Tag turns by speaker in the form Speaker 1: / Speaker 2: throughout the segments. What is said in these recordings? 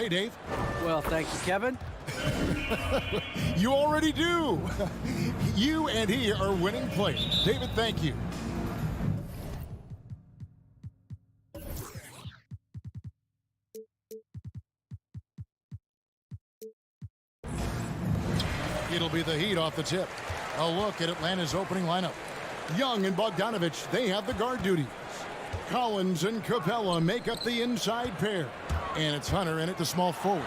Speaker 1: Hey, Dave.
Speaker 2: Well, thank you, Kevin.
Speaker 1: You already do. You and he are winning players. David, thank you. It'll be the Heat off the tip. A look at Atlanta's opening lineup. Young and Bogdanovich, they have the guard duties. Collins and Capella make up the inside pair. And it's Hunter in at the small forward.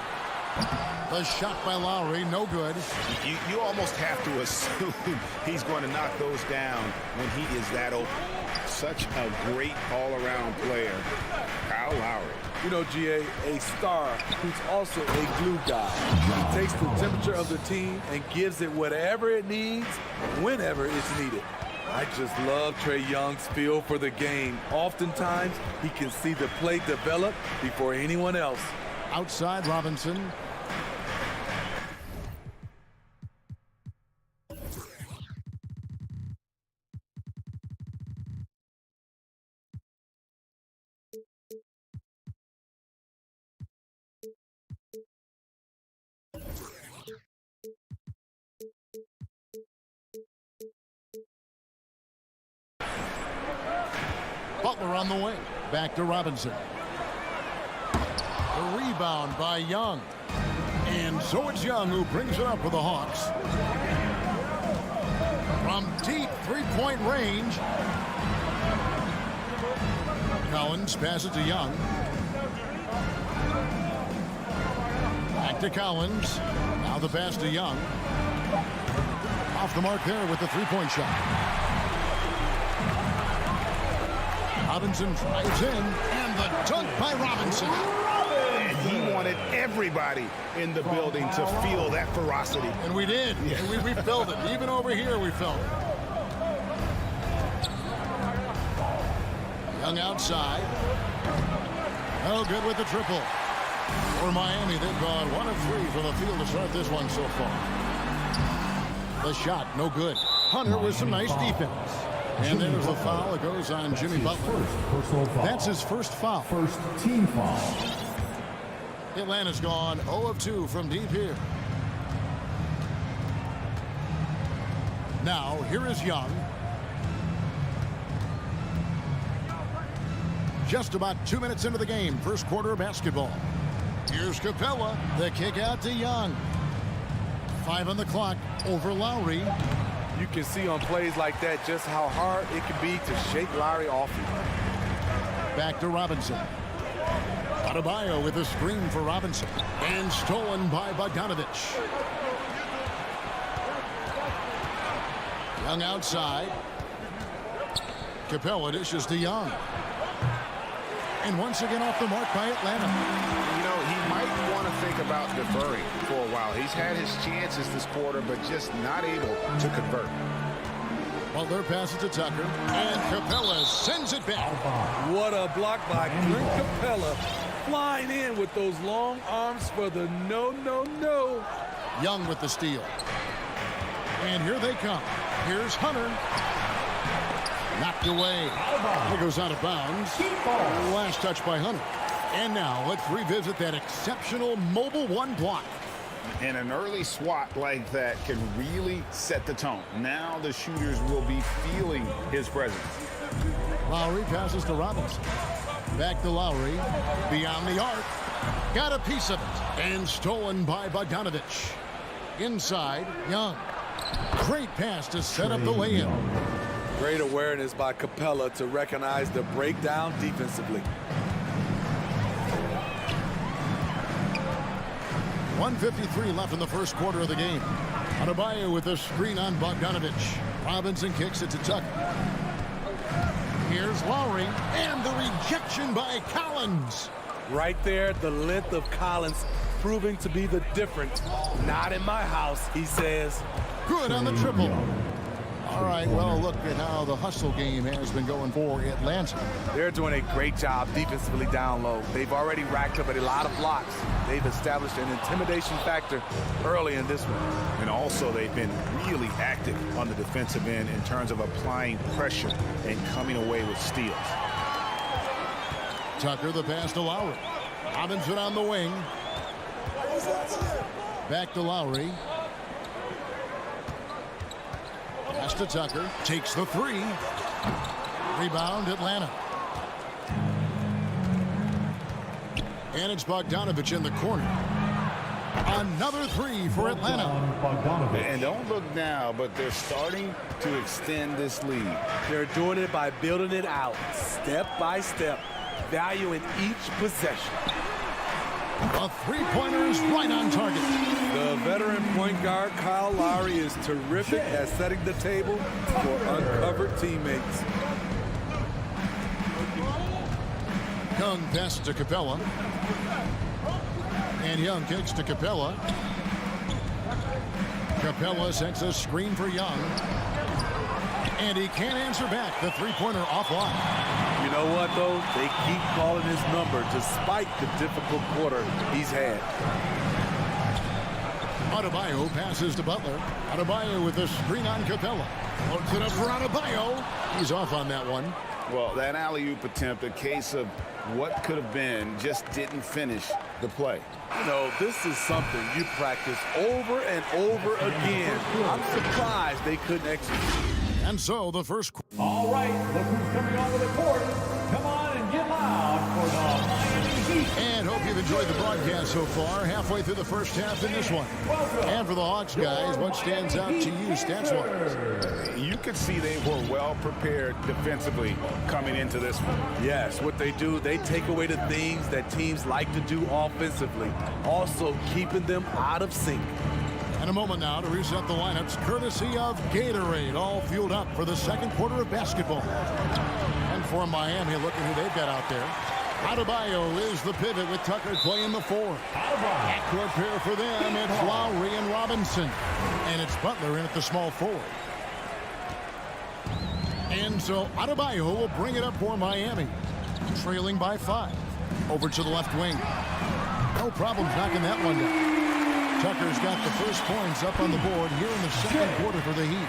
Speaker 1: The shot by Lowry, no good.
Speaker 3: You almost have to assume he's going to knock those down when he is that open. Such a great all-around player, Kyle Lowry.
Speaker 4: You know, GA, a star who's also a glue guy. He takes the temperature of the team and gives it whatever it needs, whenever it's needed. I just love Trae Young's feel for the game. Oftentimes, he can see the play develop before anyone else.
Speaker 1: Outside Robinson. Butler on the wing. Back to Robinson. The rebound by Young. And so it's Young who brings it up for the Hawks. From deep three-point range. Collins passes to Young. Back to Collins. Now the pass to Young. Off the mark there with the three-point shot. Robinson drives in, and the dunk by Robinson.
Speaker 3: And he wanted everybody in the building to feel that ferocity.
Speaker 1: And we did. Yeah. And we felt it. Even over here, we felt it. Young outside. Oh, good with the triple. For Miami, they've gone 1 of 3 from the field to start this one so far. The shot, no good. Hunter with some nice defense. And there's the foul. It goes on Jimmy Butler. That's his first foul.
Speaker 5: First team foul.
Speaker 1: Atlanta's gone 0 of 2 from deep here. Now, here is Young. Just about 2 minutes into the game. First quarter of basketball. Here's Capella. The kick out to Young. 5 on the clock over Lowry.
Speaker 4: You can see on plays like that just how hard it can be to shake Lowry off you.
Speaker 1: Back to Robinson. Adebayo with a screen for Robinson. And stolen by Bogdanovich. Young outside. Capella dishes to Young. And once again off the mark by Atlanta.
Speaker 3: You know, he might want to think about deferring for a while. He's had his chances this quarter, but just not able to convert.
Speaker 1: Butler passes to Tucker. And Capella sends it back.
Speaker 4: What a block by Clint Capella. Flying in with those long arms for the no.
Speaker 1: Young with the steal. And here they come. Here's Hunter. Knocked away. It goes out of bounds. Last touch by Hunter. And now let's revisit that exceptional mobile one block.
Speaker 3: And an early swat like that can really set the tone. Now the shooters will be feeling his presence.
Speaker 1: Lowry passes to Robinson. Back to Lowry. Beyond the arc. Got a piece of it. And stolen by Bogdanovich. Inside, Young. Great pass to set up the lay-in.
Speaker 4: Great awareness by Capella to recognize the breakdown defensively.
Speaker 1: 1:53 left in the first quarter of the game. Adebayo with a screen on Bogdanovich. Robinson kicks it to Tucker. Here's Lowry, and the rejection by Collins.
Speaker 4: Right there, the length of Collins proving to be the difference. Not in my house, he says.
Speaker 1: Good on the triple. All right, well, look at how the hustle game has been going for Atlanta.
Speaker 4: They're doing a great job defensively down low. They've already racked up a lot of blocks. They've established an intimidation factor early in this one.
Speaker 3: And also they've been really active on the defensive end in terms of applying pressure and coming away with steals.
Speaker 1: Tucker the pass to Lowry. Robinson on the wing. Back to Lowry. Pass to Tucker. Takes the three. Rebound, Atlanta. And it's Bogdanovich in the corner. Another three for Atlanta.
Speaker 3: And don't look now, but they're starting to extend this lead.
Speaker 4: They're doing it by building it out, step by step, valuing each possession.
Speaker 1: The three-pointer is right on target.
Speaker 4: The veteran point guard, Kyle Lowry, is terrific at setting the table for uncovered teammates.
Speaker 1: Young passes to Capella. And Young kicks to Capella. Capella sets a screen for Young. And he can't answer back. The three-pointer offline.
Speaker 4: You know what, though? They keep calling his number despite the difficult quarter he's had.
Speaker 1: Adebayo passes to Butler. Adebayo with a screen on Capella. Loads it up for Adebayo. He's off on that one.
Speaker 3: Well, that alley-oop attempt, a case of what could have been, just didn't finish the play.
Speaker 4: You know, this is something you practice over and over again. I'm surprised they couldn't execute.
Speaker 1: And so the first.
Speaker 2: All right, look who's coming onto the court. Come on and get loud for the Miami Heat.
Speaker 1: And hope you've enjoyed the broadcast so far. Halfway through the first half in this one. And for the Hawks guys, what stands out to you stats-wise?
Speaker 3: You could see they were well prepared defensively coming into this one.
Speaker 4: Yes, what they do, they take away the things that teams like to do offensively, also keeping them out of sync.
Speaker 1: And a moment now to reset the lineups, courtesy of Gatorade, all fueled up for the second quarter of basketball. And for Miami, look at who they've got out there. Adebayo is the pivot with Tucker playing the four. Backcourt pair for them, it's Lowry and Robinson. And it's Butler in at the small forward. And so Adebayo will bring it up for Miami, trailing by 5. Over to the left wing. No problems knocking that one down. Tucker's got the first points up on the board here in the second quarter for the Heat.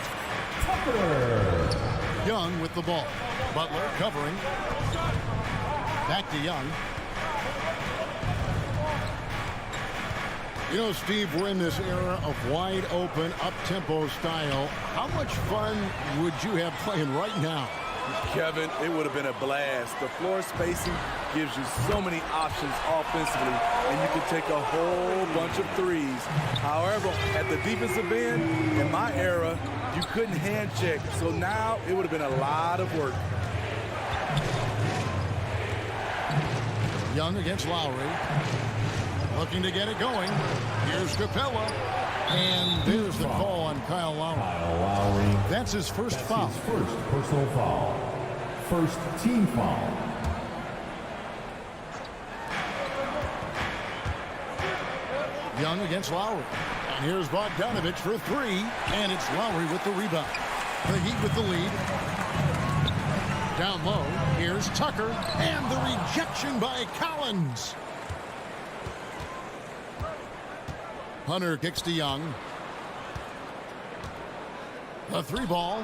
Speaker 1: Young with the ball. Butler covering. Back to Young. You know, Steve, we're in this era of wide open, up-tempo style. How much fun would you have playing right now?
Speaker 4: Kevin, it would have been a blast. The floor spacing gives you so many options offensively, and you can take a whole bunch of threes. However, at the defensive end, in my era, you couldn't hand check. So now it would have been a lot of work.
Speaker 1: Young against Lowry. Looking to get it going. Here's Capella. And there's the call on Kyle Lowry. That's his first foul.
Speaker 2: His first personal foul. First team foul.
Speaker 1: Young against Lowry. And here's Bogdanovich for 3. And it's Lowry with the rebound. The Heat with the lead. Down low. Here's Tucker. And the rejection by Collins. Hunter kicks to Young. The 3-ball.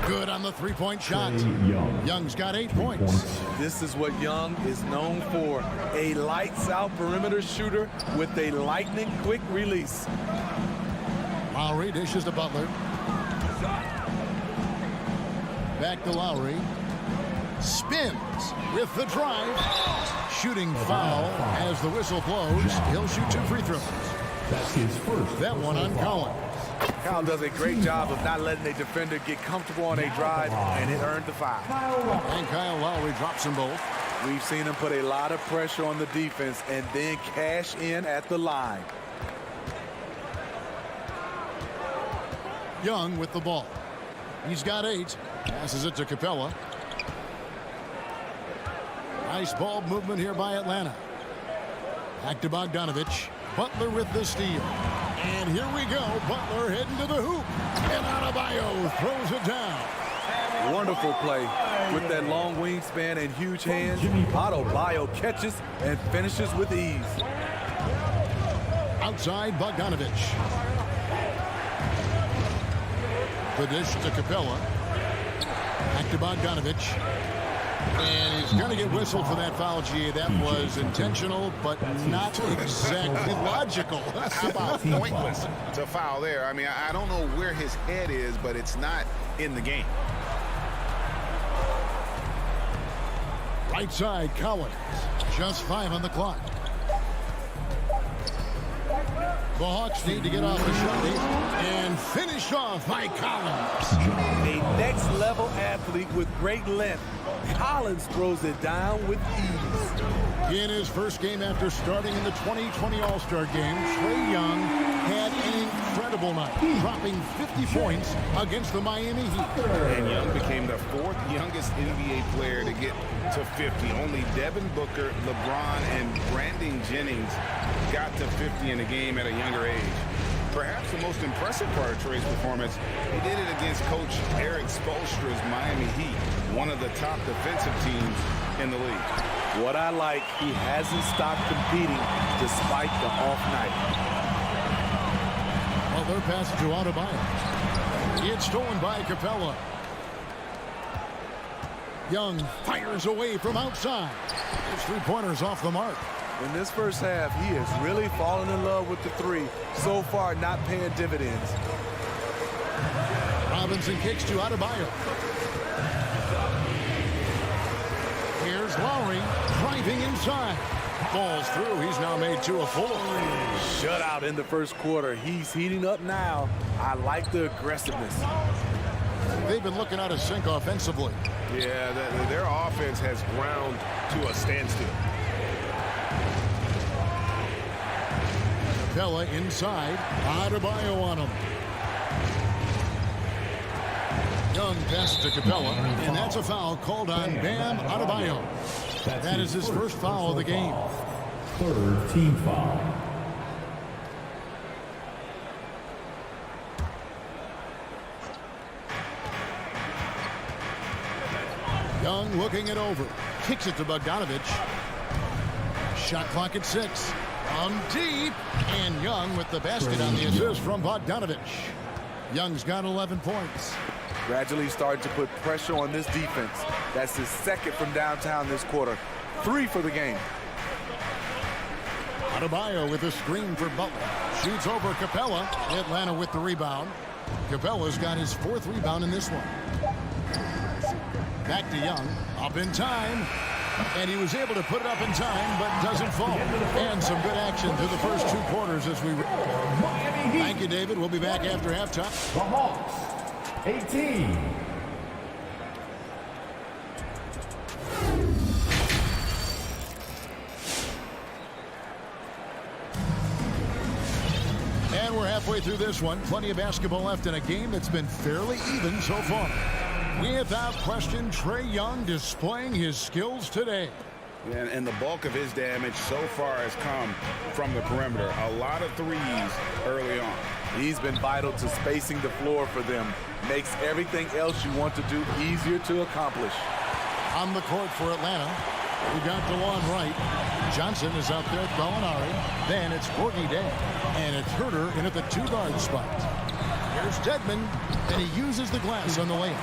Speaker 1: Good on the 3-point shot. Young's got 8 points.
Speaker 4: This is what Young is known for. A lights-out perimeter shooter with a lightning-quick release.
Speaker 1: Lowry dishes to Butler. Back to Lowry. Spins with the drive. Shooting foul as the whistle blows. He'll shoot 2 free throws.
Speaker 2: That's his first.
Speaker 1: That one on Collins.
Speaker 4: Kyle does a great job of not letting a defender get comfortable on a drive, and it earned the foul.
Speaker 1: And Kyle Lowry drops them both.
Speaker 4: We've seen him put a lot of pressure on the defense and then cash in at the line.
Speaker 1: Young with the ball. He's got 8. Passes it to Capella. Nice ball movement here by Atlanta. Back to Bogdanovich. Butler with the steal. And here we go. Butler heading to the hoop. And Adebayo throws it down.
Speaker 4: Wonderful play. With that long wingspan and huge hands, Adebayo catches and finishes with ease.
Speaker 1: Outside Bogdanovich. The dish to Capella. Back to Bogdanovich. And he's going to get whistled for that foul, G. That was intentional, but not exactly logical.
Speaker 3: How about pointless to foul there? I mean, I don't know where his head is, but it's not in the game.
Speaker 1: Right side, Collins. Just 5 on the clock. The Hawks need to get off the shot and finish off by Collins.
Speaker 4: A next-level athlete with great length. Collins throws it down with ease.
Speaker 1: In his first game after starting in the 2020 All-Star Game, Trae Young had an incredible night, dropping 50 points against the Miami Heat.
Speaker 3: And Young became the 4th youngest NBA player to get to 50. Only Devin Booker, LeBron, and Brandon Jennings got to 50 in a game at a younger age. Perhaps the most impressive part of Trae's performance, he did it against Coach Eric Spoelstra's Miami Heat, one of the top defensive teams in the league.
Speaker 4: What I like, he hasn't stopped competing despite the off night.
Speaker 1: Well, their pass to Adebayo. It's stolen by Capella. Young fires away from outside. His 3-pointers off the mark.
Speaker 4: In this first half, he has really fallen in love with the 3. So far, not paying dividends.
Speaker 1: Robinson kicks to Adebayo. Here's Lowry driving inside. Falls through. He's now made 2 of 4.
Speaker 4: Shutout in the first quarter. He's heating up now. I like the aggressiveness.
Speaker 1: They've been looking out of sync offensively.
Speaker 3: Yeah, their offense has ground to a standstill.
Speaker 1: Capella inside. Adebayo on him. Young passes to Capella, and that's a foul called on Bam Adebayo. That is his first foul of the game.
Speaker 2: 3rd team foul.
Speaker 1: Young looking it over. Kicks it to Bogdanovich. Shot clock at 6. From deep. And Young with the basket on the assist from Bogdanovich. Young's got 11 points.
Speaker 4: Gradually starting to put pressure on this defense. That's his 2nd from downtown this quarter. 3 for the game.
Speaker 1: Adebayo with a screen for Butler. Shoots over Capella. Atlanta with the rebound. Capella's got his 4th rebound in this one. Back to Young. Up in time. And he was able to put it up in time, but doesn't fall. And some good action through the first 2 quarters as we... Thank you, David. We'll be back after halftime.
Speaker 2: The Hawks, 18.
Speaker 1: And we're halfway through this one. Plenty of basketball left in a game that's been fairly even so far. Without question, Trae Young displaying his skills today.
Speaker 3: And the bulk of his damage so far has come from the perimeter. A lot of threes early on.
Speaker 4: He's been vital to spacing the floor for them. Makes everything else you want to do easier to accomplish.
Speaker 1: On the court for Atlanta, we got DeLon Wright. Johnson is out there, Gallinari. Then it's Courtney Day. And it's Herter in at the 2-guard spot. Here's Dedmon, and he uses the glass on the layup.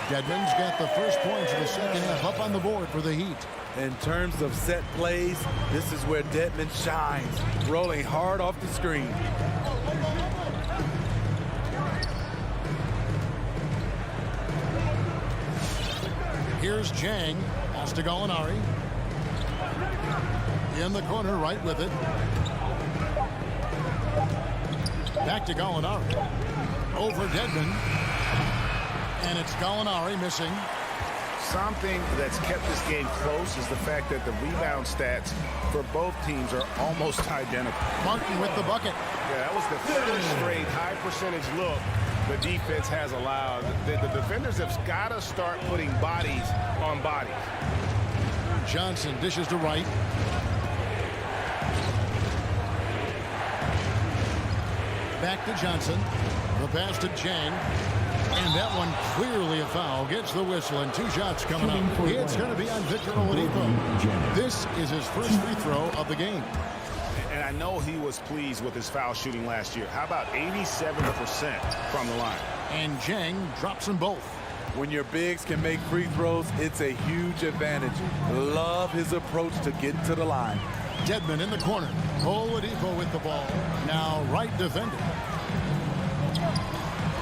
Speaker 1: Dedmon's got the first points of the second half up on the board for the Heat.
Speaker 4: In terms of set plays, this is where Dedmon shines, rolling hard off the screen.
Speaker 1: Here's Jang. Pass to Gallinari. In the corner, right with it. Back to Gallinari. Over Dedmon. And it's Gallinari missing.
Speaker 3: Something that's kept this game close is the fact that the rebound stats for both teams are almost identical.
Speaker 1: Martin with the bucket.
Speaker 3: Yeah, that was the 3rd straight high percentage look the defense has allowed. The defenders have got to start putting bodies on bodies.
Speaker 1: Johnson dishes to Wright. Back to Johnson. The pass to Chang. And that one clearly a foul. Gets the whistle and 2 shots coming up. It's going to be on Victor Oladipo. This is his first free throw of the game.
Speaker 3: And I know he was pleased with his foul shooting last year. How about 87% from the line?
Speaker 1: And Chang drops them both.
Speaker 4: When your bigs can make free throws, it's a huge advantage. Love his approach to getting to the line.
Speaker 1: Dedmon in the corner. Oladipo with the ball. Now right defender.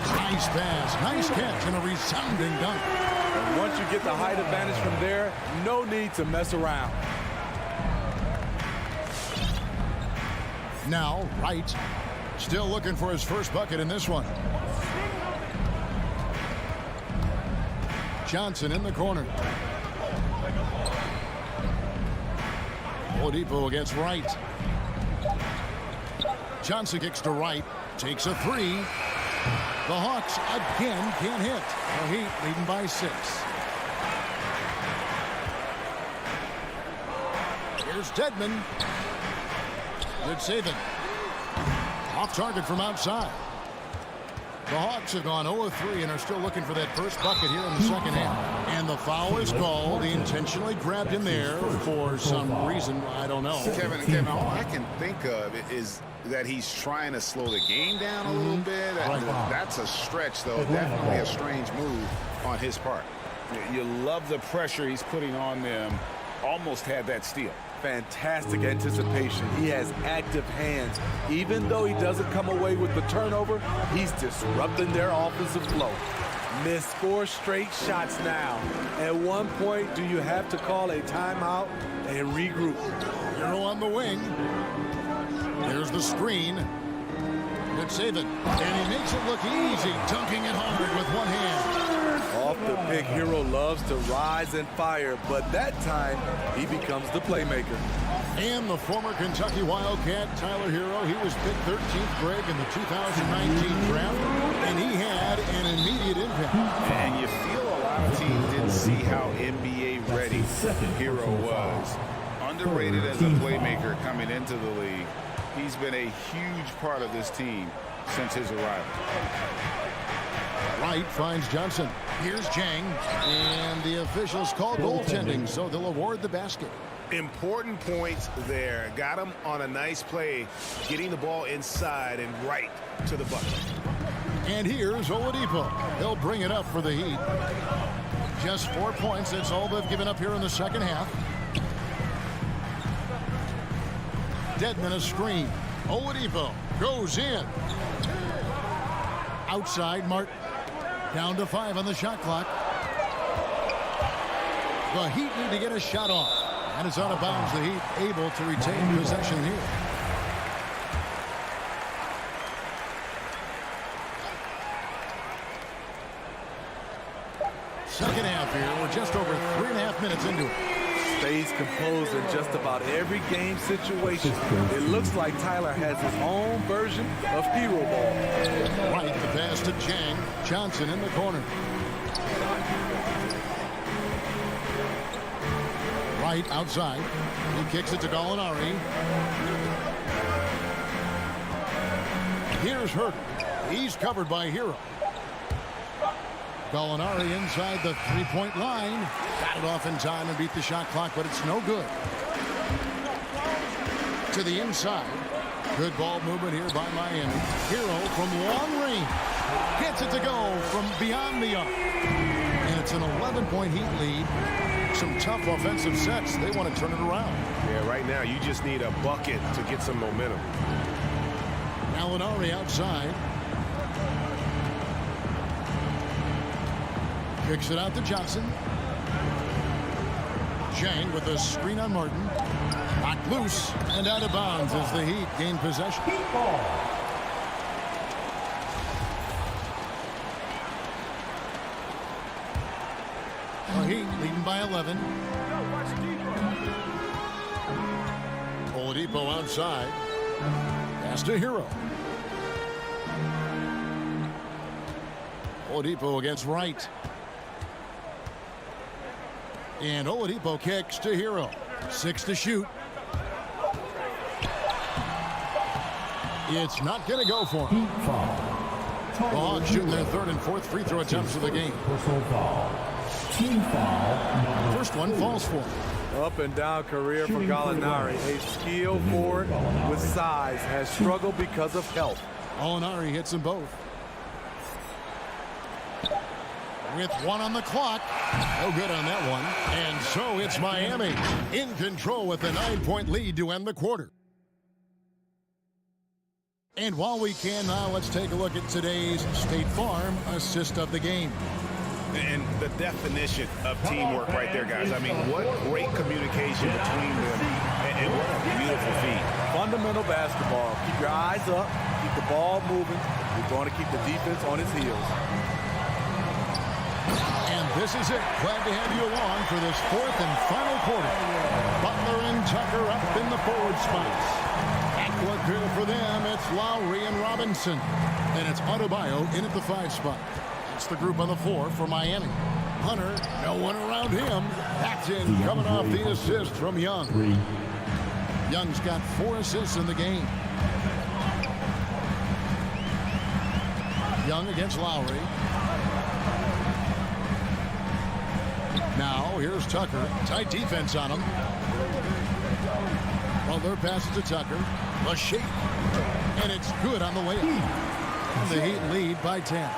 Speaker 1: Nice pass, nice catch, and a resounding dunk.
Speaker 4: And once you get the height advantage from there, no need to mess around.
Speaker 1: Now Wright still looking for his first bucket in this one. Johnson in the corner. Oladipo against Wright. Johnson kicks to Wright. Takes a three. The Hawks again can't hit. The Heat leading by 6. Here's Dedmon. Good saving. Off target from outside. The Hawks have gone 0-3 and are still looking for that first bucket here in the second half. And the foul is called. He intentionally grabbed him there for some reason. I don't know.
Speaker 3: Kevin, all I can think of is that he's trying to slow the game down a little bit. That's a stretch, though. Definitely a strange move on his part. You love the pressure he's putting on them. Almost had that steal.
Speaker 4: Fantastic anticipation. He has active hands. Even though he doesn't come away with the turnover, he's disrupting their offensive flow. Missed 4 straight shots now. At one point, do you have to call a timeout and regroup?
Speaker 1: Hero on the wing. There's the screen. Good saving. And he makes it look easy, dunking it hard with one hand.
Speaker 4: Off the pick, Hero loves to rise and fire, but that time he becomes the playmaker.
Speaker 1: And the former Kentucky Wildcat, Tyler Hero, he was picked 13th Greg in the 2019 draft, and he had an immediate impact.
Speaker 3: And you feel a lot of teams didn't see how NBA ready Hero was. Underrated as a playmaker coming into the league. He's been a huge part of this team since his arrival.
Speaker 1: Wright finds Johnson. Here's Jang, and the officials call goaltending, so they'll award the basket.
Speaker 3: Important points there. Got him on a nice play, getting the ball inside and right to the bucket.
Speaker 1: And here's Oladipo. He'll bring it up for the Heat. Just 4 points. That's all they've given up here in the second half. Dedmon a screen. Oladipo goes in. Outside Martin. Down to 5 on the shot clock. The Heat need to get a shot off. And it's out of bounds. The Heat able to retain possession here. Second half here. We're just over 3.5 minutes into it.
Speaker 4: Stays composed in just about every game situation. It looks like Tyler has his own version of hero ball.
Speaker 1: Right, the pass to Jang. Johnson in the corner. Right outside. He kicks it to Gallinari. Here's Hurt. He's covered by Hero. Gallinari inside the three-point line. Got it off in time and beat the shot clock, but it's no good. To the inside. Good ball movement here by Miami. Hero from long range. Gets it to go from beyond the arc. And it's an 11-point Heat lead. Some tough offensive sets. They want to turn it around.
Speaker 5: Yeah, right now you just need a bucket to get some momentum.
Speaker 1: Gallinari outside. Kicks it out to Johnson. Jang with a screen on Martin. Knocked loose and out of bounds as the Heat gain possession. The Heat leading by 11. Oladipo outside. Pass to Hero. Oladipo against Wright. And Oladipo kicks to Hero. 6 to shoot. It's not going to go for him. The Hawks shooting their third and fourth free throw attempts of the game. First one falls for him.
Speaker 4: Up and down career for Gallinari. A skilled forward with size has struggled because of health.
Speaker 1: Gallinari hits them both. with 1 on the clock. No good on that one. And so it's Miami in control with a 9-point lead to end the quarter. And while we can now, let's take a look at today's State Farm assist of the game.
Speaker 3: And the definition of teamwork right there, guys. I mean, what great communication between them, and what a beautiful feat.
Speaker 4: Fundamental basketball. Keep your eyes up. Keep the ball moving. You're going to keep the defense on its heels.
Speaker 1: And this is it. Glad to have you along for this 4th and final quarter. Butler and Tucker up in the forward spots. Backcourt here for them. It's Lowry and Robinson. And it's Adebayo in at the 5 spot. It's the group on the floor for Miami. Hunter, no one around him. That's in, coming off the assist from Young. Young's got 4 assists in the game. Young against Lowry. Now, here's Tucker. Tight defense on him. Butler passes to Tucker. A shake. And it's good on the layup. And the Heat lead by 10.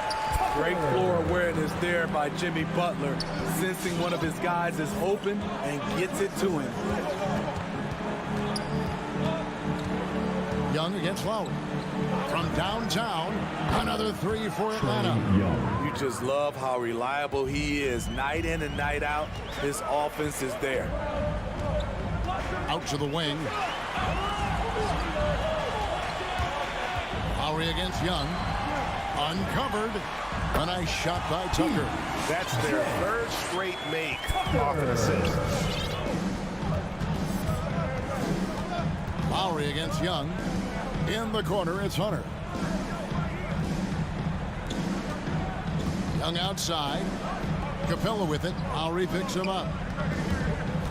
Speaker 4: Great floor awareness there by Jimmy Butler, sensing one of his guys is open and gets it to him.
Speaker 1: Young against Lowry. From downtown, another 3 for Atlanta.
Speaker 4: You just love how reliable he is night in and night out. His offense is there.
Speaker 1: Out to the wing. Lowry against Young. Uncovered. A nice shot by Tucker.
Speaker 5: That's their 3rd straight make off an assist.
Speaker 1: Lowry against Young. In the corner, it's Hunter. Young outside. Capella with it. Lowry picks him up.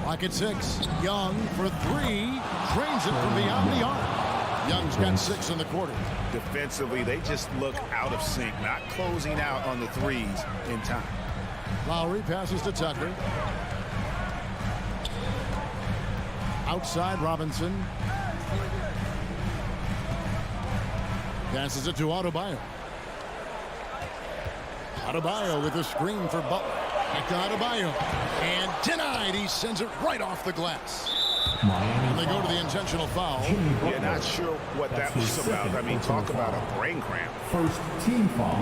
Speaker 1: Clock at 6. Young for 3. Drains it from beyond the arc. Young's got 6 in the quarter.
Speaker 3: Defensively, they just look out of sync, not closing out on the threes in time.
Speaker 1: Lowry passes to Tucker. Outside, Robinson. Passes it to Adebayo. Adebayo with a screen for Butler. Back to Adebayo. And denied. He sends it right off the glass. And they go to the intentional foul.
Speaker 3: Yeah, not sure what that was about. I mean, talk about a brain cramp.
Speaker 2: First team foul.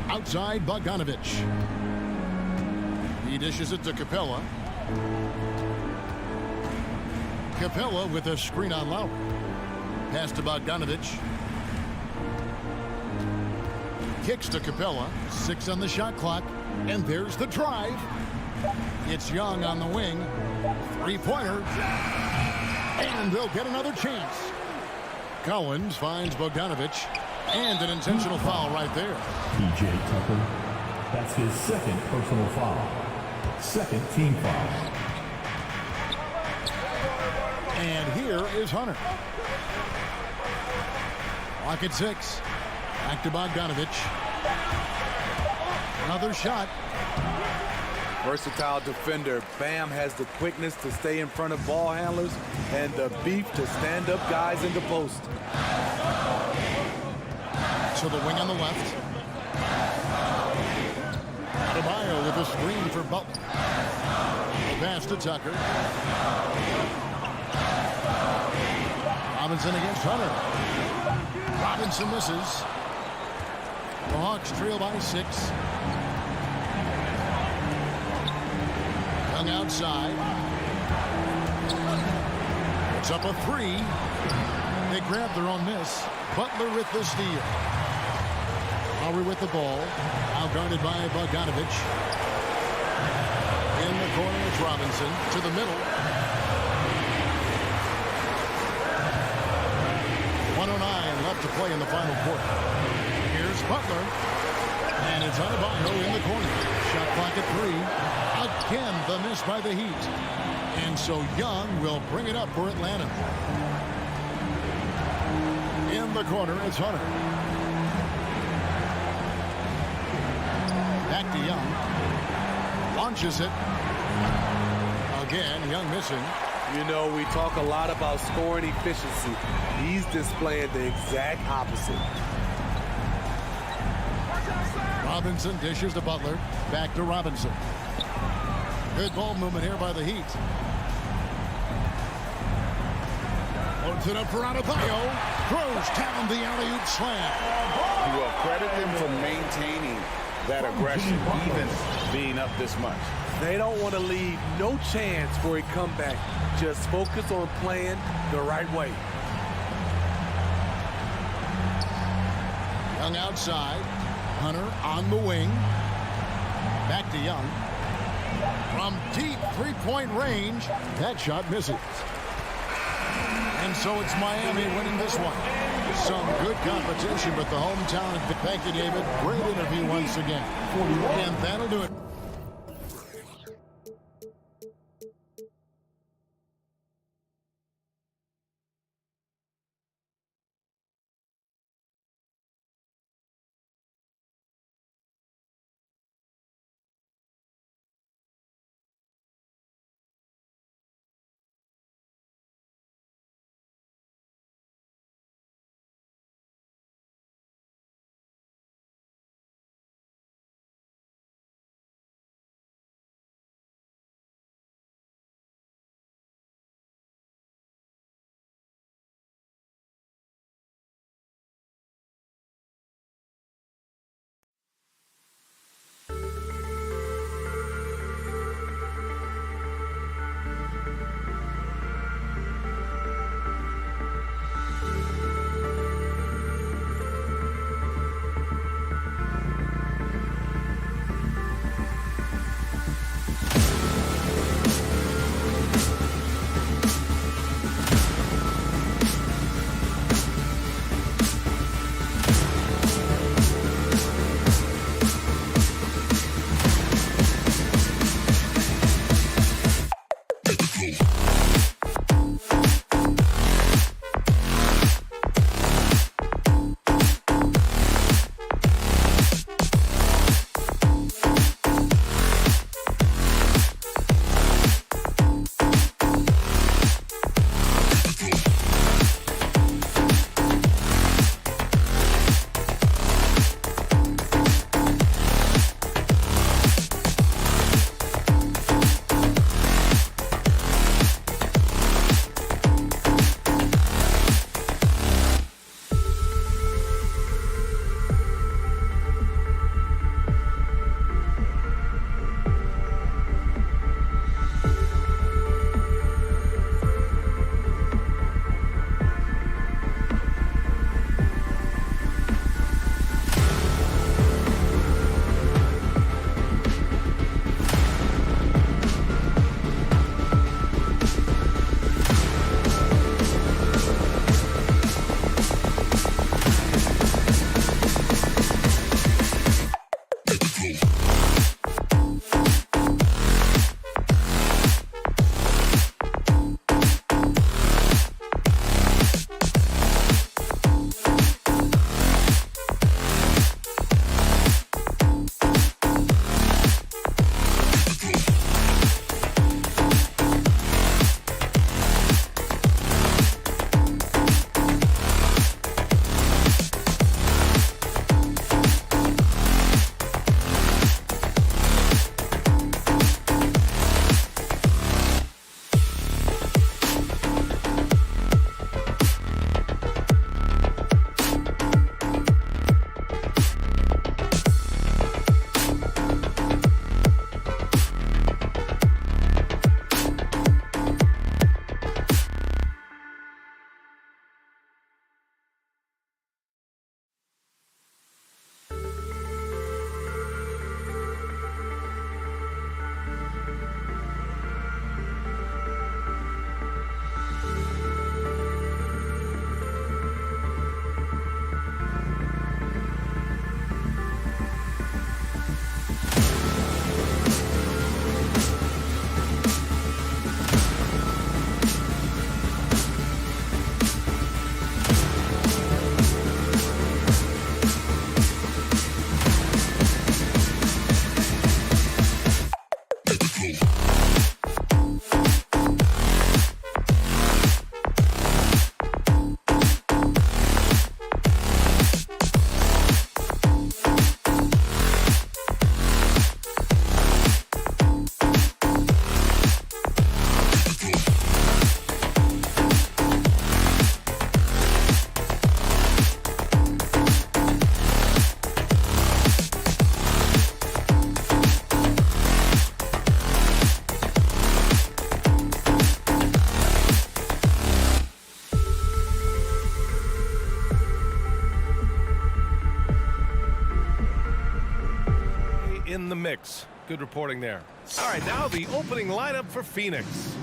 Speaker 1: Outside, Bogdanovich. He dishes it to Capella. Capella with a screen on Lowry. Pass to Bogdanovich. Kicks to Capella. 6 on the shot clock. And there's the drive. It's Young on the wing. 3-pointer. And they'll get another chance. Collins finds Bogdanovich. And an intentional foul right there.
Speaker 2: P.J. Tucker. That's his 2nd personal foul. 2nd team foul.
Speaker 1: And here is Hunter. Clock at 6. Back to Bogdanovich. Another shot.
Speaker 4: Versatile defender. Bam has the quickness to stay in front of ball handlers and the beef to stand up guys in the post.
Speaker 1: To the wing on the left. Adebayo with a screen for Butler. The pass to Tucker. Robinson against Hunter. Robinson misses. The Hawks trail by 6. Young outside. It's up a 3. They grab their own miss. Butler with the steal. Lowry with the ball. Now guarded by Bogdanovich. In the corner, it's Robinson. To the middle. 1:09 left to play in the final quarter. Here's Butler. And it's Adebayo in the corner. Shot clock at 3. Again, the miss by the Heat. And so Young will bring it up for Atlanta. In the corner, it's Hunter. Back to Young. Launches it. Again, Young missing.
Speaker 4: You know, we talk a lot about scoring efficiency. He's displaying the exact opposite.
Speaker 1: Robinson dishes to Butler. Back to Robinson. Good ball movement here by the Heat. Loads it up for Adebayo. Throws down the alley-oop slam.
Speaker 3: Well, credit them for maintaining that aggression, even being up this much.
Speaker 4: They don't want to leave no chance for a comeback. Just focus on playing the right way.
Speaker 1: Young outside. Hunter on the wing. Back to Young. From deep three-point range, that shot misses. And so it's Miami winning this one. Some good competition, but the hometown. Thank you, David. Great interview once again. And that'll do it.
Speaker 5: in the mix. Good reporting there. All right, now the opening lineup for Phoenix.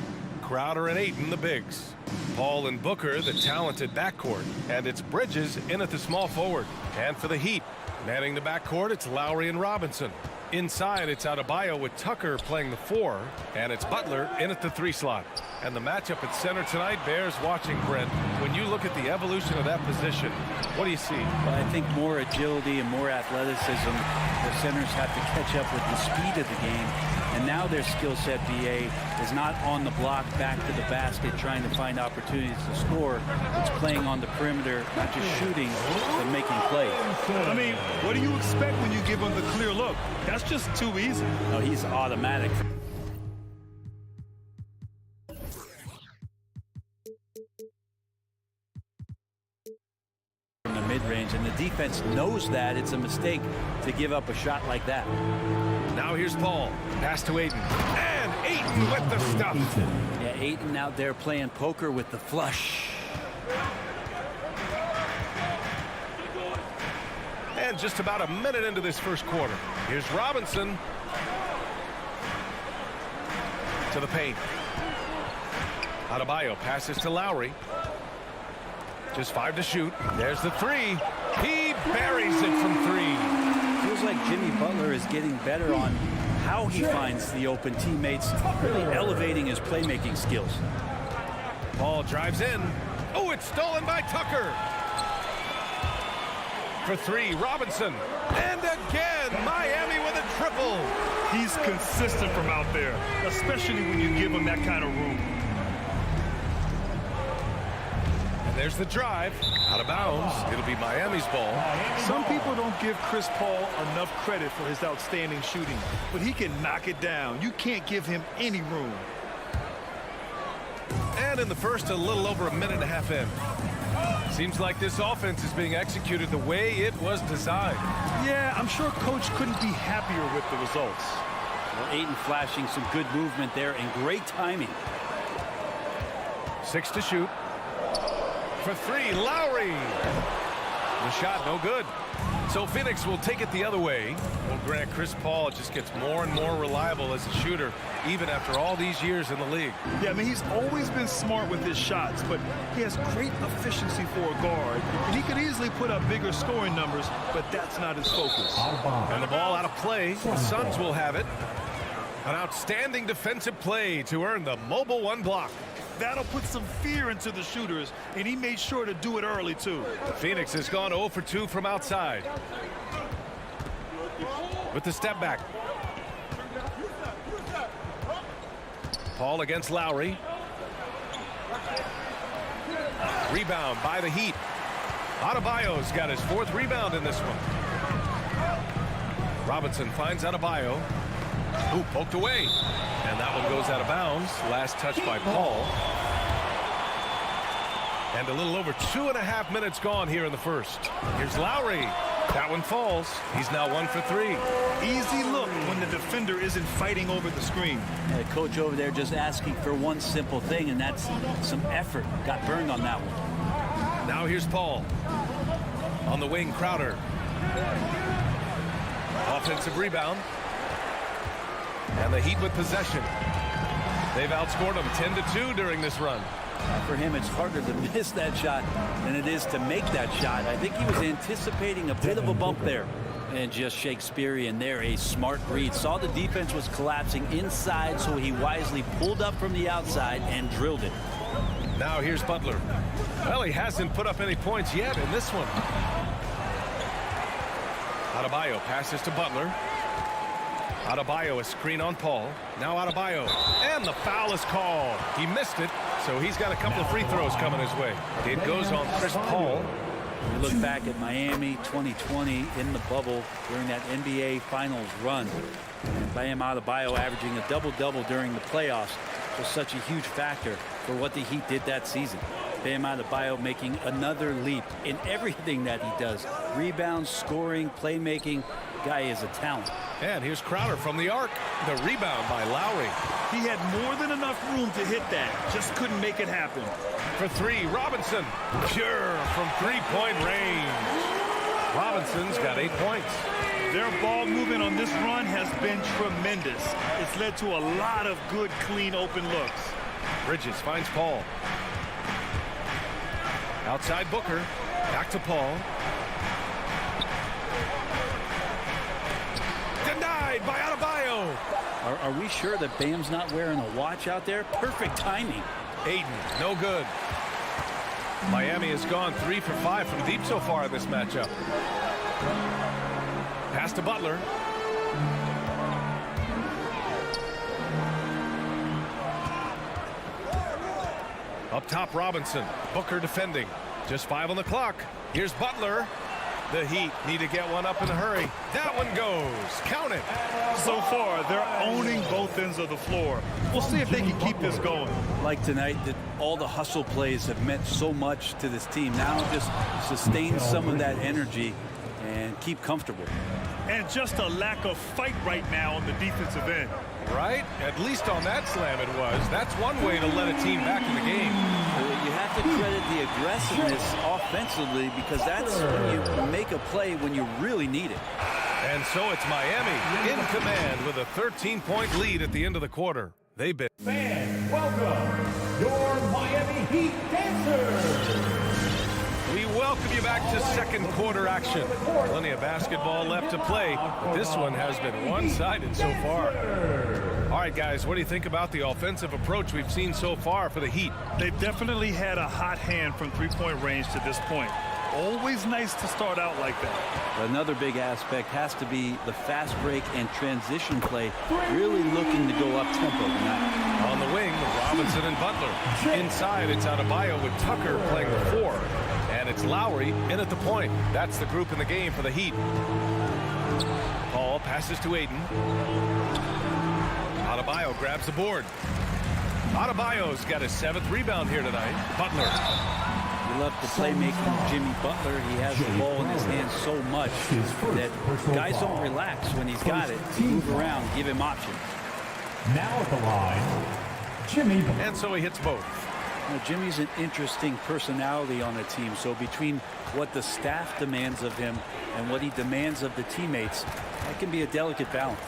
Speaker 5: Crowder and Ayton, the bigs. Paul and Booker, the talented backcourt. And it's Bridges in at the small forward. And for the Heat, manning the backcourt, it's Lowry and Robinson. Inside, it's Adebayo with Tucker playing the 4. And it's Butler in at the 3 slot. And the matchup at center tonight bears watching, Brent. When you look at the evolution of that position, what do you see?
Speaker 6: Well, I think more agility and more athleticism. The centers have to catch up with the speed of the game. And now their skill set, BA, is not on the block back to the basket trying to find opportunities to score. It's playing on the perimeter, not just shooting, but making plays.
Speaker 7: I mean, what do you expect when you give him the clear look? That's just too easy.
Speaker 6: No, he's automatic. From the mid-range, and the defense knows that it's a mistake to give up a shot like that.
Speaker 5: Now here's Paul. Pass to Ayton. And Ayton with the stuff.
Speaker 6: Yeah, Ayton out there playing poker with the flush.
Speaker 5: And just about a minute into this first quarter. Here's Robinson. To the paint. Adebayo passes to Lowry. Just 5 to shoot. There's the 3. He buries it from 3.
Speaker 6: Feels like Jimmy Butler is getting better on how he finds the open teammates, really elevating his playmaking skills.
Speaker 5: Paul drives in. Oh, it's stolen by Tucker. For 3, Robinson. And again, Miami with a triple.
Speaker 7: He's consistent from out there, especially when you give him that kind of room.
Speaker 5: There's the drive. Out of bounds. It'll be Miami's ball.
Speaker 7: Some people don't give Chris Paul enough credit for his outstanding shooting, but he can knock it down. You can't give him any room.
Speaker 5: And in the first, a little over a minute and a half in. Seems like this offense is being executed the way it was designed.
Speaker 7: Yeah, I'm sure Coach couldn't be happier with the results.
Speaker 6: Well, Ayton flashing some good movement there and great timing.
Speaker 5: 6 to shoot. For 3, Lowry. The shot no good. So Phoenix will take it the other way. Well, Grant, Chris Paul just gets more and more reliable as a shooter, even after all these years in the league.
Speaker 7: Yeah, I mean, he's always been smart with his shots, but he has great efficiency for a guard, and he could easily put up bigger scoring numbers, but that's not his focus.
Speaker 5: And the ball out of play. The Suns will have it. An outstanding defensive play to earn the mobile 1 block.
Speaker 7: That'll put some fear into the shooters, and he made sure to do it early, too.
Speaker 5: Phoenix has gone 0 for 2 from outside. With the step back. Paul against Lowry. Rebound by the Heat. Adebayo's got his 4th rebound in this one. Robinson finds Adebayo. Ooh, poked away. And that one goes out of bounds. Last touch by Paul. And a little over 2.5 minutes gone here in the first. Here's Lowry. That one falls. He's now 1 for 3.
Speaker 7: Easy look when the defender isn't fighting over the screen.
Speaker 6: The coach over there just asking for one simple thing, and that's some effort. Got burned on that one.
Speaker 5: Now here's Paul. On the wing, Crowder. Offensive rebound. And the Heat with possession. They've outscored them 10-2 during this run.
Speaker 6: For him, it's harder to miss that shot than it is to make that shot. I think he was anticipating a bit of a bump there. And just Shakespearean there, a smart read. Saw the defense was collapsing inside, so he wisely pulled up from the outside and drilled it.
Speaker 5: Now here's Butler. Well, he hasn't put up any points yet in this one. Adebayo passes to Butler. Adebayo, a screen on Paul. Now Adebayo. And the foul is called. He missed it, so he's got a couple of free throws coming his way. It goes on Chris Paul.
Speaker 6: We look back at Miami 2020 in the bubble during that NBA Finals run. And Bam Adebayo averaging a double-double during the playoffs was such a huge factor for what the Heat did that season. Bam Adebayo making another leap in everything that he does. Rebounds, scoring, playmaking. Guy is a talent.
Speaker 5: And here's Crowder from the arc. The rebound by Lowry.
Speaker 7: He had more than enough room to hit that. Just couldn't make it happen.
Speaker 5: For 3, Robinson. Pure from 3-point range. Robinson's got 8 points.
Speaker 7: Their ball movement on this run has been tremendous. It's led to a lot of good, clean, open looks.
Speaker 5: Bridges finds Paul. Outside Booker. Back to Paul. Denied by Adebayo.
Speaker 6: Are we sure that Bam's not wearing a watch out there? Perfect timing.
Speaker 5: Aiden, no good. Miami has gone 3 for 5 from deep so far in this matchup. Pass to Butler. Up top, Robinson. Booker defending. Just 5 on the clock. Here's Butler. The Heat need to get one up in a hurry. That one goes. Count it.
Speaker 7: So far, they're owning both ends of the floor. We'll see if they can keep this going.
Speaker 6: Like tonight, that all the hustle plays have meant so much to this team. Now just sustain some of that energy and keep comfortable.
Speaker 7: And just a lack of fight right now on the defensive end.
Speaker 5: Right? At least on that slam it was. That's one way to let a team back in the game.
Speaker 6: You have to credit the aggressiveness offensively, because that's when you make a play when you really need it.
Speaker 5: And so it's Miami in command with a 13-point lead at the end of the quarter. They've been...
Speaker 2: Fans, welcome your Miami Heat dancers.
Speaker 5: We welcome you back to second quarter action. Plenty of basketball left to play, but this one has been one-sided so far. All right, guys, what do you think about the offensive approach we've seen so far for the Heat?
Speaker 7: They've definitely had a hot hand from three-point range to this point. Always nice to start out like that.
Speaker 6: Another big aspect has to be the fast break and transition play, really looking to go up-tempo tonight.
Speaker 5: On the wing, Robinson and Butler. Inside, it's Adebayo with Tucker playing the 4. And it's Lowry in at the point. That's the group in the game for the Heat. Paul passes to Aiden. Adebayo grabs the board. Adebayo's got his 7th rebound here tonight. Butler.
Speaker 6: We love the playmaking from Jimmy Butler. He has the ball in his hands so much that guys don't relax when he's got it. Move around, give him options.
Speaker 2: Now at the line, Jimmy.
Speaker 5: And so he hits both.
Speaker 6: Now, Jimmy's an interesting personality on the team. So between what the staff demands of him and what he demands of the teammates, that can be a delicate balance.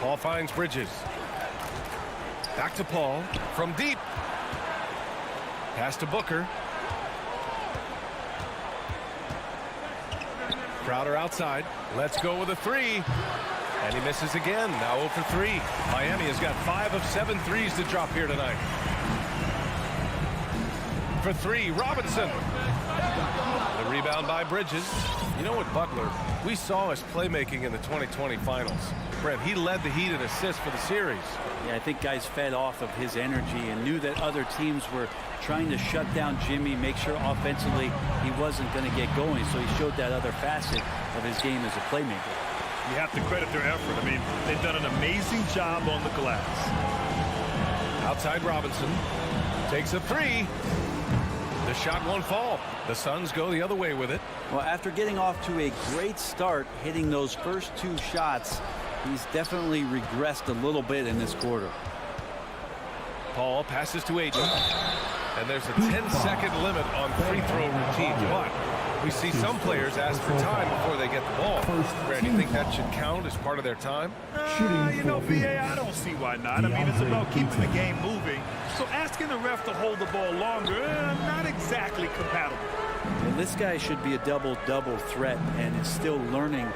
Speaker 5: Paul finds Bridges. Back to Paul from deep. Pass to Booker. Crowder outside. Let's go with a 3. And he misses again. Now 0 for 3. Miami has got 5 of 7 threes to drop here tonight. For 3, Robinson. The rebound by Bridges. You know what, Butler? We saw his playmaking in the 2020 finals. Brent, he led the Heat in assists for the series.
Speaker 6: Yeah, I think guys fed off of his energy and knew that other teams were trying to shut down Jimmy, make sure offensively he wasn't going to get going. So he showed that other facet of his game as a playmaker.
Speaker 7: You have to credit their effort. I mean, they've done an amazing job on the glass.
Speaker 5: Outside Robinson. Takes a 3. The shot won't fall. The Suns go the other way with it.
Speaker 6: Well, after getting off to a great start, hitting those first 2 shots, he's definitely regressed a little bit in this quarter.
Speaker 5: Paul passes to Aiden. And there's a 10-second limit on free throw routines. But we see some players ask for time before they get the ball. Brad, do you think that should count as part of their time?
Speaker 7: You know, BA, I don't see why not. I mean, it's about keeping the game moving. So asking the ref to hold the ball longer, not exactly compatible.
Speaker 6: Well, this guy should be a double-double threat and is still learning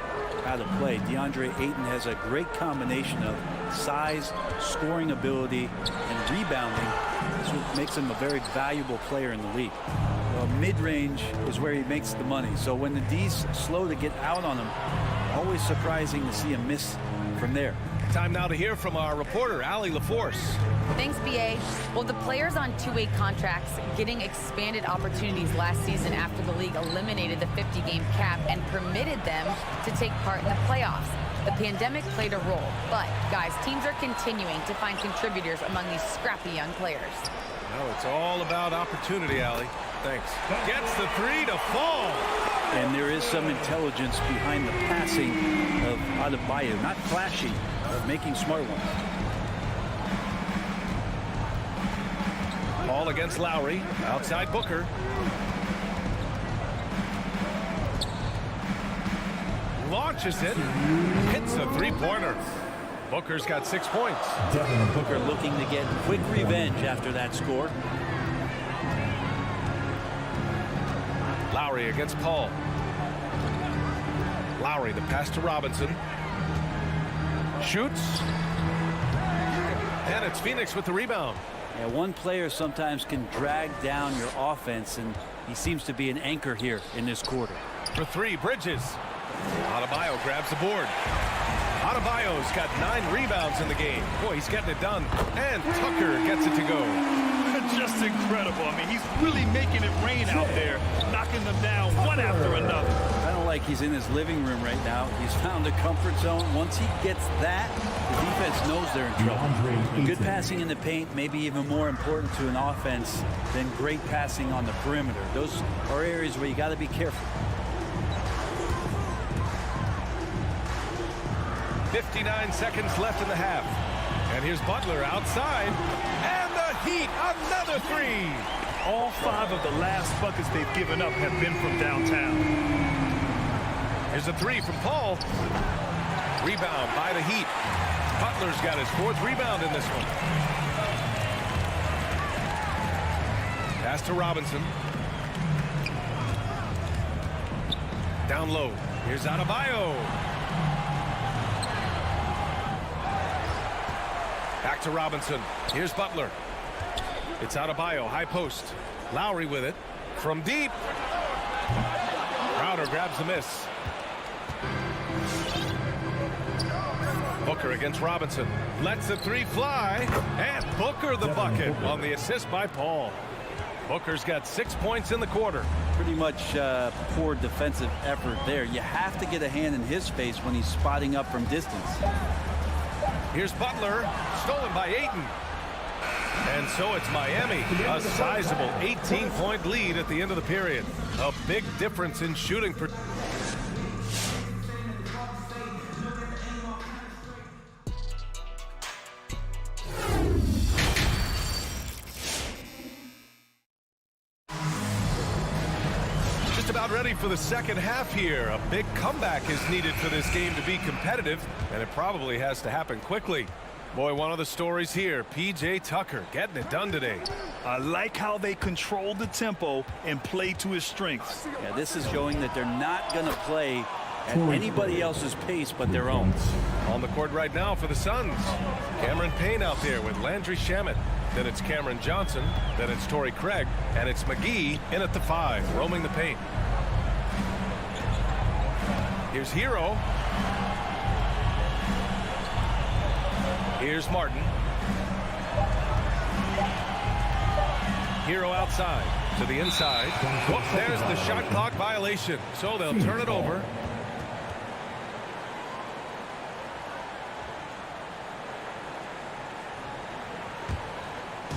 Speaker 6: how to play. DeAndre Ayton has a great combination of size, scoring ability, and rebounding. That's what makes him a very valuable player in the league. Well, mid-range is where he makes the money. So when the D's slow to get out on him, always surprising to see him miss from there.
Speaker 5: Time now to hear from our reporter, Allie LaForce.
Speaker 8: Thanks, BA. Well, the players on 2-way contracts getting expanded opportunities last season after the league eliminated the 50-game cap and permitted them to take part in the playoffs. The pandemic played a role, but, guys, teams are continuing to find contributors among these scrappy young players.
Speaker 5: No, it's all about opportunity, Allie. Thanks. Gets the 3 to fall.
Speaker 6: And there is some intelligence behind the passing of Adebayo. Not flashy, but making smart ones.
Speaker 5: Ball against Lowry. Outside Booker. launches it. Hits a three-pointer. Booker's got 6 points.
Speaker 6: Booker looking to get quick revenge after that score.
Speaker 5: Lowry against Paul. Lowry, the pass to Robinson. Shoots. And it's Phoenix with the rebound.
Speaker 6: Yeah, one player sometimes can drag down your offense, and he seems to be an anchor here in this quarter.
Speaker 5: For three, Bridges. Adebayo grabs the board. Adebayo's got 9 rebounds in the game. Boy, he's getting it done. And Tucker gets it to go.
Speaker 7: Just incredible. I mean, he's really making it rain out there, knocking them down one after another.
Speaker 6: Kind of like he's in his living room right now. He's found a comfort zone. Once he gets that, the defense knows they're in trouble. Good passing in the paint may be even more important to an offense than great passing on the perimeter. Those are areas where you got to be careful.
Speaker 5: 59 seconds left in the half. And here's Butler outside. And the Heat, another three.
Speaker 7: All 5 of the last buckets they've given up have been from downtown.
Speaker 5: Here's a three from Paul. Rebound by the Heat. Butler's got his 4th rebound in this one. Pass to Robinson. Down low. Here's Adebayo. Back to Robinson. Here's Butler. It's Adebayo, high post. Lowry with it. From deep. Crowder grabs the miss. Booker against Robinson. Lets the three fly. And Booker the bucket on the assist by Paul. Booker's got 6 points in the quarter.
Speaker 6: Pretty much poor defensive effort there. You have to get a hand in his face when he's spotting up from distance.
Speaker 5: Here's Butler, stolen by Ayton. And so it's Miami, a sizable 18-point lead at the end of the period. A big difference in shooting. Just about ready for the second half here. A big comeback is needed for this game to be competitive, and it probably has to happen quickly. Boy, one of the stories here, P.J. Tucker getting it done today.
Speaker 7: I like how they control the tempo and play to his strengths.
Speaker 6: Yeah, this is showing that they're not going to play at anybody else's pace but their own.
Speaker 5: On the court right now for the Suns. Cameron Payne out there with Landry Shamet. Then it's Cameron Johnson. Then it's Torrey Craig. And it's McGee in at the 5, roaming the paint. Here's Hero. Here's Martin. Hero outside to the inside. Whoop, there's the shot clock violation. So they'll turn it over.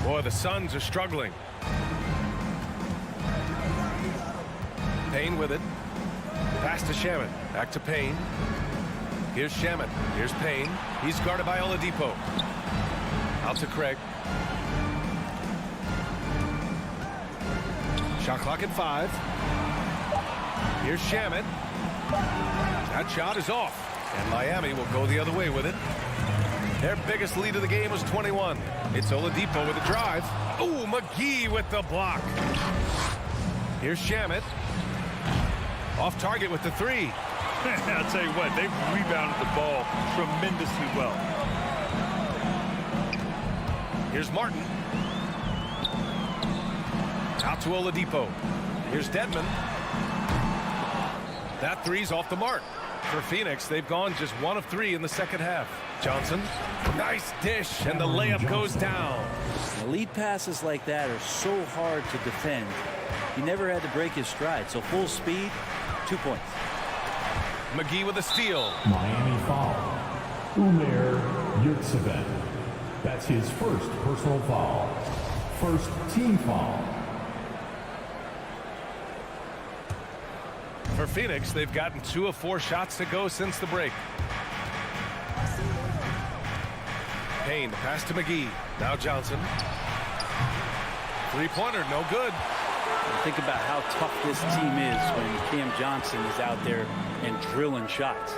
Speaker 5: Boy, the Suns are struggling. Payne with it. Pass to Shamet. Back to Payne. Here's Shamet. Here's Payne. He's guarded by Oladipo. Out to Craig. Shot clock at 5. Here's Shamet. That shot is off. And Miami will go the other way with it. Their biggest lead of the game was 21. It's Oladipo with a drive. Ooh, McGee with the block. Here's Shamet. Off target with the 3.
Speaker 7: I'll tell you what, they've rebounded the ball tremendously well.
Speaker 5: Here's Martin. Out to Oladipo. Here's Dedmon. That 3's off the mark. For Phoenix, they've gone just 1 of 3 in the second half. Johnson, nice dish, and the layup goes down.
Speaker 6: Lead passes like that are so hard to defend. He never had to break his stride, so full speed, 2 points.
Speaker 5: McGee with a steal.
Speaker 2: Miami foul. Umair Yurtseven. That's his first personal foul. First team foul.
Speaker 5: For Phoenix, they've gotten 2 of 4 shots to go since the break. Payne, pass to McGee. Now Johnson. Three-pointer, no good.
Speaker 6: Think about how tough this team is when Cam Johnson is out there and drilling shots.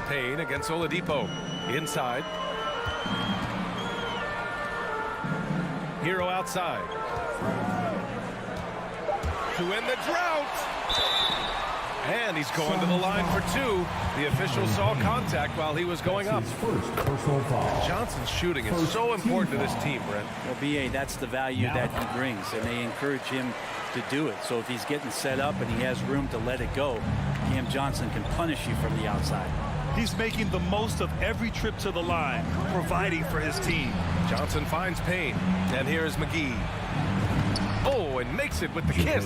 Speaker 5: Payne against Oladipo. Inside. Hero outside. To end the drought. And he's going to the line for two. The official saw contact while he was going up. Johnson's shooting is so important to this team, Brent.
Speaker 6: Well, B.A., that's the value that he brings, and they encourage him to do it. So if he's getting set up and he has room to let it go, Cam Johnson can punish you from the outside.
Speaker 7: He's making the most of every trip to the line, providing for his team.
Speaker 5: Johnson finds Payne, and here's McGee. Oh, and makes it with the kiss.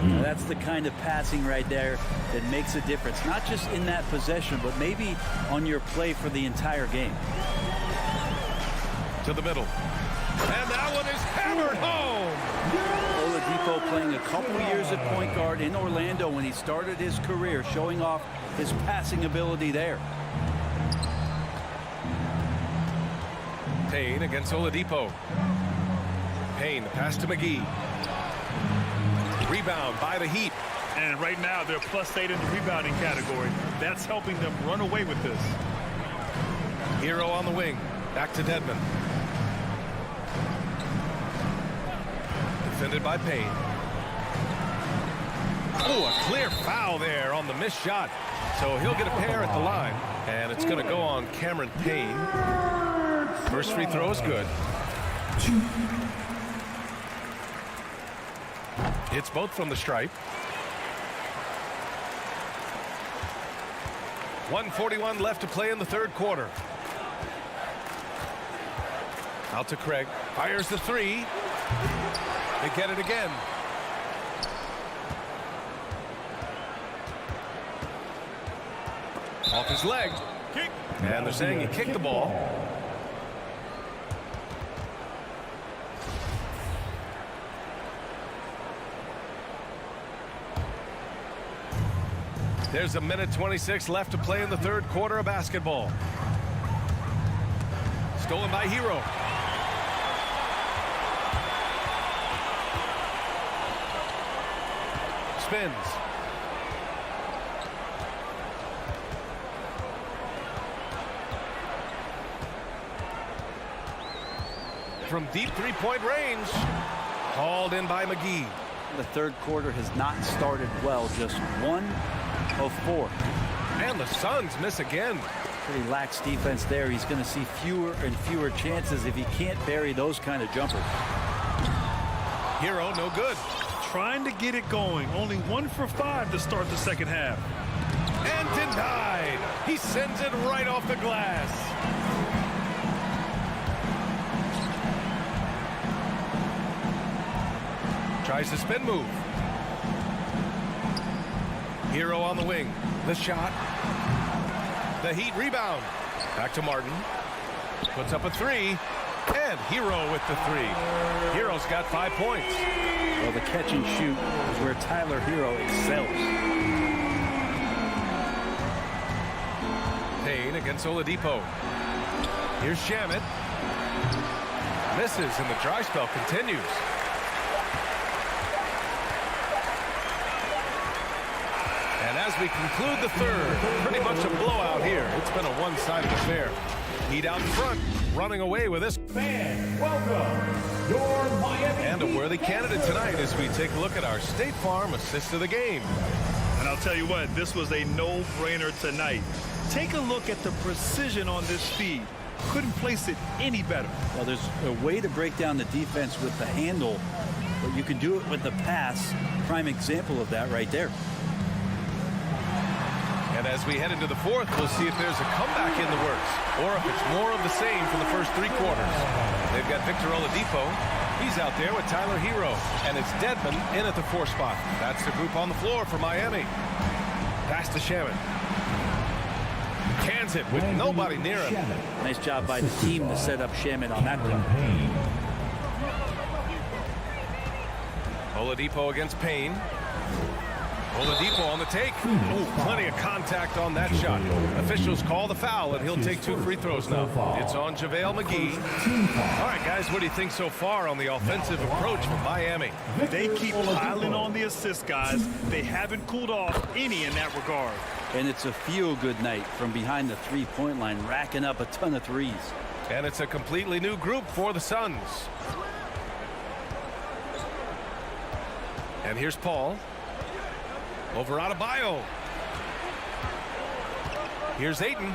Speaker 6: Now, that's the kind of passing right there that makes a difference, not just in that possession, but maybe on your play for the entire game.
Speaker 5: To the middle. And that one is hammered home.
Speaker 6: Oladipo playing a couple years at point guard in Orlando when he started his career, showing off his passing ability there.
Speaker 5: Payne against Oladipo. Payne, the pass to McGee. Rebound by the Heat.
Speaker 7: And right now, they're +8 in the rebounding category. That's helping them run away with this.
Speaker 5: Hero on the wing. Back to Dedmon. Defended by Payne. Oh, a clear foul there on the missed shot. So he'll get a pair at the line. And it's going to go on Cameron Payne. First free throw is good. Hits both from the stripe. 1:41 left to play in the third quarter. Out to Craig. Fires the three. They get it again. Off his leg.
Speaker 7: Kick.
Speaker 5: And they're saying he kicked the ball. There's 1:26 left to play in the third quarter of basketball. Stolen by Hero. Spins. From deep three-point range. Hauled in by McGee.
Speaker 6: The third quarter has not started well, just 1 of 4.
Speaker 5: And the Suns miss again.
Speaker 6: Pretty lax defense there. He's going to see fewer and fewer chances if he can't bury those kind of jumpers.
Speaker 5: Hero, no good.
Speaker 7: Trying to get it going. Only 1 for 5 to start the second half.
Speaker 5: And denied. He sends it right off the glass. Tries the spin move. Hero on the wing. The shot. The Heat rebound. Back to Martin. Puts up a three. And Hero with the three. Hero's got 5 points.
Speaker 6: Well, the catch and shoot is where Tyler Hero excels.
Speaker 5: Payne against Oladipo. Here's Shamet. Misses, and the dry spell continues. And as we conclude the third, pretty much a blowout here. It's been a one-sided affair. Heat out front, running away with this.
Speaker 2: Fans, welcome your Miami
Speaker 5: And a worthy candidate tonight as we take a look at our State Farm assist of the game.
Speaker 7: And I'll tell you what, this was a no-brainer tonight. Take a look at the precision on this feed. Couldn't place it any better.
Speaker 6: Well, there's a way to break down the defense with the handle, but you can do it with the pass. Prime example of that right there.
Speaker 5: And as we head into the fourth, we'll see if there's a comeback in the works or if it's more of the same from the first 3 quarters. They've got Victor Oladipo. He's out there with Tyler Hero. And it's Dedmon in at the 4 spot. That's the group on the floor for Miami. Pass to Shamet. Cans it with nobody near him.
Speaker 6: Nice job by the team to set up Shamet on that play.
Speaker 5: Oladipo against Payne. Oladipo on the take. Oh, plenty of contact on that shot. Officials call the foul, and he'll take 2 free throws now. It's on JaVale McGee. All right, guys, what do you think so far on the offensive approach from Miami?
Speaker 7: They keep piling on the assists, guys. They haven't cooled off any in that regard.
Speaker 6: And it's a feel-good night from behind the three-point line, racking up a ton of threes.
Speaker 5: And it's a completely new group for the Suns. And here's Paul. Over Adebayo. Here's Ayton.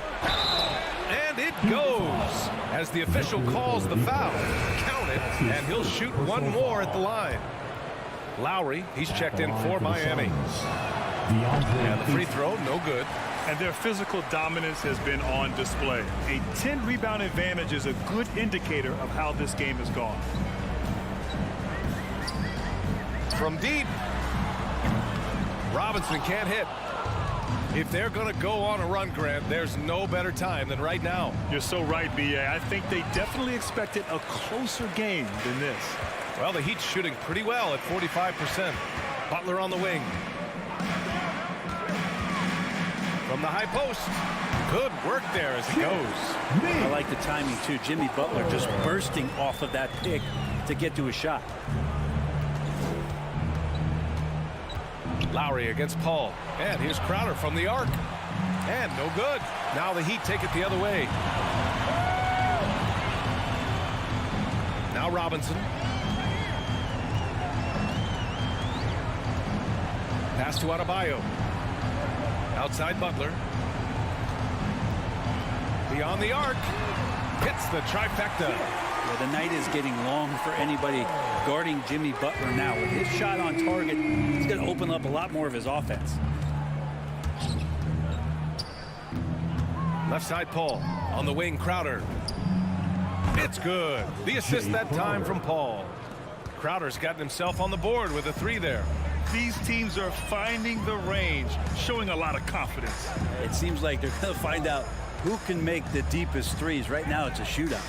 Speaker 5: And it goes as the official calls the foul. Count it, and he'll shoot one more at the line. Lowry, he's checked in for Miami. And the free throw, no good.
Speaker 7: And their physical dominance has been on display. A 10-rebound advantage is a good indicator of how this game has gone.
Speaker 5: From deep. Robinson can't hit. If they're going to go on a run, Grant, there's no better time than right now.
Speaker 7: You're so right, B.A. I think they definitely expected a closer game than this.
Speaker 5: Well, the Heat's shooting pretty well at 45%. Butler on the wing. From the high post. Good work there as it goes.
Speaker 6: I like the timing, too. Jimmy Butler just bursting off of that pick to get to a shot.
Speaker 5: Lowry against Paul. And here's Crowder from the arc. And no good. Now the Heat take it the other way. Now Robinson. Pass to Adebayo. Outside Butler. Beyond the arc. Hits the trifecta.
Speaker 6: Well, the night is getting long for anybody guarding Jimmy Butler now. With his shot on target, he's going to open up a lot more of his offense.
Speaker 5: Left side Paul. On the wing, Crowder. It's good. The assist that time from Paul. Crowder's gotten himself on the board with a 3 there.
Speaker 7: These teams are finding the range, showing a lot of confidence.
Speaker 6: It seems like they're going to find out who can make the deepest threes. Right now, it's a shootout.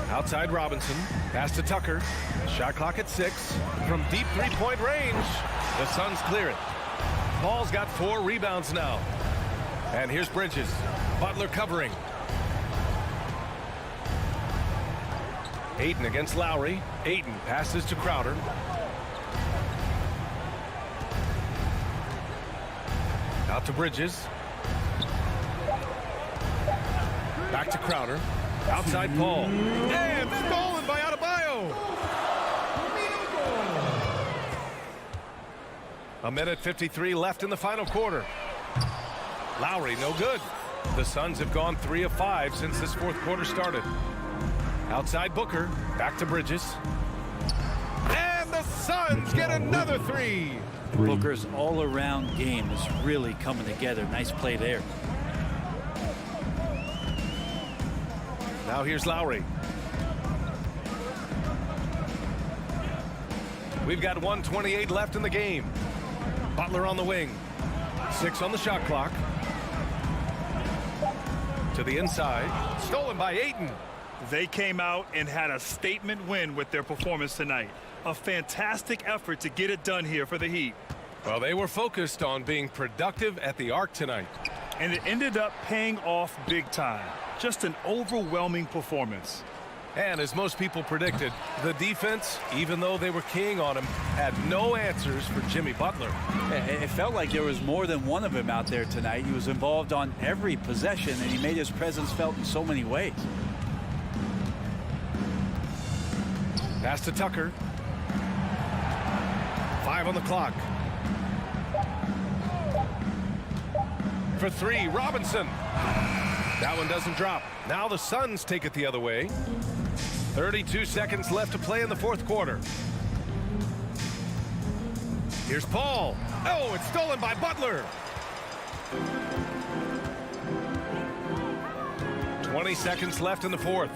Speaker 5: Outside Robinson. Pass to Tucker. Shot clock at 6. From deep three-point range, the Suns clear it. Paul's got 4 rebounds now. And here's Bridges. Butler covering. Ayton against Lowry. Ayton passes to Crowder. Out to Bridges. Back to Crowder. Outside Paul. And stolen by Adebayo. A minute 53 left in the final quarter. Lowry, no good. The Suns have gone 3 of 5 since this fourth quarter started. Outside Booker. Back to Bridges. And the Suns get another 3.
Speaker 6: Booker's all-around game is really coming together. Nice play there.
Speaker 5: Now here's Lowry. We've got 1:28 left in the game. Butler on the wing. 6 on the shot clock. To the inside. Stolen by Ayton.
Speaker 7: They came out and had a statement win with their performance tonight. A fantastic effort to get it done here for the Heat.
Speaker 5: Well, they were focused on being productive at the arc tonight.
Speaker 7: And it ended up paying off big time. Just an overwhelming performance.
Speaker 5: And as most people predicted, the defense, even though they were keying on him, had no answers for Jimmy Butler.
Speaker 6: It felt like there was more than one of him out there tonight. He was involved on every possession, and he made his presence felt in so many ways.
Speaker 5: Pass to Tucker. 5 on the clock. For 3, Robinson. That one doesn't drop. Now the Suns take it the other way. 32 seconds left to play in the fourth quarter. Here's Paul. Oh, it's stolen by Butler. 20 seconds left in the fourth.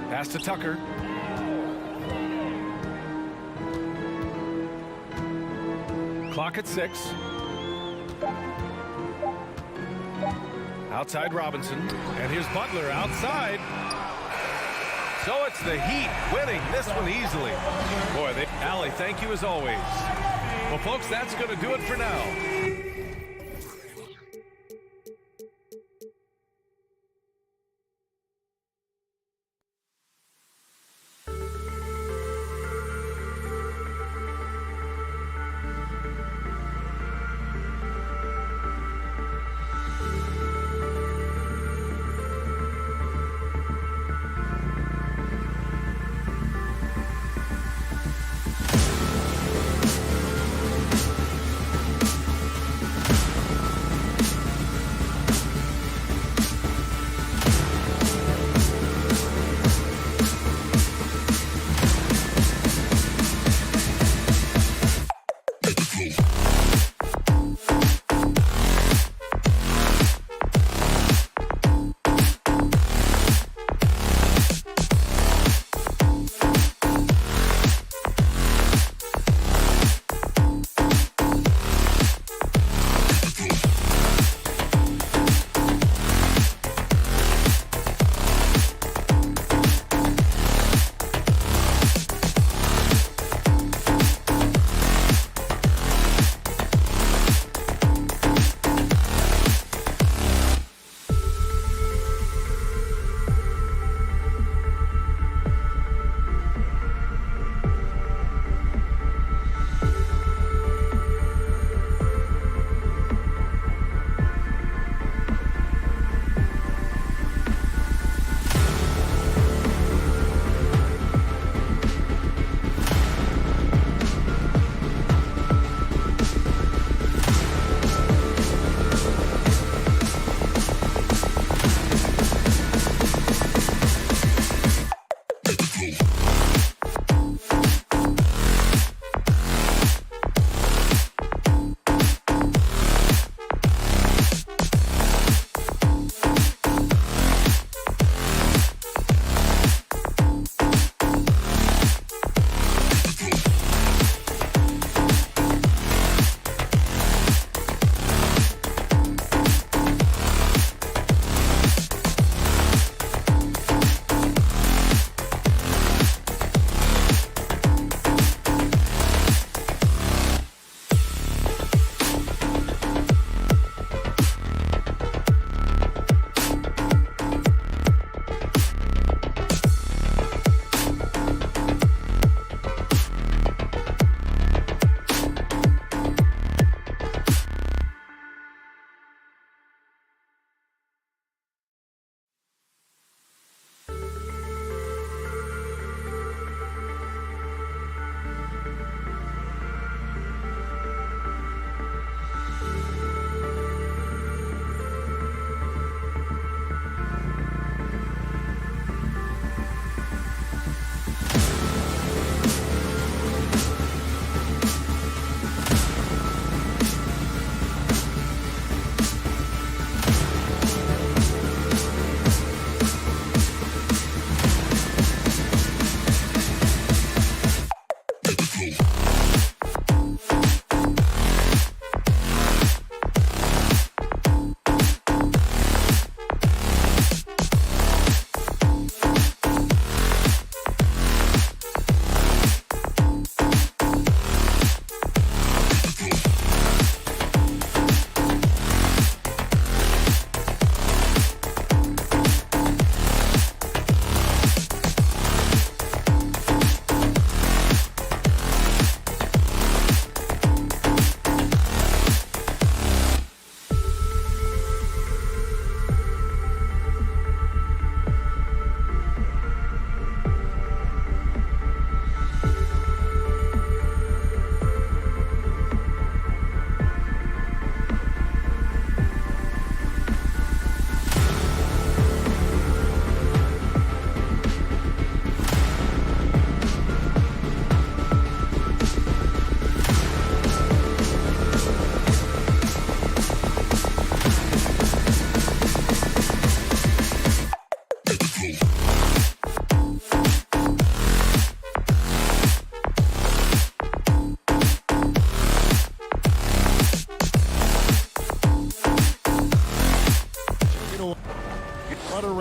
Speaker 5: Pass to Tucker. Clock at 6. Outside Robinson. And here's Butler outside. So it's the Heat winning this one easily. Boy, Allie, thank you as always. Well, folks, that's going to do it for now.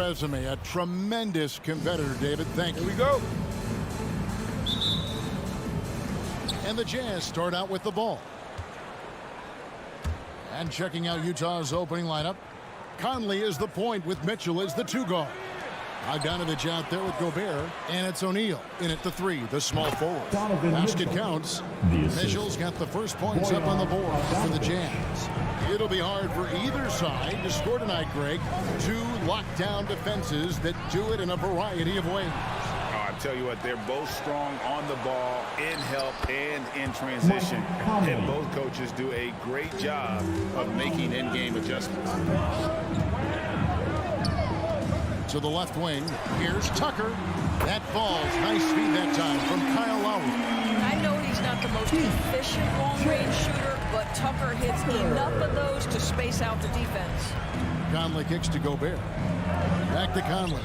Speaker 1: resume. A tremendous competitor, David. Thank you.
Speaker 4: Here we go.
Speaker 1: And the Jazz start out with the ball. And checking out Utah's opening lineup. Conley is the point with Mitchell as the 2 guard. Bogdanovich out there with Gobert, and it's O'Neal in at the 3, the small forward. Basket counts. Mitchell's got the first points up on the board for the Jazz. It'll be hard for either side to score tonight, Greg. 2 lockdown defenses that do it in a variety of ways.
Speaker 3: I tell you what, they're both strong on the ball, in help, and in transition. And both coaches do a great job of making in-game adjustments.
Speaker 1: To the left wing, here's Tucker. That falls. Nice speed that time from Kyle Lowry.
Speaker 9: I know he's not the most efficient long-range shooter, but Tucker hits enough of those to space out the defense.
Speaker 1: Conley kicks to Gobert. Back to Conley.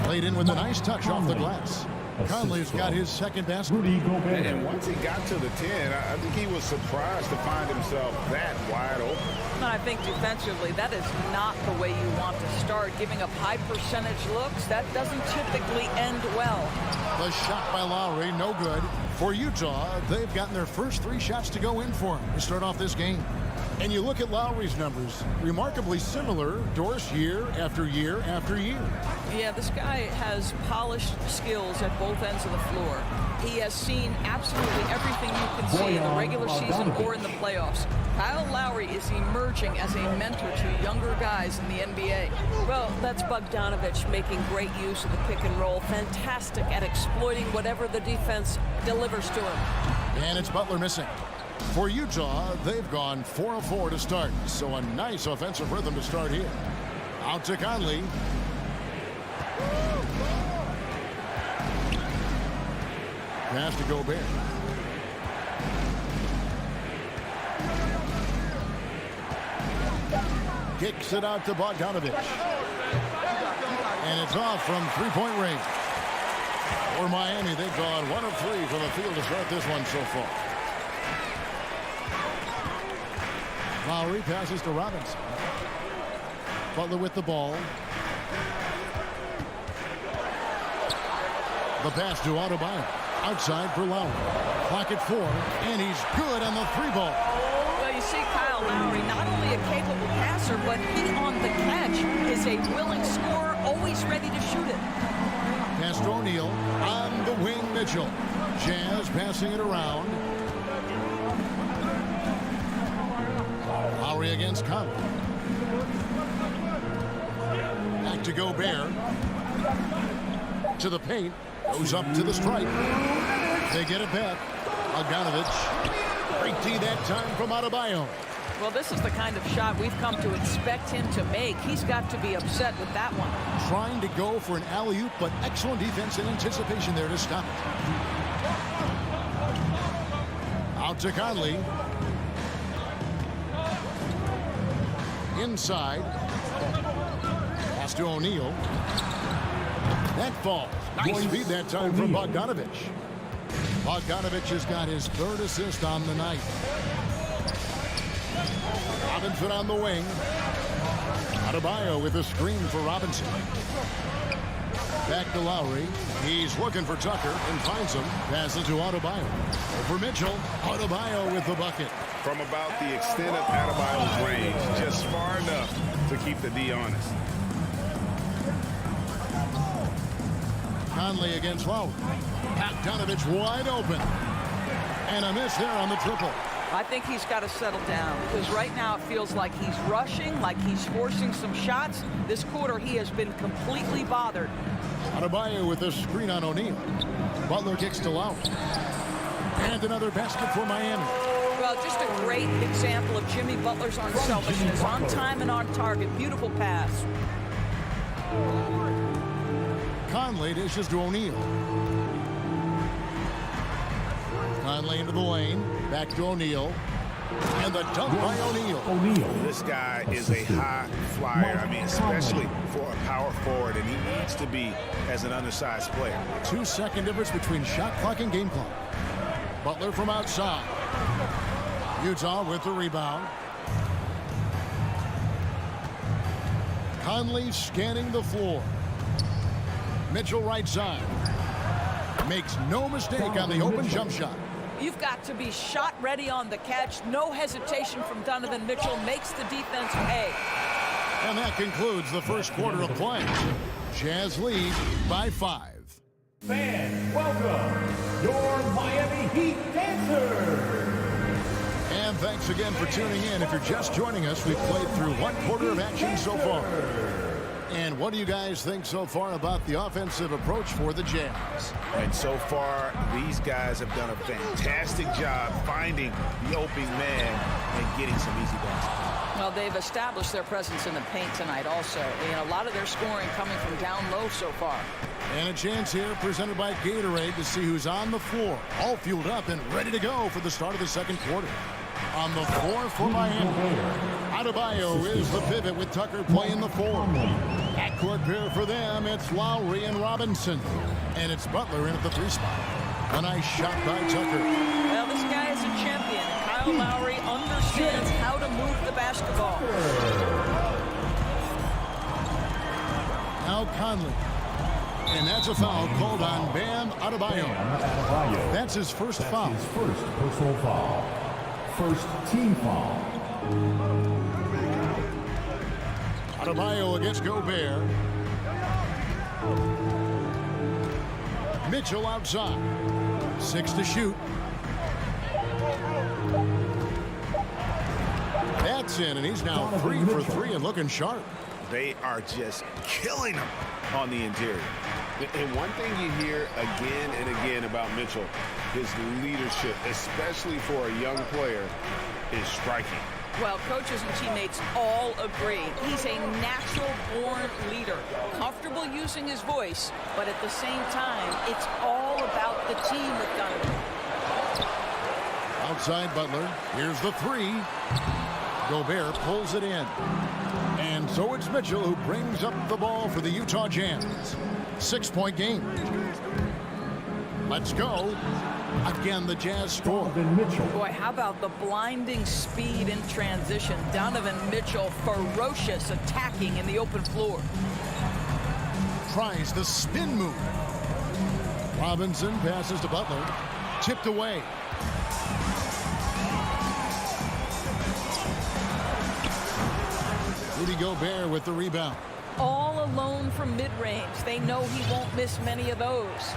Speaker 1: Played in with a nice touch off the glass. Conley's got his second basket.
Speaker 3: And once he got to the 10, I think he was surprised to find himself that wide open.
Speaker 9: And I think defensively, that is not the way you want to start. Giving up high percentage looks, that doesn't typically end well.
Speaker 1: The shot by Lowry, no good. For Utah, they've gotten their first 3 shots to go in for him to start off this game. And you look at Lowry's numbers, remarkably similar, Doris, year after year after year.
Speaker 9: Yeah, this guy has polished skills at both ends of the floor. He has seen absolutely everything you can see in the regular season or in the playoffs. Kyle Lowry is emerging as a mentor to younger guys in the NBA.
Speaker 10: Well, that's Bogdanovich making great use of the pick and roll. Fantastic at exploiting whatever the defense delivers to him.
Speaker 1: And it's Butler missing. For Utah, they've gone 4 of 4 to start, so a nice offensive rhythm to start here. Out to Conley. Pass to Gobert. Kicks it out to Bogdanovich. And it's off from 3-point range. For Miami, they've gone 1 of 3 from the field to start this one so far. Lowry passes to Robinson. Butler with the ball. The pass to Adebayo. Outside for Lowry. Clock at 4, and he's good on the 3-ball.
Speaker 9: Well, you see Kyle Lowry, not only a capable passer, but he on the catch is a willing scorer, always ready to shoot it.
Speaker 1: Pass to O'Neal. On the wing, Mitchell. Jazz passing it around. Lowry against Conley. Back to Gobert. To the paint. Goes up to the stripe. They get it back. Bogdanovich. Great D that time from Adebayo.
Speaker 9: Well, this is the kind of shot we've come to expect him to make. He's got to be upset with that one.
Speaker 1: Trying to go for an alley-oop, but excellent defense and anticipation there to stop it. Out to Conley. Inside. Pass to O'Neal. That falls. Nice feed that time from Bogdanovich. Bogdanovich has got his 3rd assist on the night. Robinson on the wing. Adebayo with a screen for Robinson. Back to Lowry. He's looking for Tucker and finds him. Passes to Adebayo. For Mitchell. Adebayo with the bucket.
Speaker 3: From about the extent of Adebayo's range, just far enough to keep the D honest.
Speaker 1: Conley against Lowry. Bogdanovich wide open. And a miss there on the triple.
Speaker 9: I think he's got to settle down because right now it feels like he's rushing, like he's forcing some shots. This quarter he has been completely bothered.
Speaker 1: Adebayo with a screen on O'Neal. Butler kicks to Lowry. And another basket for Miami.
Speaker 9: Well, just a great example of Jimmy Butler's unselfishness. On time and on target. Beautiful pass.
Speaker 1: Conley dishes to O'Neal. Conley into the lane. Back to O'Neal. And the dunk by O'Neal.
Speaker 3: This guy is a high flyer. I mean, especially for a power forward, and he needs to be as an undersized player.
Speaker 1: 2-second difference between shot clock and game clock. Butler from outside. Utah with the rebound. Conley scanning the floor. Mitchell right side. Makes no mistake on the open jump shot.
Speaker 9: You've got to be shot ready on the catch. No hesitation from Donovan Mitchell. Makes the defense pay.
Speaker 1: And that concludes the first quarter of play. Jazz lead by 5.
Speaker 2: Fans, welcome your Miami Heat dancers.
Speaker 1: And thanks again for tuning in. If you're just joining us, we've played through one quarter of action so far. And what do you guys think so far about the offensive approach for the Jazz?
Speaker 3: And so far, these guys have done a fantastic job finding the opening man and getting some easy baskets.
Speaker 9: Well, they've established their presence in the paint tonight also. And a lot of their scoring coming from down low so far.
Speaker 1: And a chance here presented by Gatorade to see who's on the floor. All fueled up and ready to go for the start of the second quarter. On the floor for Miami, Adebayo is the pivot with Tucker playing the 4. Backcourt pair for them, it's Lowry and Robinson. And it's Butler in at the 3 spot. A nice shot by Tucker.
Speaker 9: Well, this guy is a champion. Kyle Lowry understands how to move the basketball.
Speaker 1: Now Conley. And that's a foul called on Bam Adebayo. That's his first foul.
Speaker 2: His first personal foul. First team foul.
Speaker 1: Adebayo against Gobert. Mitchell outside. 6 to shoot. That's in, and he's now 3 for 3 and looking sharp.
Speaker 3: They are just killing him on the interior. And one thing you hear again and again about Mitchell, his leadership, especially for a young player, is striking.
Speaker 9: Well, coaches and teammates all agree. He's a natural-born leader, comfortable using his voice, but at the same time, it's all about the team with Donovan.
Speaker 1: Outside Butler. Here's the 3. Gobert pulls it in. And so it's Mitchell who brings up the ball for the Utah Jazz. 6-point game. Let's go. Again, the Jazz score.
Speaker 9: Boy, how about the blinding speed in transition? Donovan Mitchell, ferocious attacking in the open floor.
Speaker 1: Tries the spin move. Robinson passes to Butler. Tipped away. Rudy Gobert with the rebound.
Speaker 9: All alone from mid-range. They know he won't miss many of those.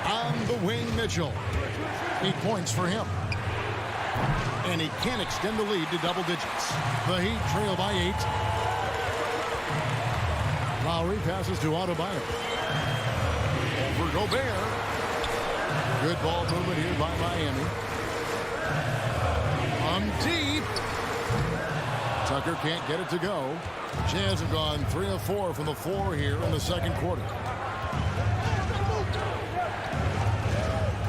Speaker 1: On the wing, Mitchell. 8 points for him. And he can extend the lead to double digits. The Heat trail by 8. Lowry passes to Adebayo. Over Gobert. Good ball movement here by Miami. Deep. Tucker can't get it to go. Jazz have gone 3 of 4 from the floor here in the second quarter.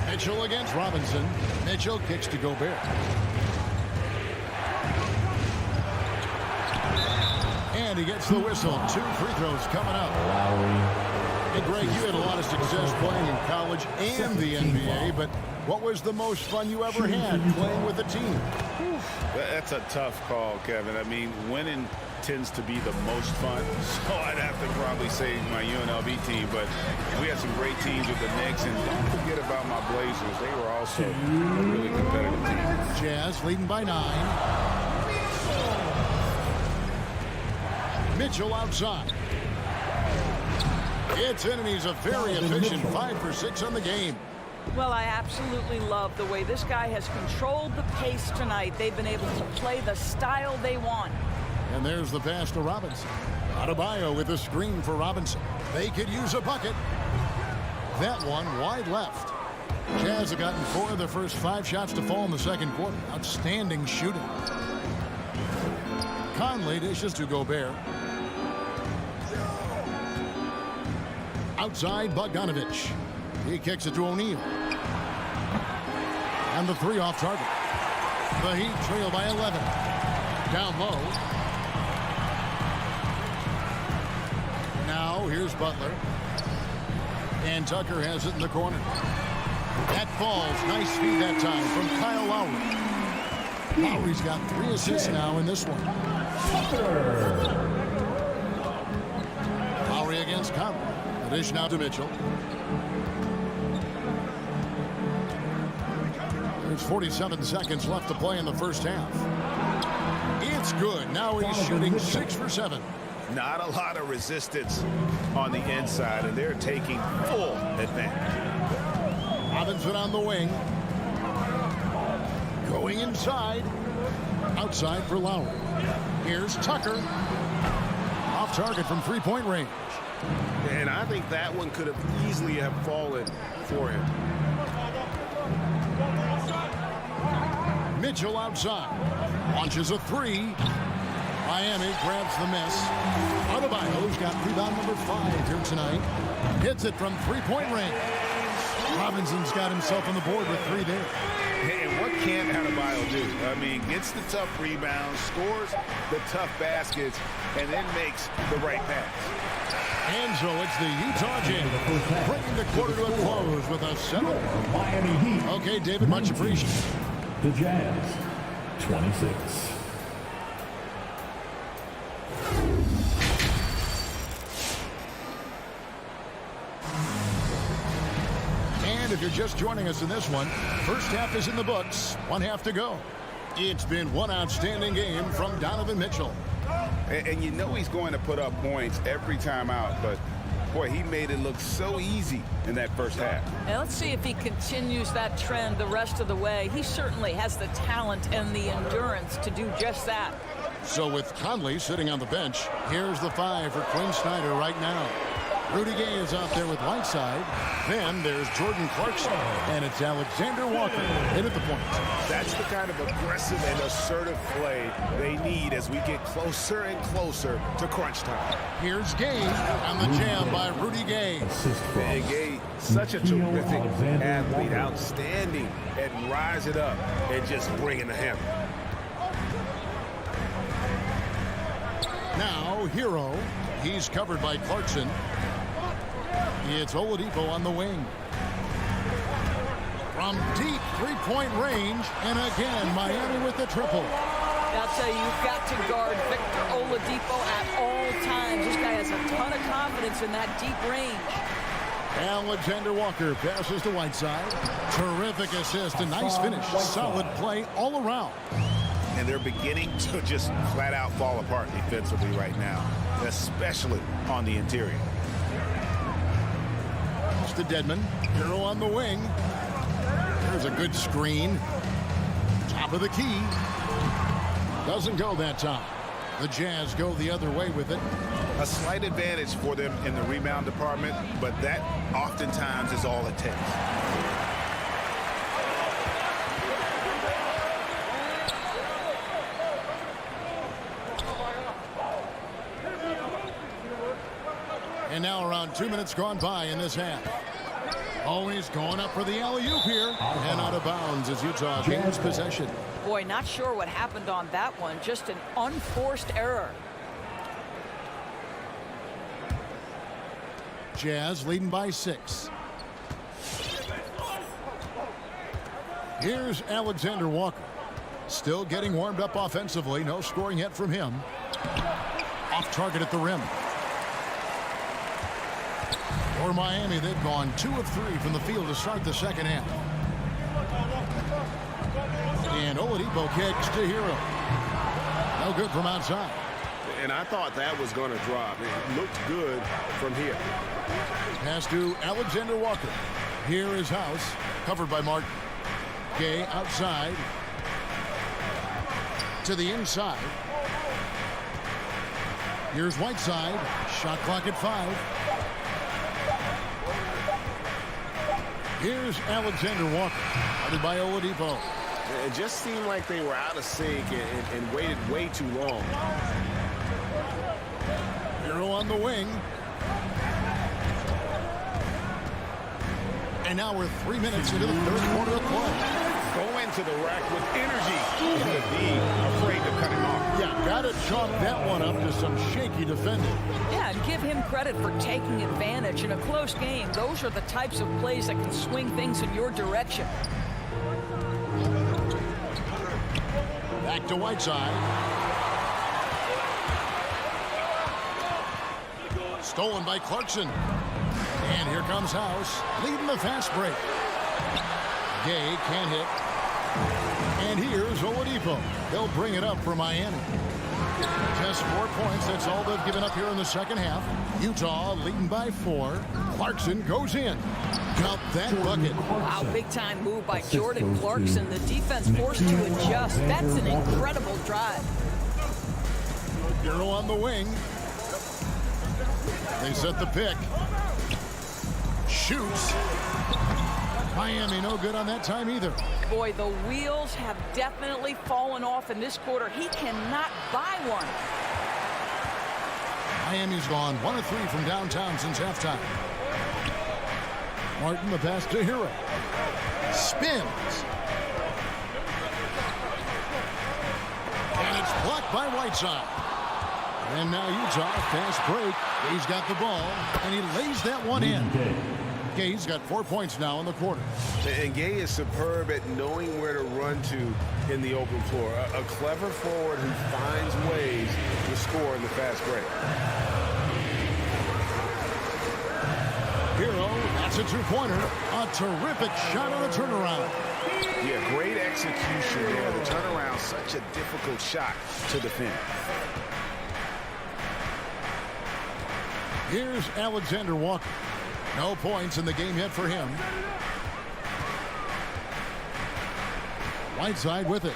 Speaker 1: Mitchell against Robinson. Mitchell kicks to Gobert. And he gets the whistle. 2 free throws coming up. Hey, Greg, you had a lot of success playing in college and the NBA, but what was the most fun you ever had playing with a team?
Speaker 3: That's a tough call, Kevin. I mean, winning tends to be the most fun, so I'd have to probably say my UNLV team, but we had some great teams with the Knicks, and don't forget about my Blazers. They were also a really competitive team.
Speaker 1: Jazz leading by 9. Mitchell outside. It's in, and he's a very efficient 5 for 6 on the game.
Speaker 9: Well, I absolutely love the way this guy has controlled the pace tonight. They've been able to play the style they want.
Speaker 1: And there's the pass to Robinson. Adebayo with a screen for Robinson. They could use a bucket. That one wide left. Jazz have gotten 4 of their first 5 shots to fall in the second quarter. Outstanding shooting. Conley dishes to Gobert. Outside Bogdanovich. He kicks it to O'Neal. And the 3 off target. The Heat trail by 11. Down low. Now here's Butler. And Tucker has it in the corner. That falls. Nice feed that time from Kyle Lowry. Lowry's got 3 assists now in this one. Lowry against Conley. The dish now to Mitchell. There's 47 seconds left to play in the first half. It's good. Now he's shooting 6 for 7.
Speaker 3: Not a lot of resistance on the inside, and they're taking full advantage.
Speaker 1: Robinson on the wing. Going inside. Outside for Lowry. Here's Tucker. Off target from three-point range.
Speaker 3: And I think that one could have easily have fallen for him.
Speaker 1: Mitchell outside. Launches a 3. Miami grabs the miss. Adebayo's got rebound number 5 here tonight. Hits it from three-point range. Robinson's got himself on the board with 3 there.
Speaker 3: Hey, and what can't Adebayo do? I mean, gets the tough rebounds, scores the tough baskets, and then makes the right pass.
Speaker 1: And so it's the Utah Jazz bringing the quarter to a close with a 7.
Speaker 2: Miami Heat.
Speaker 1: Okay, David, much appreciated.
Speaker 2: The Jazz, 26.
Speaker 1: And if you're just joining us in this one, first half is in the books. 1 half to go. It's been one outstanding game from Donovan Mitchell.
Speaker 3: And you know he's going to put up points every time out, but boy, he made it look so easy in that first half.
Speaker 9: Now let's see if he continues that trend the rest of the way. He certainly has the talent and the endurance to do just that.
Speaker 1: So with Conley sitting on the bench, here's the 5 for Quinn Snyder right now. Rudy Gay is out there with Whiteside. Then there's Jordan Clarkson, and it's Alexander Walker in at the point.
Speaker 3: That's the kind of aggressive and assertive play they need as we get closer and closer to crunch time.
Speaker 1: Here's Gay on the jam by Rudy Gay.
Speaker 3: And Gay, such a terrific athlete, outstanding at rising up and just bringing the hammer.
Speaker 1: Now, Hero. He's covered by Clarkson. It's Oladipo on the wing. From deep three-point range, and again, Miami with the triple.
Speaker 9: I'll tell you, you've got to guard Victor Oladipo at all times. This guy has a ton of confidence in that deep range.
Speaker 1: Alexander Walker passes to Whiteside. Terrific assist, a nice finish. Solid play all around.
Speaker 3: And they're beginning to just flat out fall apart defensively right now, especially on the interior.
Speaker 1: To Dedmon. Hero on the wing. There's a good screen. Top of the key. Doesn't go that time. The Jazz go the other way with it.
Speaker 3: A slight advantage for them in the rebound department, but that oftentimes is all it takes.
Speaker 1: And now around 2 minutes gone by in this half. Oh, he's going up for the alley-oop here. And out of bounds as Utah gains possession.
Speaker 9: Boy, not sure what happened on that one. Just an unforced error.
Speaker 1: Jazz leading by 6. Here's Alexander Walker. Still getting warmed up offensively. No scoring yet from him. Off target at the rim. For Miami, they've gone 2 of 3 from the field to start the second half. And Oladipo kicks to Hero. No good from outside.
Speaker 3: And I thought that was going to drop. It looked good from here.
Speaker 1: Pass to Alexander Walker. Here is House, covered by Martin. Gay outside. To the inside. Here's Whiteside. Shot clock at 5. Here's Alexander Walker, guarded by Oladipo.
Speaker 3: It just seemed like they were out of sync and waited way too long.
Speaker 1: Hero on the wing. And now we're 3 minutes into the third quarter of play.
Speaker 3: Going to the rack with energy in the D, afraid to cut him off.
Speaker 1: Yeah, got to chalk that one up to some shaky defending.
Speaker 9: Yeah, and give him credit for taking advantage in a close game. Those are the types of plays that can swing things in your direction.
Speaker 1: Back to Whiteside. Stolen by Clarkson. And here comes House, leading the fast break. Gay can't hit. And here's Oladipo. They'll bring it up for Miami. Just 4 points. That's all they've given up here in the second half. Utah leading by 4. Clarkson goes in. Count that bucket.
Speaker 9: Wow, big-time move by Jordan Clarkson. The defense forced to adjust. That's an incredible drive.
Speaker 1: Bureau on the wing. They set the pick. Shoots. Miami no good on that time either.
Speaker 9: Boy, the wheels have definitely fallen off in this quarter. He cannot buy one.
Speaker 1: Miami's gone 1 of 3 from downtown since halftime. Martin, the pass to Hero. Spins. And it's blocked by Whiteside. And now Utah, fast break. He's got the ball, and he lays that one in. Gay's got 4 points now in the quarter.
Speaker 3: And Gay is superb at knowing where to run to in the open floor. A clever forward who finds ways to score in the fast break.
Speaker 1: Hero, that's a two-pointer. A terrific shot on the turnaround.
Speaker 3: Yeah, great execution there. The turnaround, such a difficult shot to defend.
Speaker 1: Here's Alexander Walker. No points in the game yet for him. Whiteside with it.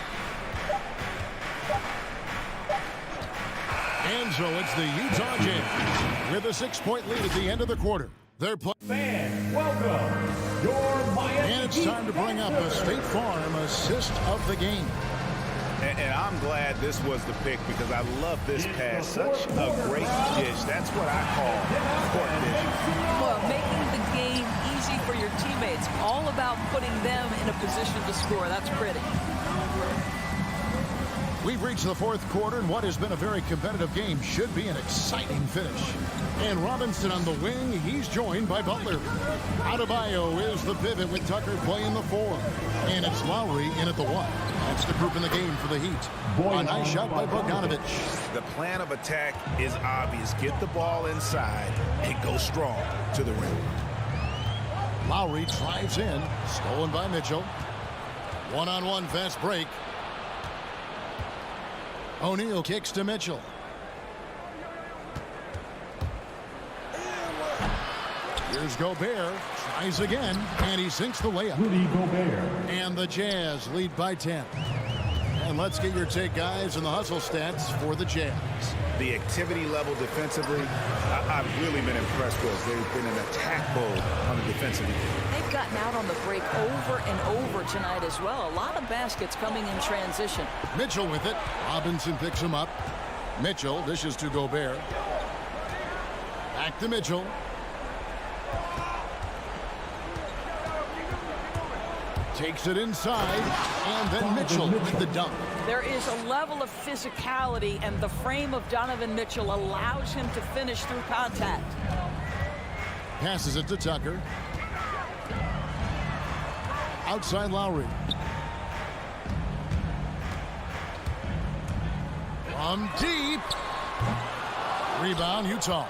Speaker 1: And so it's the Utah Jazz with a 6-point lead at the end of the quarter. They're playing.
Speaker 2: Fans, welcome your Miami.
Speaker 1: And it's time to bring up a State Farm assist of the game.
Speaker 3: And I'm glad this was the pick because I love this pass. Such a great dish. That's what I call court vision.
Speaker 9: Well, making the game easy for your teammates. All about putting them in a position to score. That's pretty.
Speaker 1: We've reached the fourth quarter, and what has been a very competitive game should be an exciting finish. And Robinson on the wing, he's joined by Butler. Adebayo is the pivot with Tucker playing the 4. And it's Lowry in at the 1. That's the group in the game for the Heat. A nice shot by Bogdanovich.
Speaker 3: The plan of attack is obvious. Get the ball inside and go strong to the rim.
Speaker 1: Lowry drives in, stolen by Mitchell. One-on-one fast break. O'Neal kicks to Mitchell. Here's Gobert. Tries again, and he sinks the layup.
Speaker 2: Rudy Gobert.
Speaker 1: And the Jazz lead by 10. And let's get your take, guys, and the hustle stats for the Jazz.
Speaker 3: The activity level defensively, I've really been impressed with. They've been in attack mode on the defensive end.
Speaker 9: They've gotten out on the break over and over tonight as well. A lot of baskets coming in transition.
Speaker 1: Mitchell with it. Robinson picks him up. Mitchell dishes to Gobert. Back to Mitchell. Takes it inside, and then Mitchell with the dunk.
Speaker 9: There is a level of physicality, and the frame of Donovan Mitchell allows him to finish through contact.
Speaker 1: Passes it to Tucker. Outside Lowry. From deep. Rebound, Utah.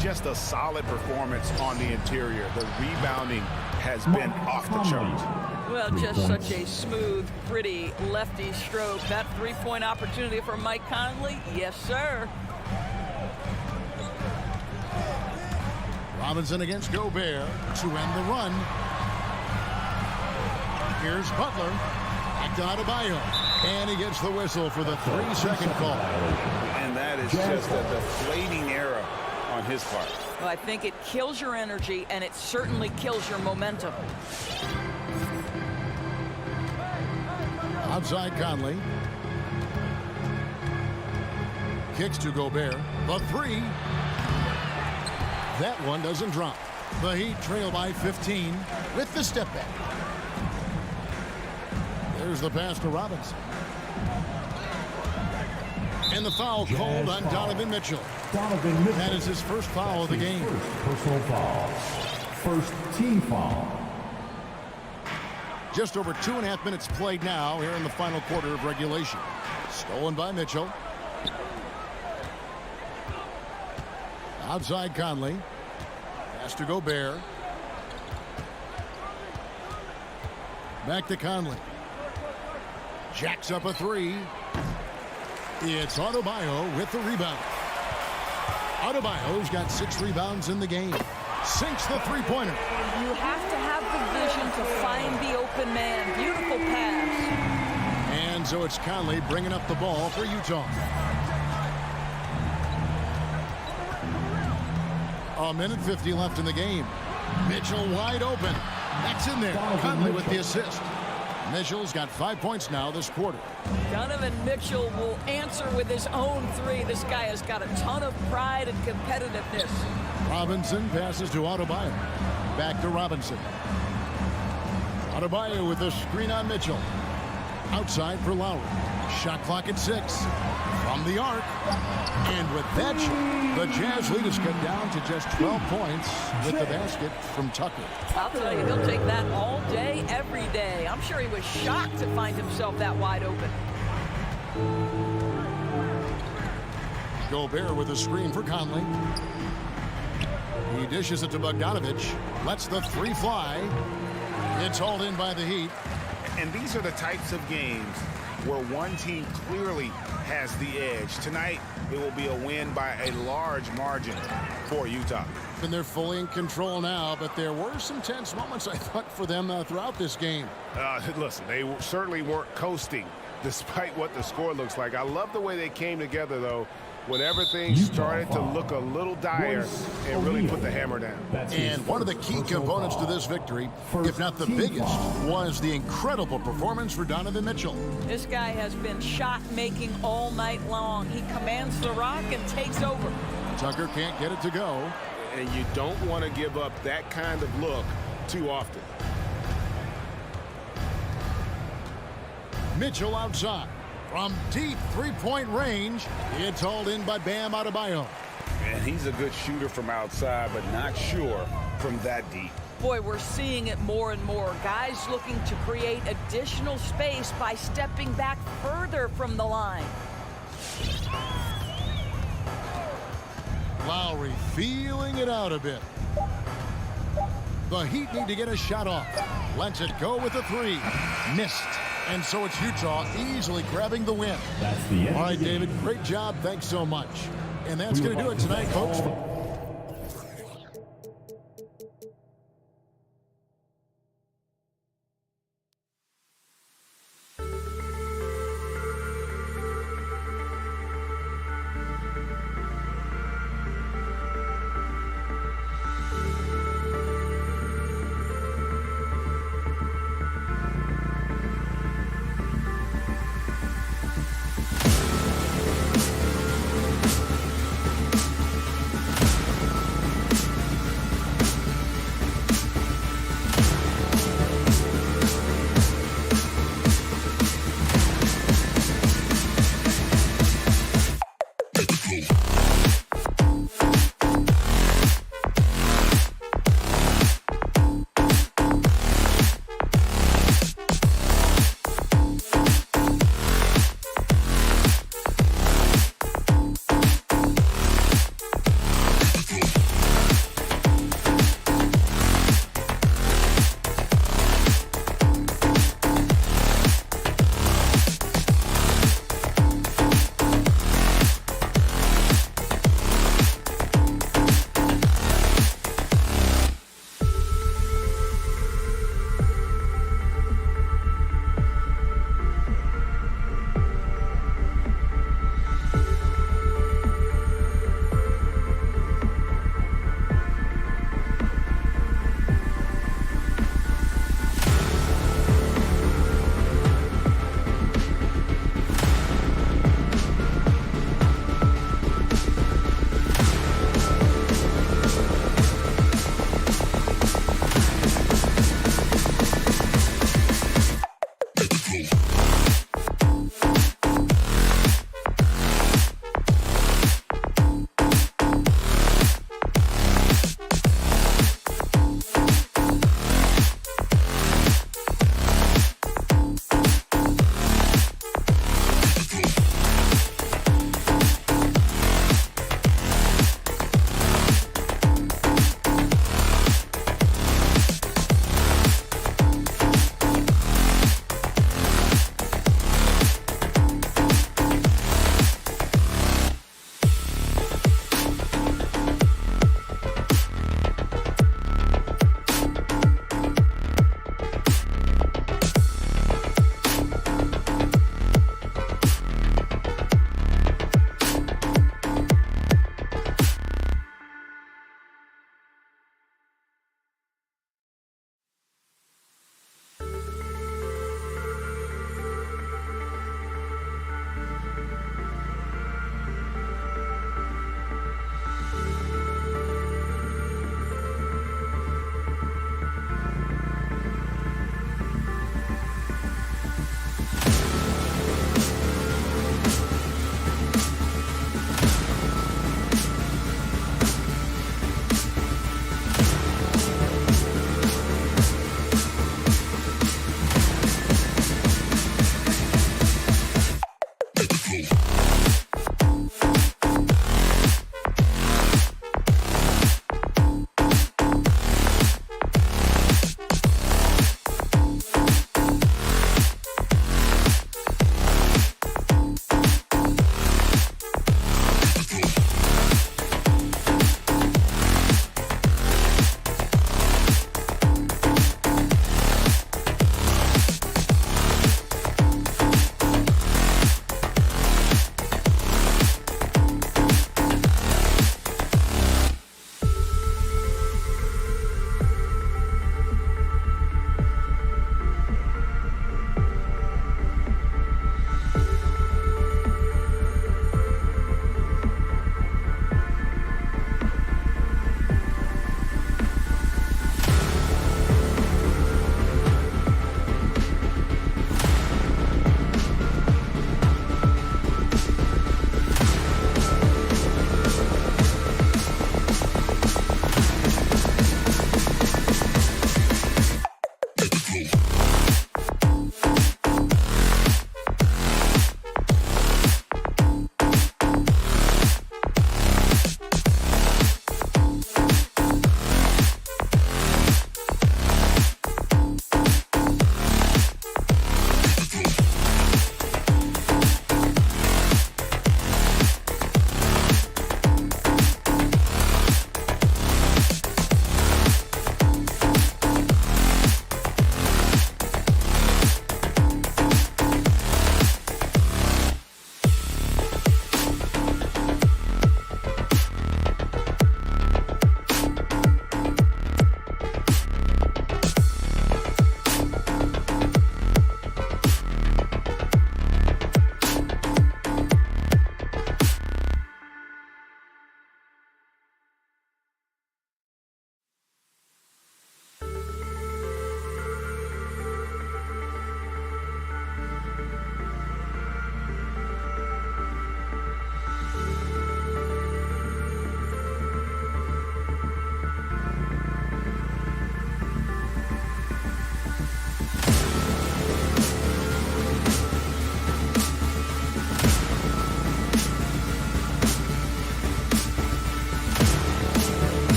Speaker 3: Just a solid performance on the interior. The rebounding has been off the charts.
Speaker 9: Well, just such a smooth, pretty lefty stroke. That three-point opportunity for Mike Conley, yes, sir.
Speaker 1: Robinson against Gobert to end the run. Here's Butler. Back to Adebayo. And he gets the whistle for the 3-second call.
Speaker 3: And that is just a deflating error on his part.
Speaker 9: Well, I think it kills your energy, and it certainly kills your momentum.
Speaker 1: Outside Conley. Kicks to Gobert. The 3. That one doesn't drop. The Heat trail by 15 with the step back. There's the pass to Robinson. And the foul called on Donovan Mitchell. That is his first foul of the game.
Speaker 2: Personal foul. First team foul.
Speaker 1: Just over 2.5 minutes played now here in the final quarter of regulation. Stolen by Mitchell. Outside Conley. Pass to Gobert. Back to Conley. Jacks up a three. It's Adebayo with the rebound. Adebayo's got 6 rebounds in the game. Sinks the three-pointer.
Speaker 9: You have to have the vision to find the open man. Beautiful pass.
Speaker 1: And so it's Conley bringing up the ball for Utah. A minute 50 left in the game. Mitchell wide open. That's in there. Conley with the assist. Mitchell's got 5 points now this quarter.
Speaker 9: Donovan Mitchell will answer with his own three. This guy has got a ton of pride and competitiveness.
Speaker 1: Robinson passes to Adebayo. Back to Robinson. Adebayo with the screen on Mitchell. Outside for Lowry. Shot clock at 6. From the arc. And with that shot, the Jazz lead is cut down to just 12 points with the basket from Tucker.
Speaker 9: I'll tell you, he'll take that all day, every day. I'm sure he was shocked to find himself that wide open.
Speaker 1: Gobert with a screen for Conley. He dishes it to Bogdanovich. Lets the three fly. It's hauled in by the Heat.
Speaker 3: And these are the types of games where one team clearly has the edge. Tonight, it will be a win by a large margin for Utah.
Speaker 1: And they're fully in control now, but there were some tense moments, I thought, for them throughout this game.
Speaker 3: Listen, they certainly weren't coasting despite what the score looks like. I love the way they came together, though, when everything started to look a little dire and really put the hammer down.
Speaker 1: And one of the key components to this victory, if not the biggest, was the incredible performance for Donovan Mitchell.
Speaker 9: This guy has been shot-making all night long. He commands the rock and takes over.
Speaker 1: Tucker can't get it to go.
Speaker 3: And you don't want to give up that kind of look too often.
Speaker 1: Mitchell outside. From deep three-point range, it's hauled in by Bam Adebayo.
Speaker 3: And he's a good shooter from outside, but not sure from that deep.
Speaker 9: Boy, we're seeing it more and more. Guys looking to create additional space by stepping back further from the line.
Speaker 1: Lowry feeling it out a bit. The Heat need to get a shot off. Lets it go with a three. Missed. And so it's Utah easily grabbing the win. All right, David, great job. Thanks so much. And that's going to do it tonight, folks.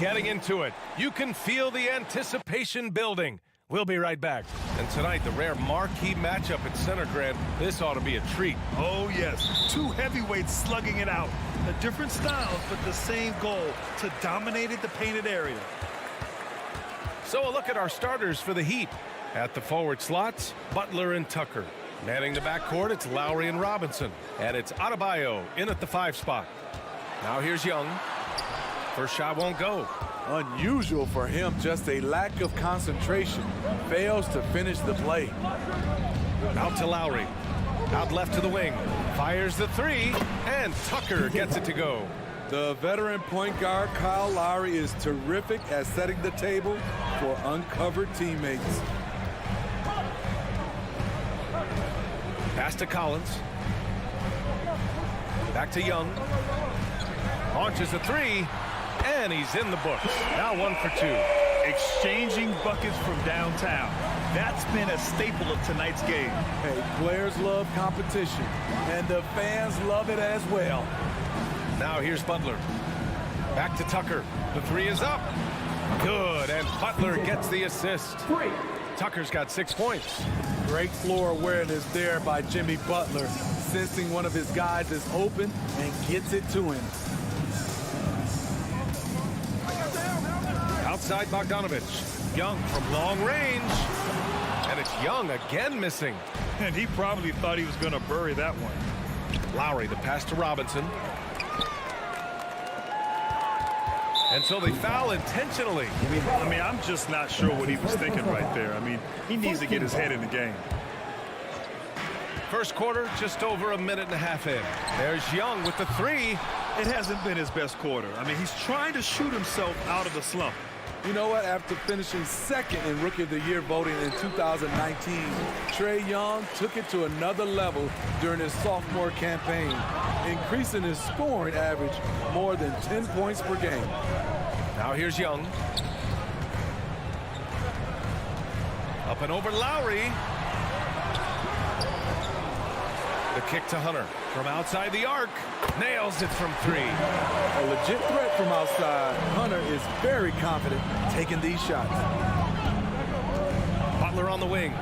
Speaker 5: getting into it. You can feel the anticipation building. We'll be right back. And tonight, the rare marquee matchup at Center Grant. This ought to be a treat.
Speaker 7: Oh, yes. Two heavyweights slugging it out. The different styles, but the same goal, to dominate the painted area.
Speaker 5: So a look at our starters for the Heat. At the forward slots, Butler and Tucker. Manning the backcourt, it's Lowry and Robinson. And it's Adebayo in at the 5 spot. Now here's Young. First shot won't go.
Speaker 4: Unusual for him, just a lack of concentration. Fails to finish the play.
Speaker 5: Out to Lowry. Out left to the wing. Fires the 3, and Tucker gets it to go.
Speaker 4: The veteran point guard, Kyle Lowry, is terrific at setting the table for uncovered teammates.
Speaker 5: Pass to Collins. Back to Young. Launches a 3, and he's in the books. Now 1 for 2.
Speaker 7: Exchanging buckets from downtown. That's been a staple of tonight's game.
Speaker 4: Hey, players love competition, and the fans love it as well.
Speaker 5: Now here's Butler. Back to Tucker. The 3 is up. Good, and Butler gets the assist. Tucker's got 6 points.
Speaker 4: Great floor awareness there by Jimmy Butler, sensing one of his guys is open and gets it to him.
Speaker 5: Outside Bogdanovich. Young from long range. And it's Young again missing.
Speaker 7: And he probably thought he was going to bury that one.
Speaker 5: Lowry, the pass to Robinson. And so they foul intentionally.
Speaker 7: I mean, I'm just not sure what he was thinking right there. I mean, he needs to get his head in the game.
Speaker 5: First quarter, just over a minute and a half in. There's Young with the 3.
Speaker 7: It hasn't been his best quarter. I mean, he's trying to shoot himself out of the slump.
Speaker 4: You know what? After finishing second in Rookie of the Year voting in 2019, Trae Young took it to another level during his sophomore campaign, increasing his scoring average more than 10 points per game.
Speaker 5: Now here's Young. Up and over Lowry. The kick to Hunter from outside the arc. Nails it from 3.
Speaker 4: A legit threat from outside. Hunter is very confident taking these shots.
Speaker 5: Butler on the wing.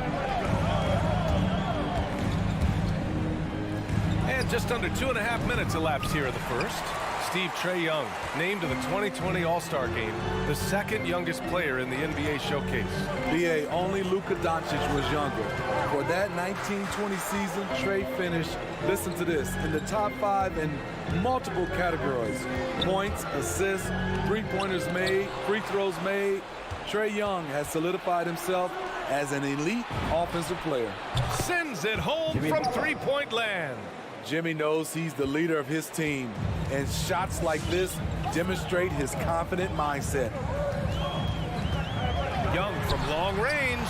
Speaker 5: And just under 2.5 minutes elapsed here in the first. Trae Young named to the 2020 All-Star Game, the second youngest player in the NBA showcase.
Speaker 4: BA, only Luka Doncic was younger. For that 1920 season, Trae finished, listen to this, in the top 5 in multiple categories. Points, assists, three-pointers made, free throws made. Trae Young has solidified himself as an elite offensive player.
Speaker 5: Sends it home from three-point land.
Speaker 4: Jimmy knows he's the leader of his team, and shots like this demonstrate his confident mindset.
Speaker 5: Young from long range,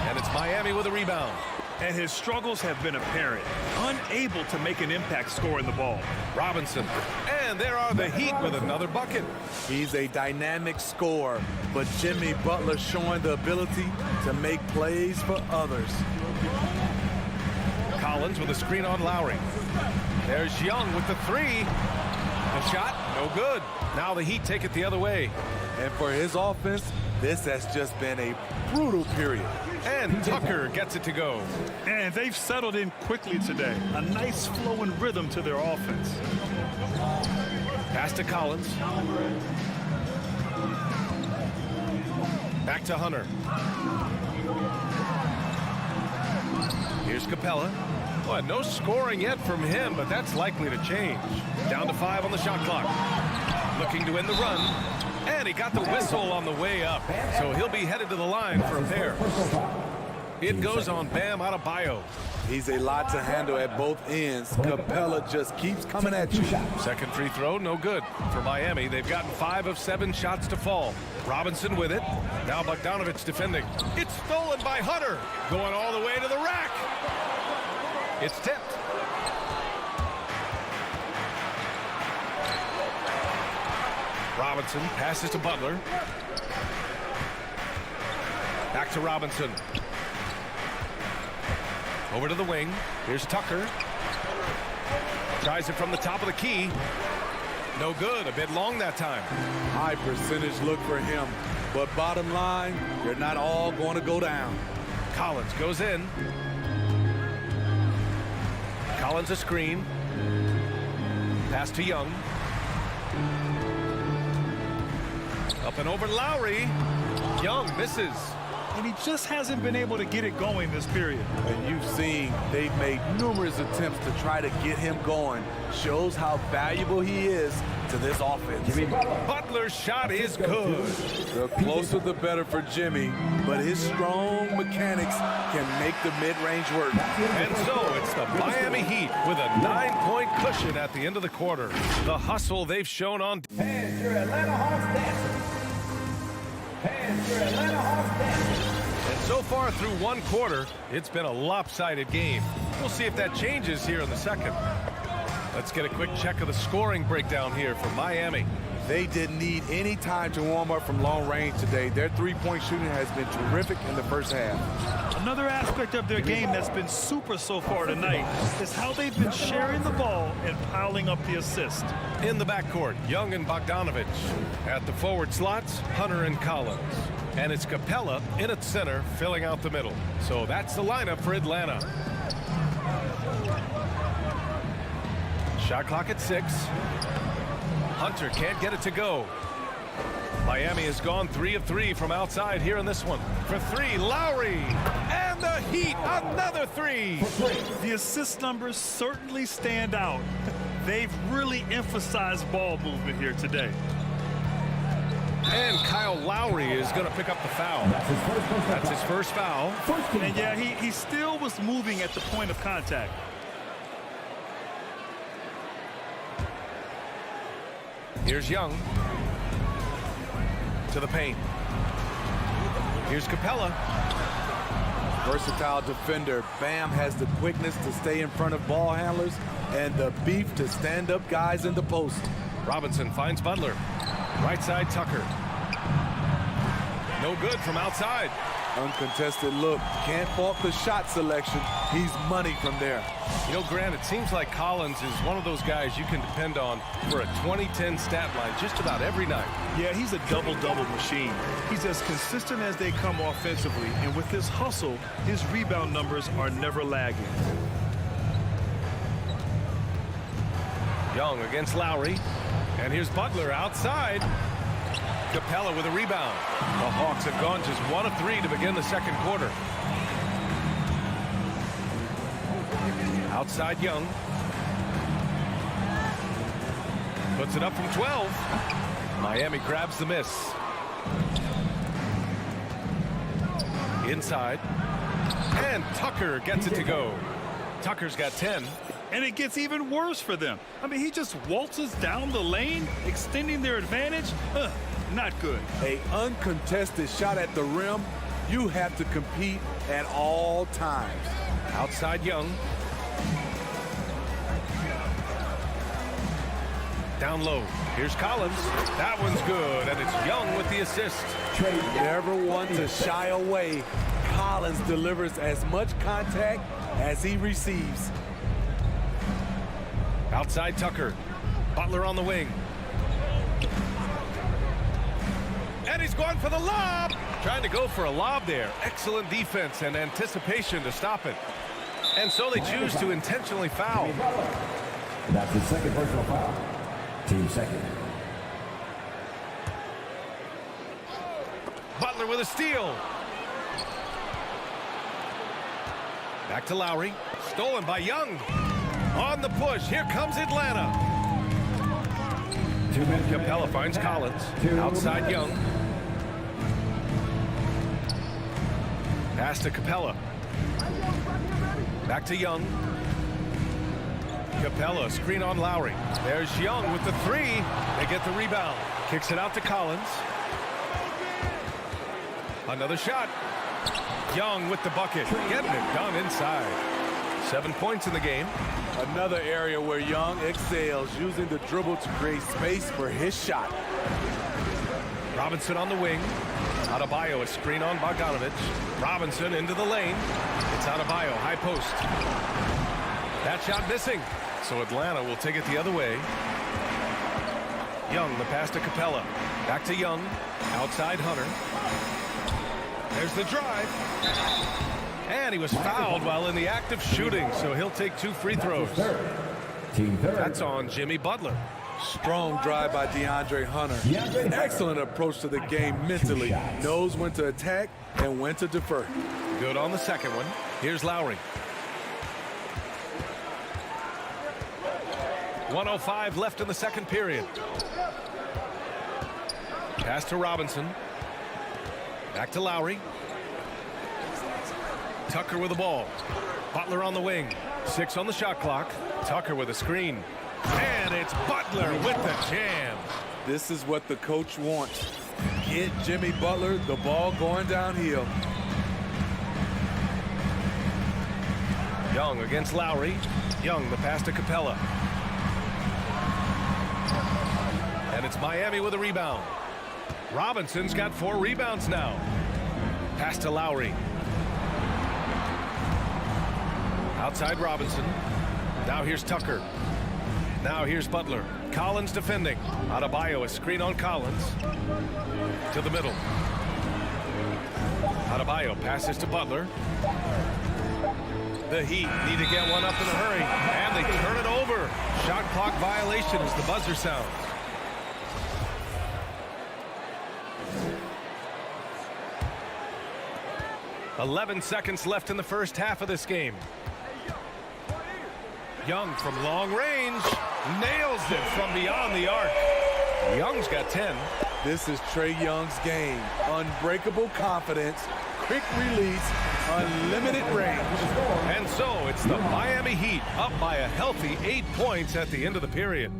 Speaker 5: and it's Miami with a rebound.
Speaker 7: And his struggles have been apparent, unable to make an impact scoring the ball.
Speaker 5: Robinson, and there are the Heat with another bucket.
Speaker 4: He's a dynamic scorer, but Jimmy Butler showing the ability to make plays for others.
Speaker 5: Collins with a screen on Lowry. There's Young with the 3. The shot, no good. Now the Heat take it the other way.
Speaker 4: And for his offense, this has just been a brutal period.
Speaker 5: And Tucker gets it to go.
Speaker 7: And they've settled in quickly today. A nice flowing rhythm to their offense.
Speaker 5: Pass to Collins. Back to Hunter. Here's Capella. Well, no scoring yet from him, but that's likely to change. Down to 5 on the shot clock. Looking to end the run. And he got the whistle on the way up. So he'll be headed to the line for a pair. It goes on Bam Adebayo.
Speaker 4: He's a lot to handle at both ends. Capella just keeps coming at you.
Speaker 5: Second free throw, no good. For Miami, they've gotten 5 of 7 shots to fall. Robinson with it. Now Bogdanovich defending. It's stolen by Hunter. Going all the way to the rack. It's tipped. Robinson passes to Butler. Back to Robinson. Over to the wing. Here's Tucker. Tries it from the top of the key. No good. A bit long that time.
Speaker 4: High percentage look for him. But bottom line, they're not all going to go down.
Speaker 5: Collins goes in. Collins a screen. Pass to Young. Up and over Lowry. Young misses.
Speaker 7: And he just hasn't been able to get it going this period.
Speaker 4: And you've seen they've made numerous attempts to try to get him going. Shows how valuable he is to this offense.
Speaker 5: Butler's shot is good.
Speaker 4: The closer the better for Jimmy, but his strong mechanics can make the mid-range work.
Speaker 5: And so it's the Miami Heat with a 9-point cushion at the end of the quarter. The hustle they've shown on.
Speaker 2: And your Atlanta Hawks dancers. And your Atlanta Hawks dancers.
Speaker 5: And so far through one quarter, it's been a lopsided game. We'll see if that changes here in the second. Let's get a quick check of the scoring breakdown here for Miami.
Speaker 4: They didn't need any time to warm up from long range today. Their three-point shooting has been terrific in the first half.
Speaker 7: Another aspect of their game that's been super so far tonight is how they've been sharing the ball and piling up the assist.
Speaker 5: In the backcourt, Young and Bogdanovich. At the forward slots, Hunter and Collins. And it's Capella in at center, filling out the middle. So that's the lineup for Atlanta. Shot clock at 6. Hunter can't get it to go. Miami has gone 3 of 3 from outside here in this one. For 3, Lowry. And the Heat, another 3.
Speaker 7: The assist numbers certainly stand out. They've really emphasized ball movement here today.
Speaker 5: And Kyle Lowry is going to pick up the foul. That's his first foul.
Speaker 7: And yeah, he still was moving at the point of contact.
Speaker 5: Here's Young to the paint. Here's Capella.
Speaker 4: Versatile defender. Bam has the quickness to stay in front of ball handlers and the beef to stand up guys in the post.
Speaker 5: Robinson finds Butler. Right side, Tucker. No good from outside.
Speaker 4: Uncontested look. Can't fault the shot selection. He's money from there.
Speaker 5: You know, Grant, it seems like Collins is one of those guys you can depend on for a 2010 stat line just about every night.
Speaker 7: Yeah, he's a double-double machine. He's as consistent as they come offensively, and with his hustle, his rebound numbers are never lagging.
Speaker 5: Young against Lowry. And here's Butler outside. Capella with a rebound. The Hawks have gone just 1 of 3 to begin the second quarter. Outside Young. Puts it up from 12. Miami grabs the miss. Inside. And Tucker gets it to go. Tucker's got 10.
Speaker 7: And it gets even worse for them. I mean, he just waltzes down the lane, extending their advantage. Not good.
Speaker 4: An uncontested shot at the rim. You have to compete at all times.
Speaker 5: Outside Young. Down low. Here's Collins. That one's good, and it's Young with the assist.
Speaker 4: Never one to shy away. Collins delivers as much contact as he receives.
Speaker 5: Outside Tucker. Butler on the wing. And he's going for the lob. Trying to go for a lob there. Excellent defense and anticipation to stop it. And so they choose to intentionally foul.
Speaker 2: That's his second personal foul. Team second.
Speaker 5: Butler with a steal. Back to Lowry. Stolen by Young. On the push. Here comes Atlanta. Capella finds Collins. Outside Young. Pass to Capella. Back to Young. Capella, screen on Lowry. There's Young with the 3. They get the rebound. Kicks it out to Collins. Another shot. Young with the bucket. Getting it done inside. 7 points in the game.
Speaker 4: Another area where Young excels, using the dribble to create space for his shot.
Speaker 5: Robinson on the wing. Adebayo, a screen on Bogdanovich. Robinson into the lane. It's Adebayo, high post. That shot missing. So Atlanta will take it the other way. Young, the pass to Capella. Back to Young. Outside Hunter. There's the drive. And he was fouled while in the act of shooting, so he'll take 2 free throws. That's on Jimmy Butler.
Speaker 4: Strong drive by DeAndre Hunter. Excellent approach to the game mentally. Knows when to attack and when to defer.
Speaker 5: Good on the second one. Here's Lowry. 1:05 left in the second period. Pass to Robinson. Back to Lowry. Tucker with the ball. Butler on the wing. 6 on the shot clock. Tucker with a screen. And it's Butler with the jam.
Speaker 4: This is what the coach wants. Get Jimmy Butler the ball going downhill.
Speaker 5: Young against Lowry. Young, the pass to Capella. And it's Miami with a rebound. Robinson's got 4 rebounds now. Pass to Lowry. Outside Robinson. Now here's Tucker. Now here's Butler. Collins defending. Adebayo, a screen on Collins. To the middle. Adebayo passes to Butler. The Heat need to get one up in a hurry. And they turn it over. Shot clock violation as the buzzer sounds. .11 seconds left in the first half of this game. Young from long range nails it from beyond the arc. Young's got 10.
Speaker 4: This is Trae Young's game. Unbreakable confidence, quick release, unlimited range.
Speaker 5: And so it's the Miami Heat up by a healthy 8 points at the end of the period.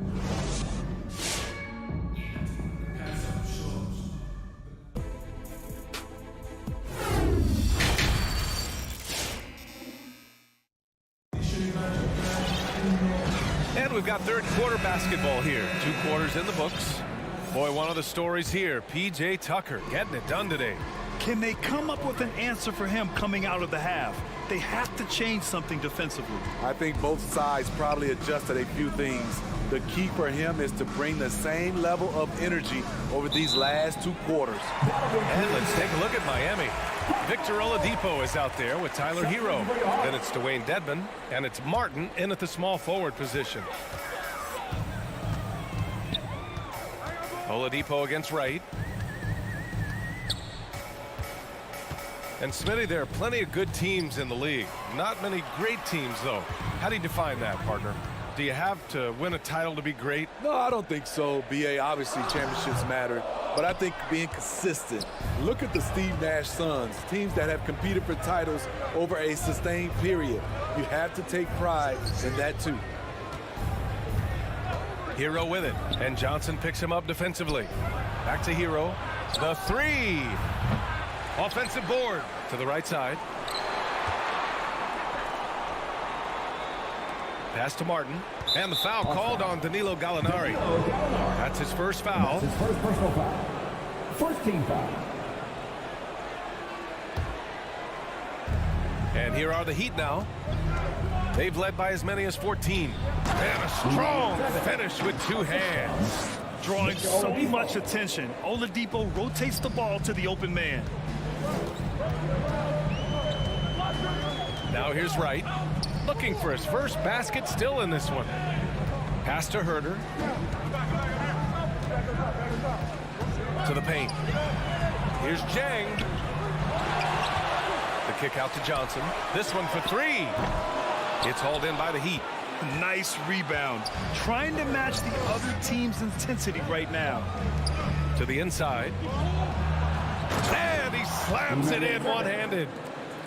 Speaker 5: And we've got third quarter basketball here. 2 quarters in the books. Boy, one of the stories here, P.J. Tucker getting it done today.
Speaker 7: Can they come up with an answer for him coming out of the half? They have to change something defensively.
Speaker 4: I think both sides probably adjusted a few things. The key for him is to bring the same level of energy over these last 2 quarters.
Speaker 5: And let's take a look at Miami. Victor Oladipo is out there with Tyler Hero. Then it's Dwayne Dedmon, and it's Martin in at the small forward position. Oladipo against Wright. And Smitty, there are plenty of good teams in the league. Not many great teams, though. How do you define that, partner? Do you have to win a title to be great?
Speaker 4: No, I don't think so, B.A. Obviously, championships matter. But I think being consistent. Look at the Steve Nash Suns, teams that have competed for titles over a sustained period. You have to take pride in that, too.
Speaker 5: Hero with it, and Johnson picks him up defensively. Back to Hero. The 3. Offensive board to the right side. Pass to Martin. And the foul called on Danilo Gallinari. That's his first foul.
Speaker 2: His first personal foul. First team foul.
Speaker 5: And here are the Heat now. They've led by as many as 14. And a strong finish with 2 hands.
Speaker 7: Drawing so much attention. Oladipo rotates the ball to the open man.
Speaker 5: Now here's Wright. Looking for his first basket, still in this one. Pass to Herter. To the paint. Here's Jang. The kick out to Johnson. This one for 3. It's hauled in by the Heat.
Speaker 7: Nice rebound. Trying to match the other team's intensity right now.
Speaker 5: To the inside. And he slams it in one-handed.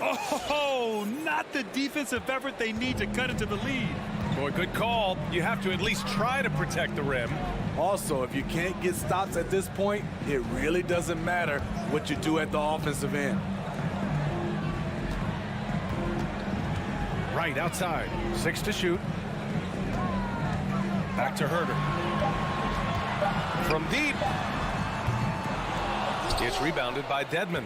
Speaker 7: Oh, not the defensive effort they need to cut into the lead.
Speaker 5: Boy, good call. You have to at least try to protect the rim.
Speaker 4: Also, if you can't get stops at this point, it really doesn't matter what you do at the offensive end.
Speaker 5: Right outside. 6 to shoot. Back to Herter. From deep. It's rebounded by Dedmon.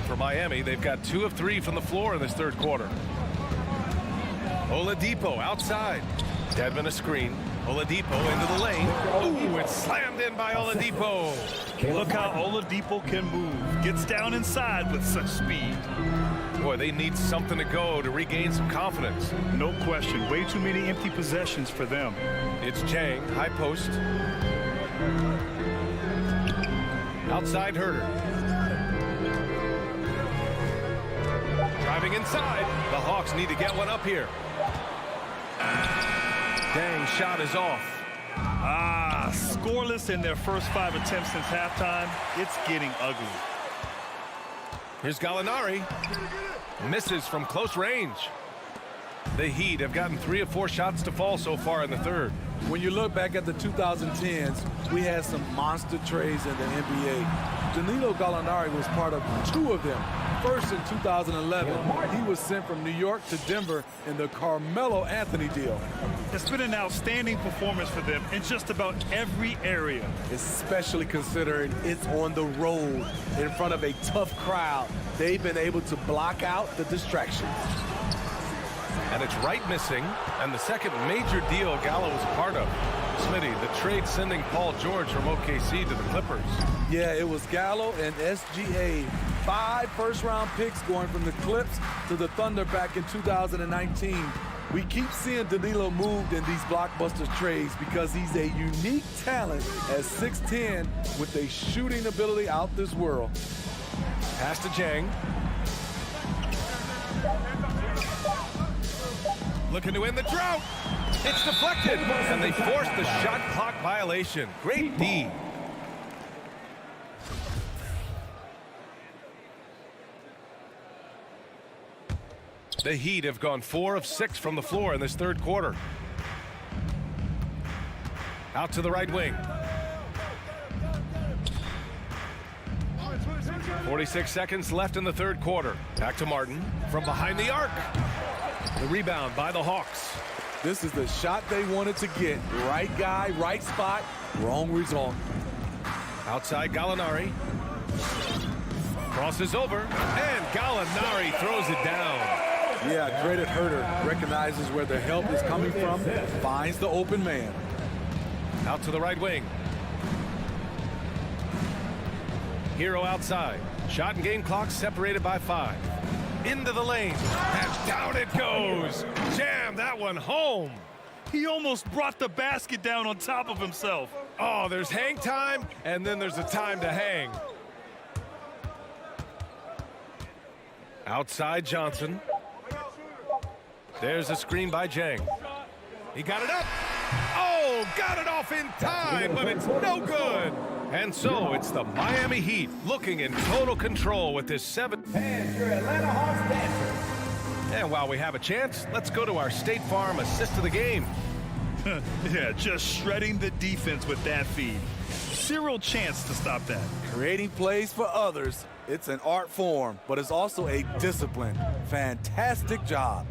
Speaker 5: For Miami, they've got 2 of 3 from the floor in this third quarter. Oladipo outside. Dedmon a screen. Oladipo into the lane. Ooh, it's slammed in by Oladipo.
Speaker 7: Look how Oladipo can move. Gets down inside with such speed.
Speaker 5: Boy, they need something to go to regain some confidence.
Speaker 7: No question. Way too many empty possessions for them.
Speaker 5: It's Chang, high post. Outside Herter. Driving inside. The Hawks need to get one up here. Dang, shot is off.
Speaker 7: Scoreless in their first 5 attempts since halftime. It's getting ugly.
Speaker 5: Here's Gallinari. Misses from close range. The Heat have gotten 3 of 4 shots to fall so far in the third.
Speaker 4: When you look back at the 2010s, we had some monster trades in the NBA. Danilo Gallinari was part of 2 of them. First in 2011, he was sent from New York to Denver in the Carmelo Anthony deal.
Speaker 7: It's been an outstanding performance for them in just about every area.
Speaker 4: Especially considering it's on the road in front of a tough crowd. They've been able to block out the distractions.
Speaker 5: And it's Wright missing, and the second major deal Gallo was a part of. Smitty, the trade sending Paul George from OKC to the Clippers.
Speaker 4: Yeah, it was Gallo and SGA. 5 first-round picks going from the Clips to the Thunder back in 2019. We keep seeing Danilo moved in these blockbuster trades because he's a unique talent at 6'10" with a shooting ability out this world.
Speaker 5: Pass to Chang. Looking to end the drought. It's deflected, and they forced the shot clock violation. Great D. The Heat have gone 4 of 6 from the floor in this third quarter. Out to the right wing. 46 seconds left in the third quarter. Back to Martin from behind the arc. The rebound by the Hawks.
Speaker 4: This is the shot they wanted to get. Right guy, right spot, wrong result.
Speaker 5: Outside Gallinari. Crosses over, and Gallinari throws it down.
Speaker 4: Yeah, credit Herter. Recognizes where the help is coming from, finds the open man.
Speaker 5: Out to the right wing. Hero outside. Shot and game clock separated by 5. Into the lane, and down it goes. Jam that one home.
Speaker 7: He almost brought the basket down on top of himself.
Speaker 5: Oh, there's hang time, and then there's a time to hang. Outside Johnson. There's a screen by Jang. He got it up. Oh, got it off in time, but it's no good. And so it's the Miami Heat looking in total control with this 7.
Speaker 2: And your Atlanta Hawks dancer.
Speaker 5: And while we have a chance, let's go to our State Farm assist of the game.
Speaker 7: Yeah, just shredding the defense with that feed. Zero chance to stop that.
Speaker 4: Creating plays for others, it's an art form, but it's also a discipline. Fantastic job.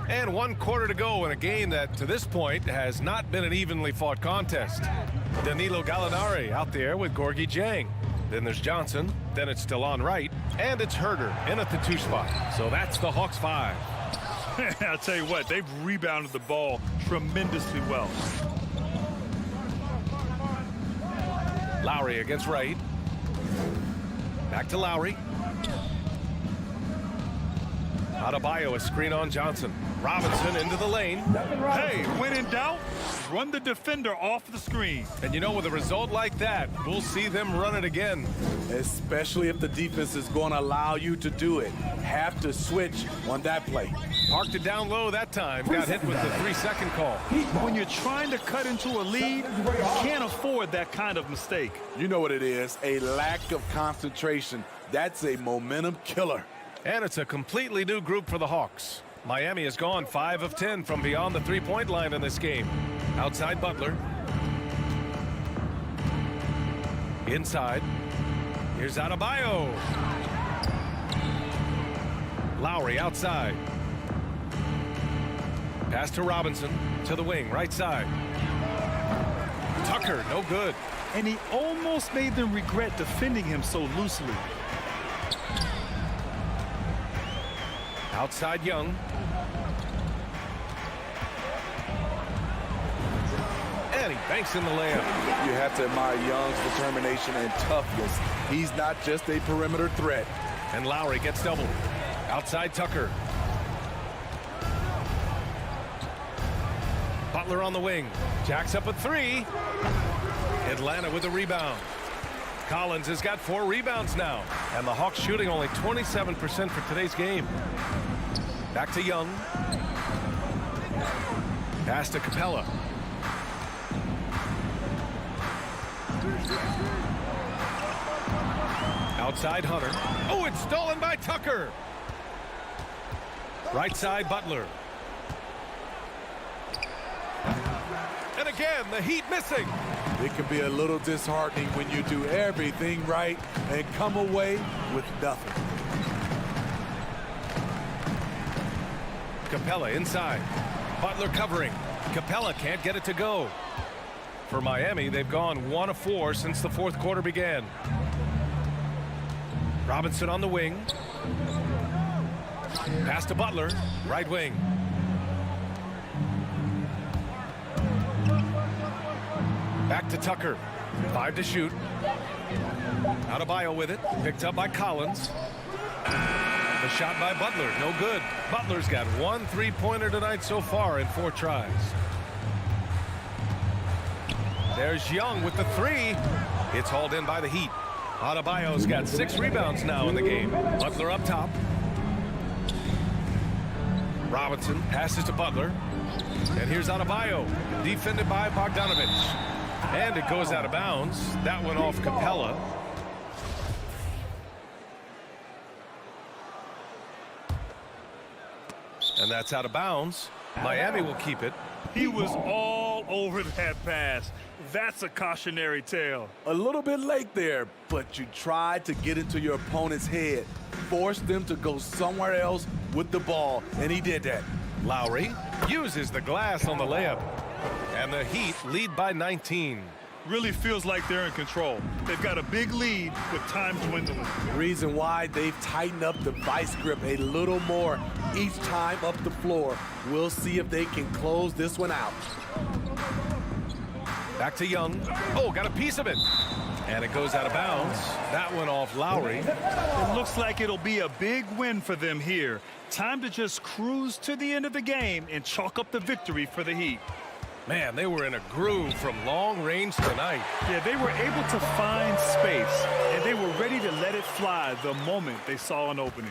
Speaker 5: And 1 quarter to go in a game that, to this point, has not been an evenly fought contest. Danilo Gallinari out there with Gorgui Dieng. Then there's Johnson. Then it's still on right. And it's Herter in at the 2 spot. So that's the Hawks 5.
Speaker 7: I'll tell you what, they've rebounded the ball tremendously well.
Speaker 5: Lowry against Wright. Back to Lowry. Adebayo, a screen on Johnson. Robinson into the lane.
Speaker 7: Hey, when in doubt, run the defender off the screen.
Speaker 5: And you know, with a result like that, we'll see them run it again.
Speaker 4: Especially if the defense is going to allow you to do it. Have to switch on that play.
Speaker 5: Parked it down low that time. Got hit with the 3-second call.
Speaker 7: When you're trying to cut into a lead, you can't afford that kind of mistake.
Speaker 4: You know what it is, a lack of concentration. That's a momentum killer.
Speaker 5: And it's a completely new group for the Hawks. Miami has gone 5 of 10 from beyond the 3-point line in this game. Outside Butler. Inside. Here's Adebayo. Lowry outside. Pass to Robinson. To the wing, right side. Tucker, no good.
Speaker 7: And he almost made them regret defending him so loosely.
Speaker 5: Outside Young. banks in the layup.
Speaker 4: You have to admire Young's determination and toughness. He's not just a perimeter threat.
Speaker 5: And Lowry gets doubled. Outside Tucker. Butler on the wing. Jacks up a three. Atlanta with a rebound. Collins has got 4 rebounds now. And the Hawks shooting only 27% for today's game. Back to Young. Pass to Capella. Outside Hunter. Oh, it's stolen by Tucker. Right side Butler. And again, the Heat missing.
Speaker 4: It can be a little disheartening when you do everything right and come away with nothing.
Speaker 5: Capella inside. Butler covering. Capella can't get it to go. For Miami, they've gone 1 of 4 since the 4th quarter began. Robinson on the wing. Pass to Butler. Right wing. Back to Tucker. 5 to shoot. Adebayo with it. Picked up by Collins. The shot by Butler. No good. Butler's got 1 3-pointer tonight so far in 4 tries. There's Young with the 3. It's hauled in by the Heat. Adebayo's got 6 rebounds now in the game. Butler up top. Robinson passes to Butler. And here's Adebayo. Defended by Bogdanovich. And it goes out of bounds. That went off Capella. And that's out of bounds. Miami will keep it.
Speaker 7: He was all over that pass. That's a cautionary tale.
Speaker 4: A little bit late there, but you tried to get into your opponent's head. Force them to go somewhere else with the ball, and he did that.
Speaker 5: Lowry uses the glass on the layup. And the Heat lead by 19.
Speaker 7: Really feels like they're in control. They've got a big lead with time dwindling.
Speaker 4: Reason why they've tightened up the vice grip a little more each time up the floor. We'll see if they can close this one out.
Speaker 5: Back to Young. Oh, got a piece of it. And it goes out of bounds. That went off Lowry.
Speaker 7: It looks like it'll be a big win for them here. Time to just cruise to the end of the game and chalk up the victory for the Heat.
Speaker 5: Man, they were in a groove from long range tonight.
Speaker 7: Yeah, they were able to find space, and they were ready to let it fly the moment they saw an opening.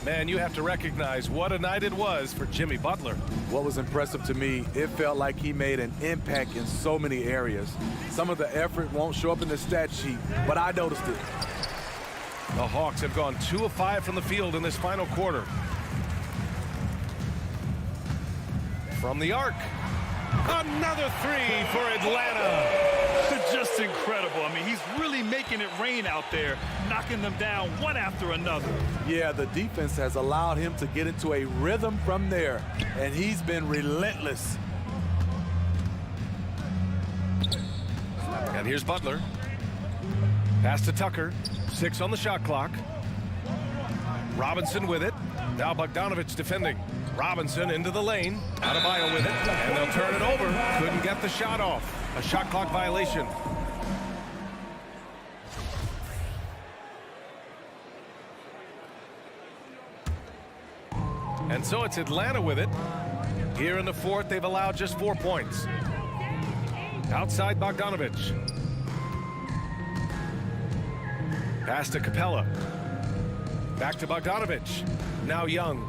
Speaker 5: Man, you have to recognize what a night it was for Jimmy Butler.
Speaker 4: What was impressive to me, it felt like he made an impact in so many areas. Some of the effort won't show up in the stat sheet, but I noticed it.
Speaker 5: The Hawks have gone 2 of 5 from the field in this final quarter. From the arc. Another 3 for Atlanta.
Speaker 7: Just incredible. I mean, he's really making it rain out there, knocking them down one after another.
Speaker 4: Yeah, the defense has allowed him to get into a rhythm from there, and he's been relentless.
Speaker 5: And here's Butler. Pass to Tucker. 6 on the shot clock. Robinson with it. Now Bogdanovich defending. Robinson into the lane. Adebayo with it. And they'll turn it over. Couldn't get the shot off. A shot clock violation. And so it's Atlanta with it. Here in the 4th, they've allowed just 4 points. Outside Bogdanovich. Pass to Capella. Back to Bogdanovich. Now Young.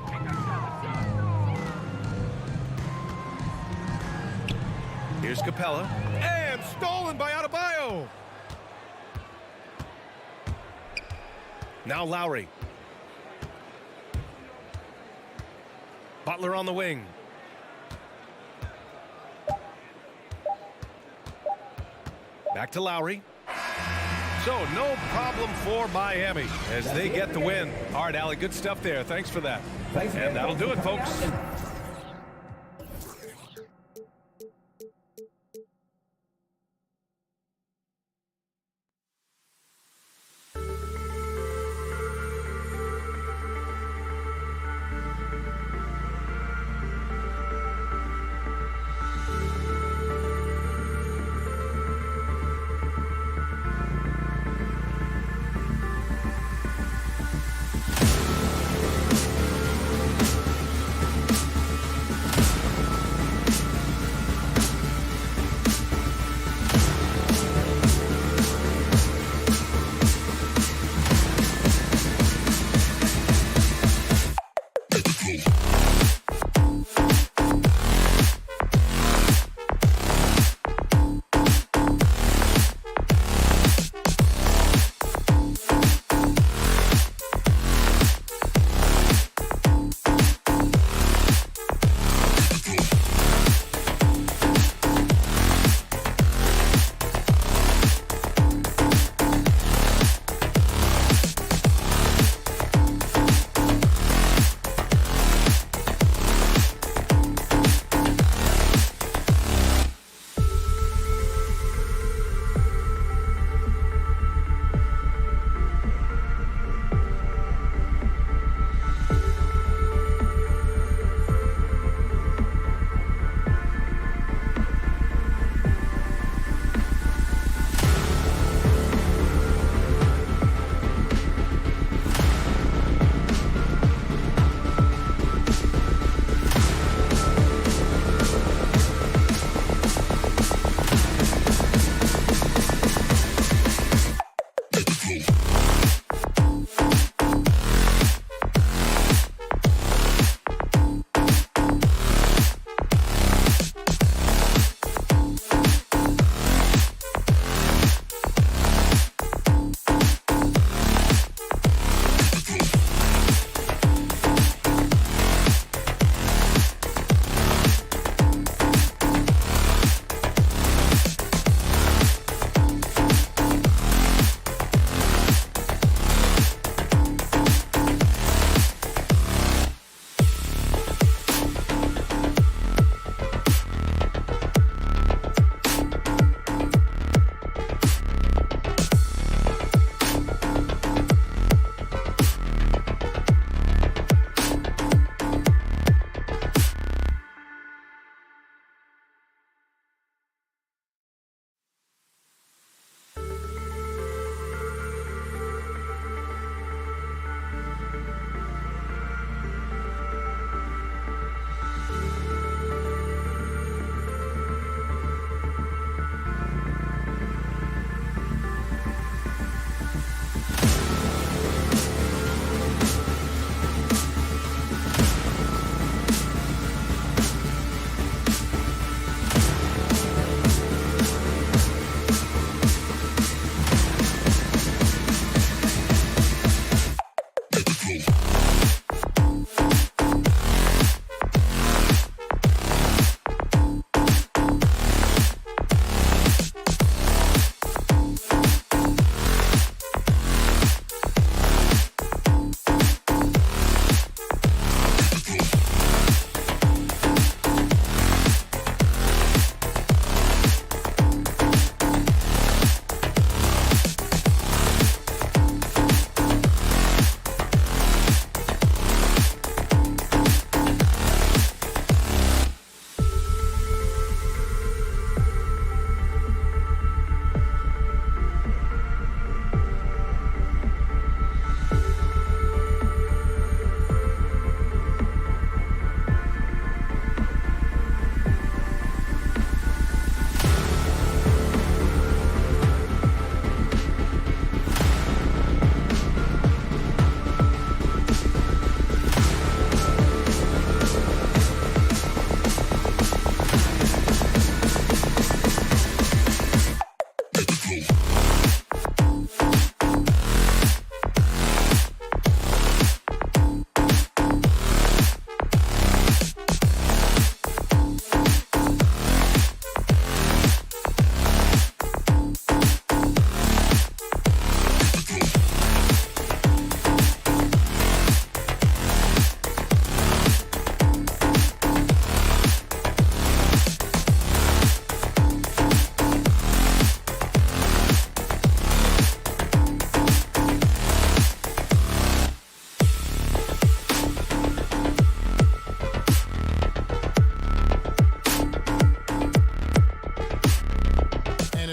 Speaker 5: Here's Capella. And stolen by Adebayo. Now Lowry. Butler on the wing. Back to Lowry. So no problem for Miami as they get the win. All right, Allie, good stuff there. Thanks for that. And that'll do it, folks.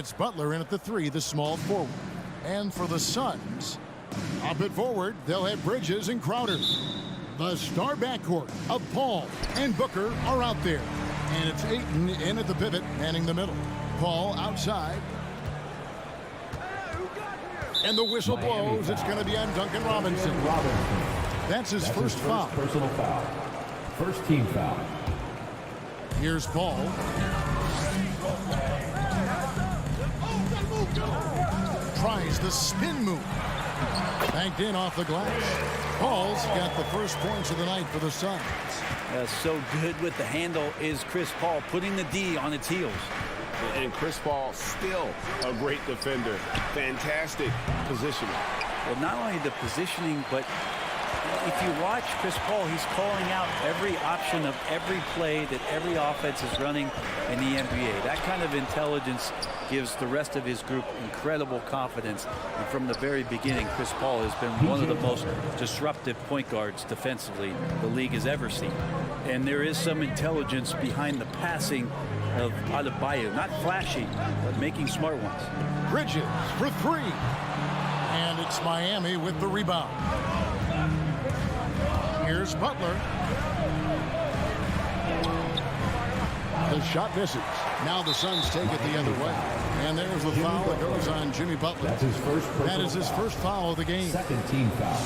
Speaker 1: It's Butler in at the 3, the small forward. And for the Suns, up at forward, they'll have Bridges and Crowder. The star backcourt of Paul and Booker are out there. And it's Ayton in at the pivot, manning the middle. Paul outside. And the whistle blows. It's going to be on Duncan Robinson. That's his first foul.
Speaker 2: Personal foul. First team foul.
Speaker 1: Here's Paul. Tries the spin move. Banked in off the glass. Paul's got the first points of the night for the Suns.
Speaker 6: So good with the handle is Chris Paul, putting the D on its heels.
Speaker 3: And Chris Paul still a great defender. Fantastic positioning.
Speaker 6: Well, not only the positioning, but if you watch Chris Paul, he's calling out every option of every play that every offense is running in the NBA. That kind of intelligence gives the rest of his group incredible confidence. And from the very beginning, Chris Paul has been one of the most disruptive point guards defensively the league has ever seen. And there is some intelligence behind the passing of Adebayo. Not flashy, but making smart ones.
Speaker 1: Bridges for 3. And it's Miami with the rebound. Here's Butler. The shot misses. Now the Suns take it the other way. And there's the foul that goes on Jimmy Butler.
Speaker 2: That's his first personal
Speaker 1: That is his
Speaker 2: foul.
Speaker 1: first foul of the game.
Speaker 2: Second team foul.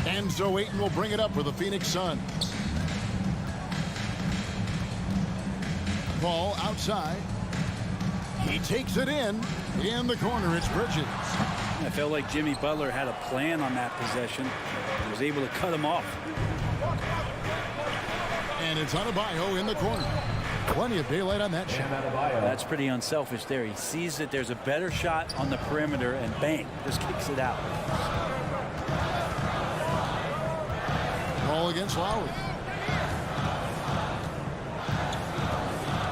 Speaker 1: And so Ayton will bring it up for the Phoenix Suns. Ball outside. He takes it in the corner. It's Bridges.
Speaker 6: I felt like Jimmy Butler had a plan on that possession and was able to cut him off.
Speaker 1: And it's Adebayo in the corner. Plenty of daylight on that shot.
Speaker 6: That's pretty unselfish there. He sees that there's a better shot on the perimeter and bang, just kicks it out.
Speaker 1: Ball against Lowry.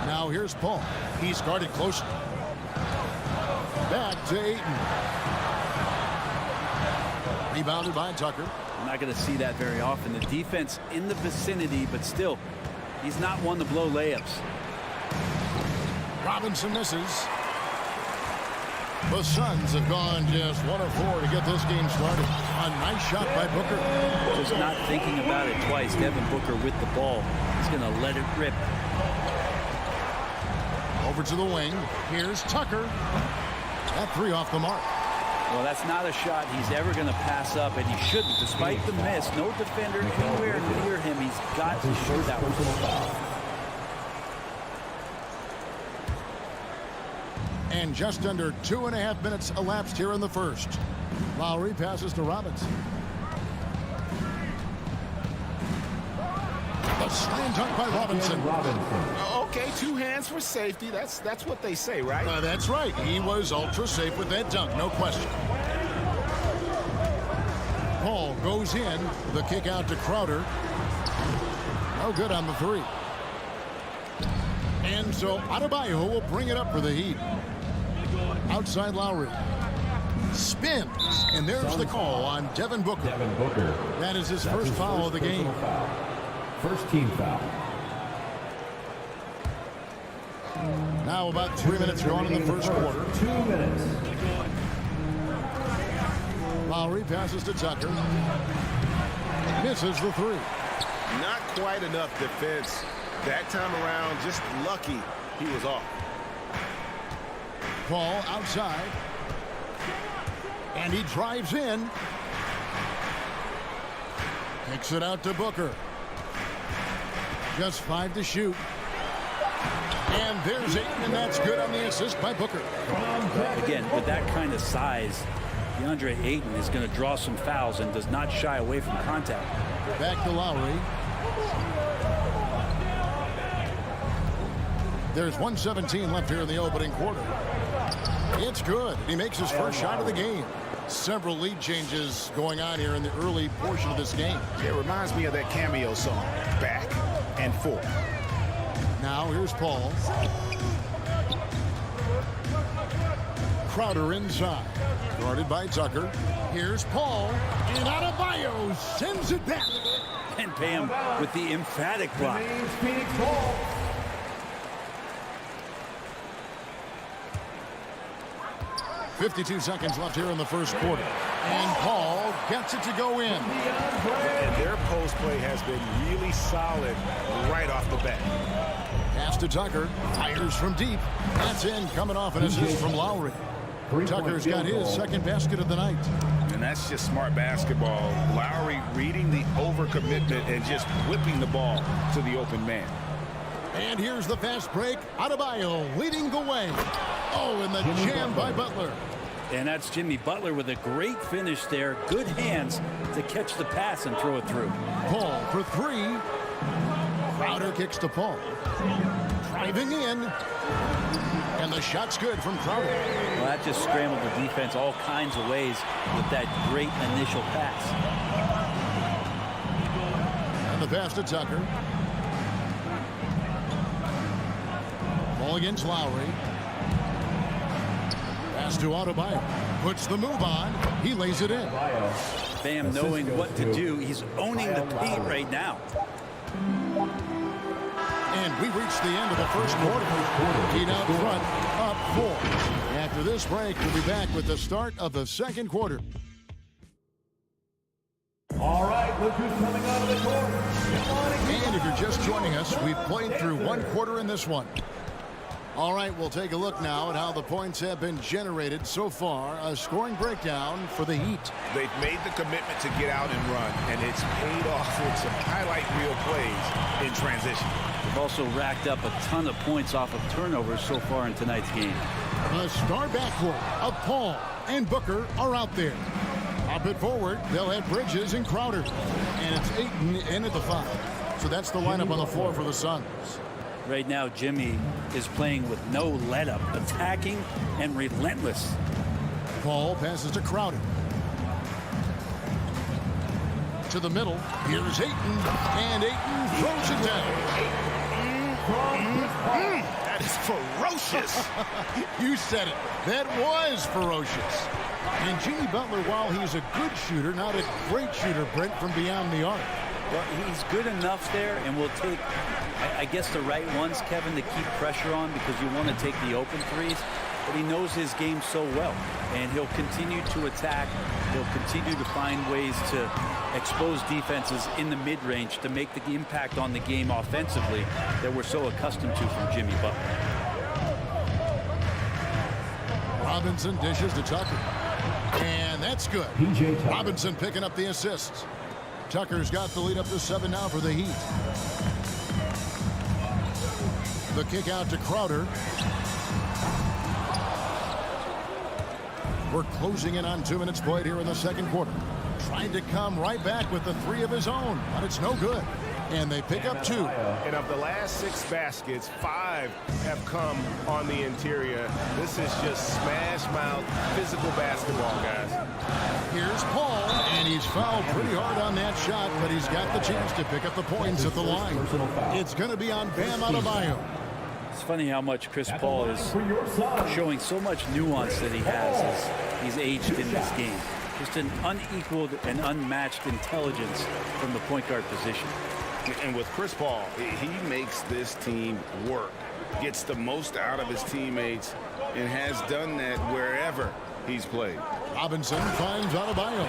Speaker 1: Now here's Paul. He's guarded closely. Back to Ayton. Rebounded by Tucker.
Speaker 6: I'm not going to see that very often. The defense in the vicinity, but still, he's not one to blow layups.
Speaker 1: Robinson misses. The Suns have gone just 1 of 4 to get this game started. A nice shot by Booker.
Speaker 6: Just not thinking about it twice. Devin Booker with the ball. He's going to let it rip.
Speaker 1: Over to the wing. Here's Tucker. That 3 off the mark.
Speaker 6: Well, that's not a shot he's ever going to pass up, and he shouldn't. Despite the miss, no defender anywhere near him. He's got to shoot that one.
Speaker 1: And just under 2.5 minutes elapsed here in the first. Lowry passes to Robinson. The slam dunk by Robinson.
Speaker 3: Okay, 2 hands for safety. That's what they say, right?
Speaker 1: That's right. He was ultra safe with that dunk, no question. Paul goes in. The kick out to Crowder. No good on the 3. And so Adebayo will bring it up for the Heat. Outside Lowry. Spins. And there's the call on Devin Booker. That is his first foul of the game.
Speaker 2: First team foul.
Speaker 1: Now about 3 minutes gone in the first quarter.
Speaker 2: 2 minutes.
Speaker 1: Lowry passes to Tucker. Misses the 3.
Speaker 3: Not quite enough defense that time around. Just lucky he was off.
Speaker 1: Paul outside. And he drives in. Kicks it out to Booker. Just 5 to shoot. And there's Ayton, and that's good on the assist by Booker.
Speaker 6: Again, with that kind of size, DeAndre Ayton is going to draw some fouls and does not shy away from contact.
Speaker 1: Back to Lowry. There's 1:17 left here in the opening quarter. It's good. He makes his first shot of the game. Several lead changes going on here in the early portion of this game.
Speaker 3: It reminds me of that cameo song, Back and Forth.
Speaker 1: Now here's Paul. Crowder inside. Guarded by Tucker. Here's Paul. And Adebayo sends it back.
Speaker 6: And pay him with the emphatic block.
Speaker 1: 52 seconds left here in the first quarter. And Paul gets it to go in.
Speaker 3: And their post play has been really solid right off the bat.
Speaker 1: Pass to Tucker. Fires from deep. That's in, coming off an assist from Lowry. Tucker's got his second basket of the night.
Speaker 3: And that's just smart basketball. Lowry reading the overcommitment and just whipping the ball to the open man.
Speaker 1: And here's the fast break. Adebayo leading the way. Oh, and the jam by Butler.
Speaker 6: And that's Jimmy Butler with a great finish there. Good hands to catch the pass and throw it through.
Speaker 1: Paul for three. Crowder kicks to Paul. Driving in. And the shot's good from Crowder.
Speaker 6: Well, that just scrambled the defense all kinds of ways with that great initial pass.
Speaker 1: And the pass to Tucker. Ball against Lowry. Pass to Adebayo. Puts the move on. He lays it in.
Speaker 6: Bam knowing what to do. He's owning the paint right now.
Speaker 1: And we reach the end of the first quarter. Heat out front, up 4. After this break, we'll be back with the start of the second quarter.
Speaker 2: All right, look who's coming out of the court. Come on
Speaker 1: And if you're just joining us, we've played through one quarter in this one. All right, we'll take a look now at how the points have been generated so far. A scoring breakdown for the Heat.
Speaker 3: They've made the commitment to get out and run, and it's paid off with some highlight reel plays in transition.
Speaker 6: They've also racked up a ton of points off of turnovers so far in tonight's game.
Speaker 1: The star backcourt of Paul and Booker are out there. Up it forward, they'll have Bridges and Crowder. And it's Ayton in at the 5. So that's the lineup on the floor for the Suns.
Speaker 6: Right now, Jimmy is playing with no let-up, attacking and relentless.
Speaker 1: Paul passes to Crowder. To the middle. Here's Ayton. And Ayton throws it down.
Speaker 3: That is ferocious.
Speaker 1: You said it. That was ferocious. And Jimmy Butler, while he's a good shooter, not a great shooter, Brent, from beyond the arc.
Speaker 6: Well, he's good enough there, and will take, I guess, the right ones, Kevin, to keep pressure on because you want to take the open threes. But he knows his game so well, and he'll continue to attack. He'll continue to find ways to expose defenses in the mid-range to make the impact on the game offensively that we're so accustomed to from Jimmy Butler.
Speaker 1: Robinson dishes to Tucker. And that's good. Robinson picking up the assists. Tucker's got the lead up to 7 now for the Heat. The kick out to Crowder. We're closing in on 2 minutes played here in the second quarter. Trying to come right back with the 3 of his own, but it's no good. And they pick up 2.
Speaker 3: And of the last 6 baskets, 5 have come on the interior. This is just smash mouth physical basketball, guys.
Speaker 1: Here's Paul, and he's fouled pretty hard on that shot, but he's got the chance to pick up the points at the line. It's going to be on Bam Adebayo.
Speaker 6: It's funny how much Chris Paul is showing so much nuance that he has as he's aged in this game. Just an unequaled and unmatched intelligence from the point guard position.
Speaker 3: And with Chris Paul, he makes this team work, gets the most out of his teammates, and has done that wherever he's played.
Speaker 1: Robinson finds Adebayo.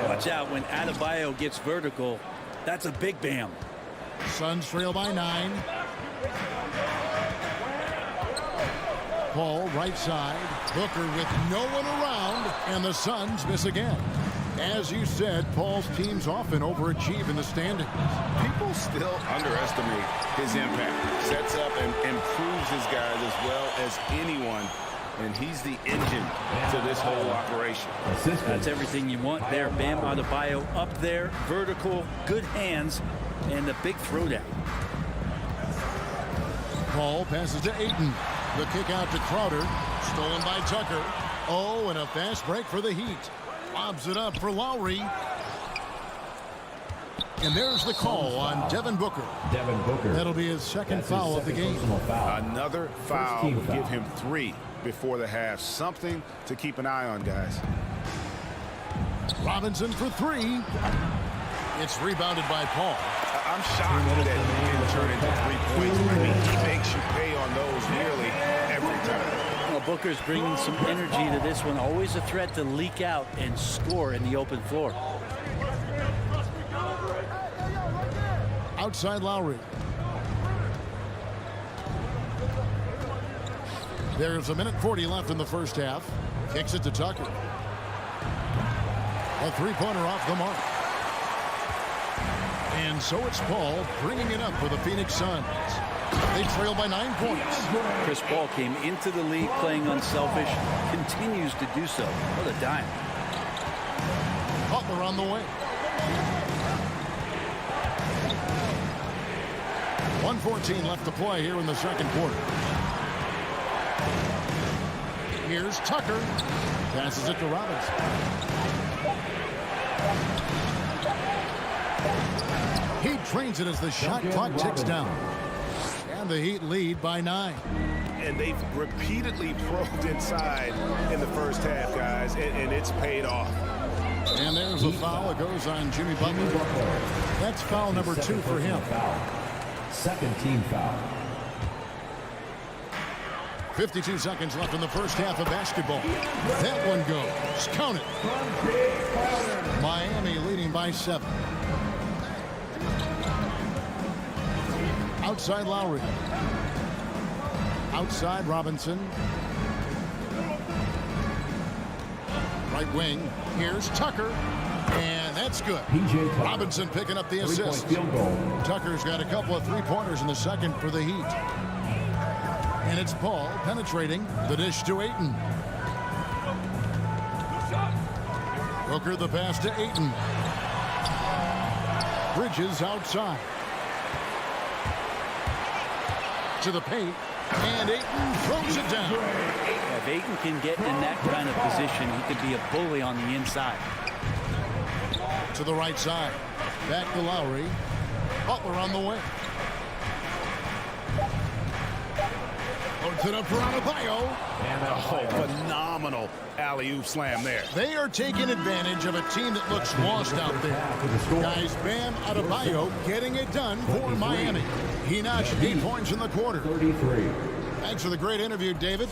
Speaker 6: Watch out when Adebayo gets vertical. That's a big Bam.
Speaker 1: Suns trail by 9. Paul right side. Booker with no one around, and the Suns miss again. As you said, Paul's teams often overachieve in the standings.
Speaker 3: People still underestimate his impact. Sets up and improves his guys as well as anyone. And he's the engine to this whole operation.
Speaker 6: That's everything you want there. Bam Adebayo up there, vertical, good hands, and a big throwdown.
Speaker 1: Paul passes to Ayton. The kick out to Crowder. Stolen by Tucker. Oh, and a fast break for the Heat. Lobs it up for Lowry. And there's the call on Devin Booker. That'll be his second foul of the game.
Speaker 3: Another foul will give him 3 before the half. Something to keep an eye on, guys.
Speaker 1: Robinson for 3. It's rebounded by Paul.
Speaker 3: I'm shocked that he didn't turn into 3 points. I mean, he makes you pay on those nearly every time.
Speaker 6: Well, Booker's bringing some energy to this one. Always a threat to leak out and score in the open floor.
Speaker 1: Outside Lowry. There's 1:40 left in the first half. Kicks it to Tucker. A three-pointer off the mark. And so it's Paul bringing it up for the Phoenix Suns. They trail by 9 points.
Speaker 6: Chris Paul came into the league playing unselfish, continues to do so. What a dime.
Speaker 1: Butler on the way. 1:14 left to play here in the second quarter. Here's Tucker. Passes it to Robinson. He trains it as the shot clock ticks down. And the Heat lead by 9.
Speaker 3: And they've repeatedly probed inside in the first half, guys, and it's paid off.
Speaker 1: And there's a foul. It goes on Jimmy Butler. That's foul number 2 for him.
Speaker 2: Second team foul.
Speaker 1: 52 seconds left in the first half of basketball. That one goes. Count it. Miami leading by 7. Outside Lowry. Outside Robinson. Right wing. Here's Tucker. And that's good. Robinson picking up the assist. Tucker's got a couple of three-pointers in the second for the Heat. And it's Paul penetrating the dish to Ayton. Booker the pass to Ayton. Bridges outside. To the paint. And Ayton throws it down.
Speaker 6: If Ayton can get in that kind of position, he could be a bully on the inside.
Speaker 1: To the right side. Back to Lowry. Butler on the way. Puts it up for Adebayo.
Speaker 3: Phenomenal alley-oop slam there.
Speaker 1: They are taking advantage of a team that looks lost out there. Guys, Bam Adebayo getting it done for Miami. He notched 8 points in the quarter.
Speaker 2: 33.
Speaker 1: Thanks for the great interview, David.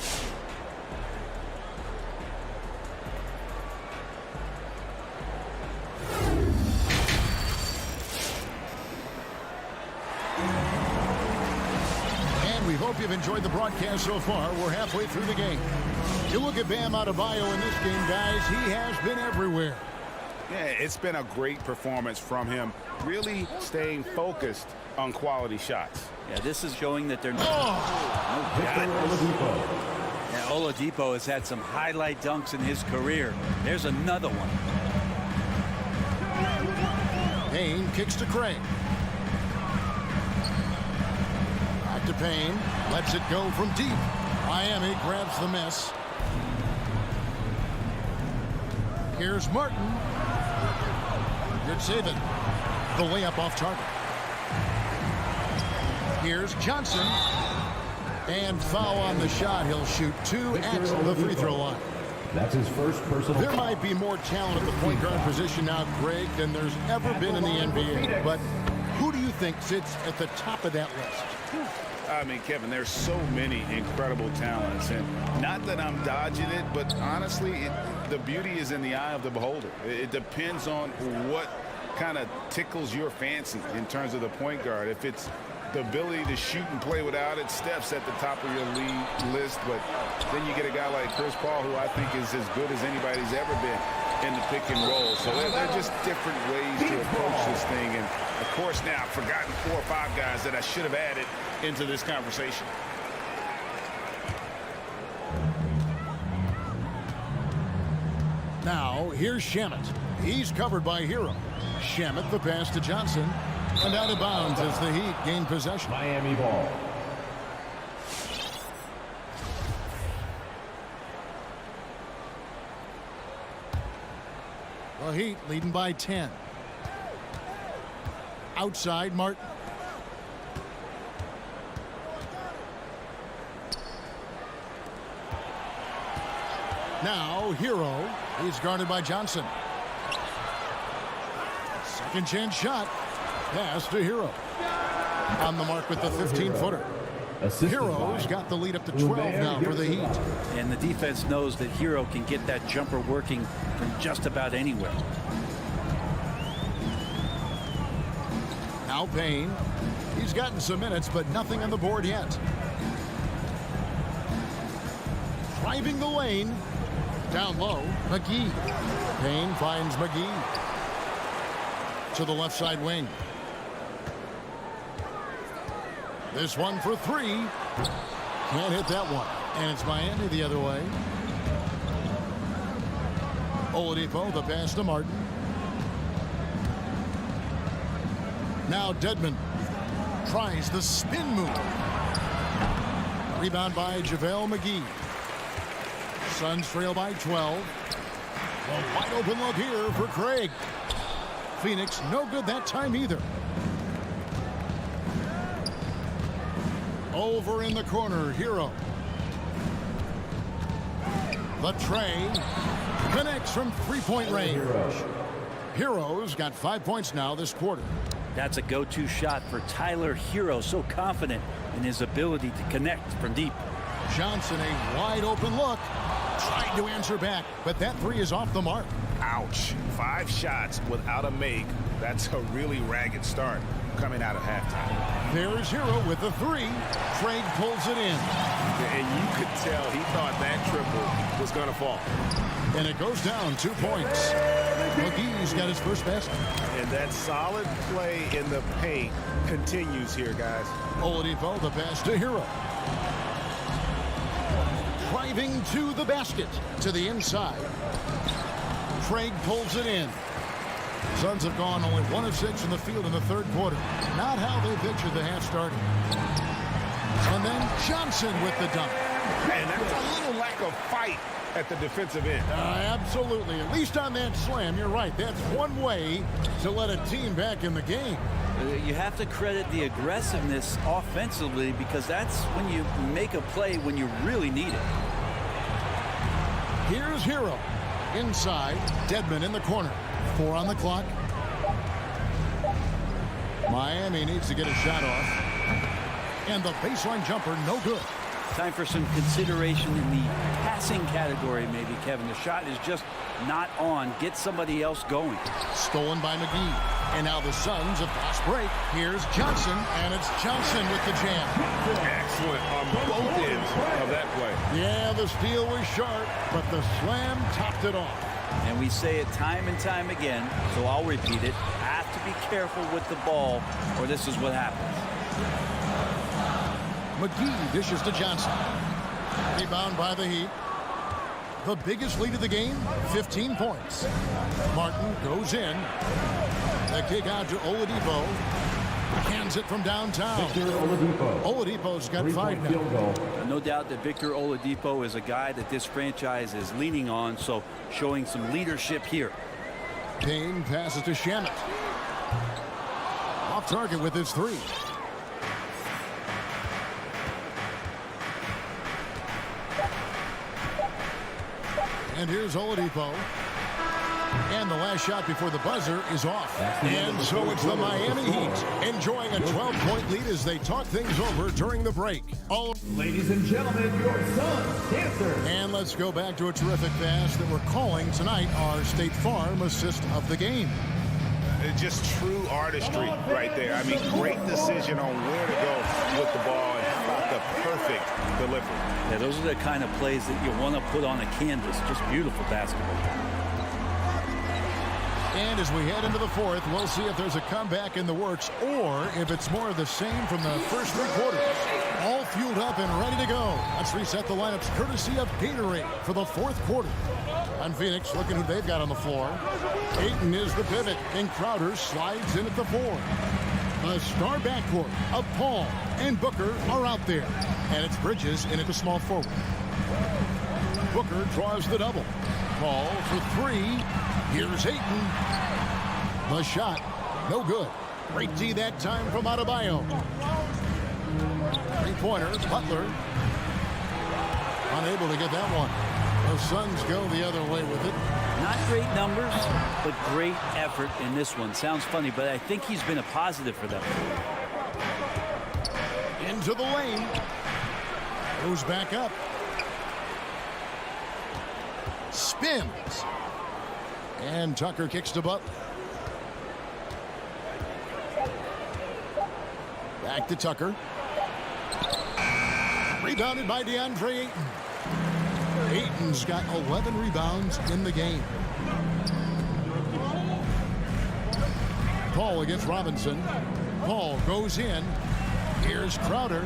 Speaker 1: Hope you've enjoyed the broadcast so far. We're halfway through the game. You look at Bam Adebayo in this game, guys. He has been everywhere.
Speaker 3: Yeah, it's been a great performance from him. Really staying focused on quality shots.
Speaker 6: Yeah, this is showing that they're not.
Speaker 2: Oladipo.
Speaker 6: Yeah, Oladipo has had some highlight dunks in his career. There's another one.
Speaker 1: Payne kicks to Craig. To Payne, lets it go from deep. Miami grabs the miss. Here's Martin. Good saving. The layup off target. Here's Johnson. And foul on the shot. He'll shoot 2 at the free throw line.
Speaker 2: That's his first personal.
Speaker 1: There might be more talent at the point guard position now, Greg, than there's ever been in the NBA. But who do you think sits at the top of that list?
Speaker 3: I mean, Kevin, there's so many incredible talents, and not that I'm dodging it, but honestly, the beauty is in the eye of the beholder. It depends on what kind of tickles your fancy in terms of the point guard. If it's the ability to shoot and play without it, Steph's at the top of your league list, but then you get a guy like Chris Paul, who I think is as good as anybody's ever been in the pick and roll. So they're just different ways to approach this thing. And of course, now I've forgotten 4 or 5 guys that I should have added into this conversation.
Speaker 1: Now, here's Shamet. He's covered by Hero. Shamet the pass to Johnson. And out of bounds as the Heat gain possession.
Speaker 2: Miami ball.
Speaker 1: The Heat leading by 10. Outside Martin. Now Hero. He's guarded by Johnson. Second chance shot. Pass to Hero. On the mark with the 15-footer. Heroes got the lead up to 12 now for the Heat.
Speaker 6: And the defense knows that Hero can get that jumper working from just about anywhere.
Speaker 1: Now Payne. He's gotten some minutes, but nothing on the board yet. Driving the lane. Down low, McGee. Payne finds McGee. To the left side wing. This one for three. Can't hit that one. And it's Miami the other way. Oladipo, the pass to Martin. Now Dedmon tries the spin move. Rebound by JaVale McGee. Suns trail by 12. A wide open look here for Craig. Phoenix no good that time either. Over in the corner, Hero. The tray connects from three-point range. Hero's got 5 points now this quarter.
Speaker 6: That's a go-to shot for Tyler Hero, so confident in his ability to connect from deep.
Speaker 1: Johnson, a wide open look. Tried to answer back, but that three is off the mark.
Speaker 3: Ouch. 5 shots without a make. That's a really ragged start coming out of halftime.
Speaker 1: There's Hero with the three. Craig pulls it in.
Speaker 3: And you could tell he thought that triple was going to fall.
Speaker 1: And it goes down 2 points. McGee's got his first basket.
Speaker 3: And that solid play in the paint continues here, guys.
Speaker 1: Oladipo, the pass to Hero. Driving to the basket, to the inside. Craig pulls it in. Suns have gone only 1 of 6 in the field in the third quarter. Not how they pictured the half starting. And then Johnson with the dunk.
Speaker 3: And that's a little lack of fight at the defensive end.
Speaker 1: Absolutely. At least on that slam, you're right. That's one way to let a team back in the game.
Speaker 6: You have to credit the aggressiveness offensively, because that's when you make a play when you really need it.
Speaker 1: Here's Hero. Inside, Dedmon in the corner. 4 on the clock. Miami needs to get a shot off. And the baseline jumper, no good.
Speaker 6: Time for some consideration in the passing category, maybe, Kevin. The shot is just not on. Get somebody else going.
Speaker 1: Stolen by McGee. And now the Suns, a fast break. Here's Johnson, and it's Johnson with the jam.
Speaker 3: Excellent on both ends of that play.
Speaker 1: Yeah, the steal was sharp, but the slam topped it off.
Speaker 6: And we say it time and time again, so I'll repeat it. Have to be careful with the ball, or this is what happens.
Speaker 1: McGee dishes to Johnson. Rebound by the Heat. The biggest lead of the game, 15 points. Martin goes in. The kick out to Oladipo. Hands it from downtown. Oladipo's got 5 now.
Speaker 6: No doubt that Victor Oladipo is a guy that this franchise is leaning on, so showing some leadership here.
Speaker 1: Payne passes to Shamet. Off target with his 3. And here's Oladipo. And the last shot before the buzzer is off. And so it's the Miami Heat enjoying a 12-point lead as they talk things over during the break.
Speaker 2: Ladies and gentlemen, your Suns dancers.
Speaker 1: And let's go back to a terrific pass that we're calling tonight our State Farm assist of the game.
Speaker 3: Just true artistry right there. I mean, great decision on where to go with the ball, and how about the perfect delivery.
Speaker 6: Yeah, those are the kind of plays that you want to put on a canvas. Just beautiful basketball.
Speaker 1: And as we head into the fourth, we'll see if there's a comeback in the works or if it's more of the same from the first 3 quarters. All fueled up and ready to go. Let's reset the lineups courtesy of Gatorade for the fourth quarter. On Phoenix, looking who they've got on the floor. Ayton is the pivot, and Crowder slides in at the 4. A star backcourt of Paul and Booker are out there. And it's Bridges in at the small forward. Booker draws the double. Paul for 3. Here's Ayton. The shot, no good. Great D that time from Adebayo. 3-pointer, Butler. Unable to get that one. The Suns go the other way with it.
Speaker 6: Not great numbers, but great effort in this one. Sounds funny, but I think he's been a positive for them.
Speaker 1: into the lane. Goes back up. Spins. And Tucker kicks to Butler. Back to Tucker. Rebounded by DeAndre Ayton. Ayton's got 11 rebounds in the game. Paul against Robinson. Paul goes in. Here's Crowder.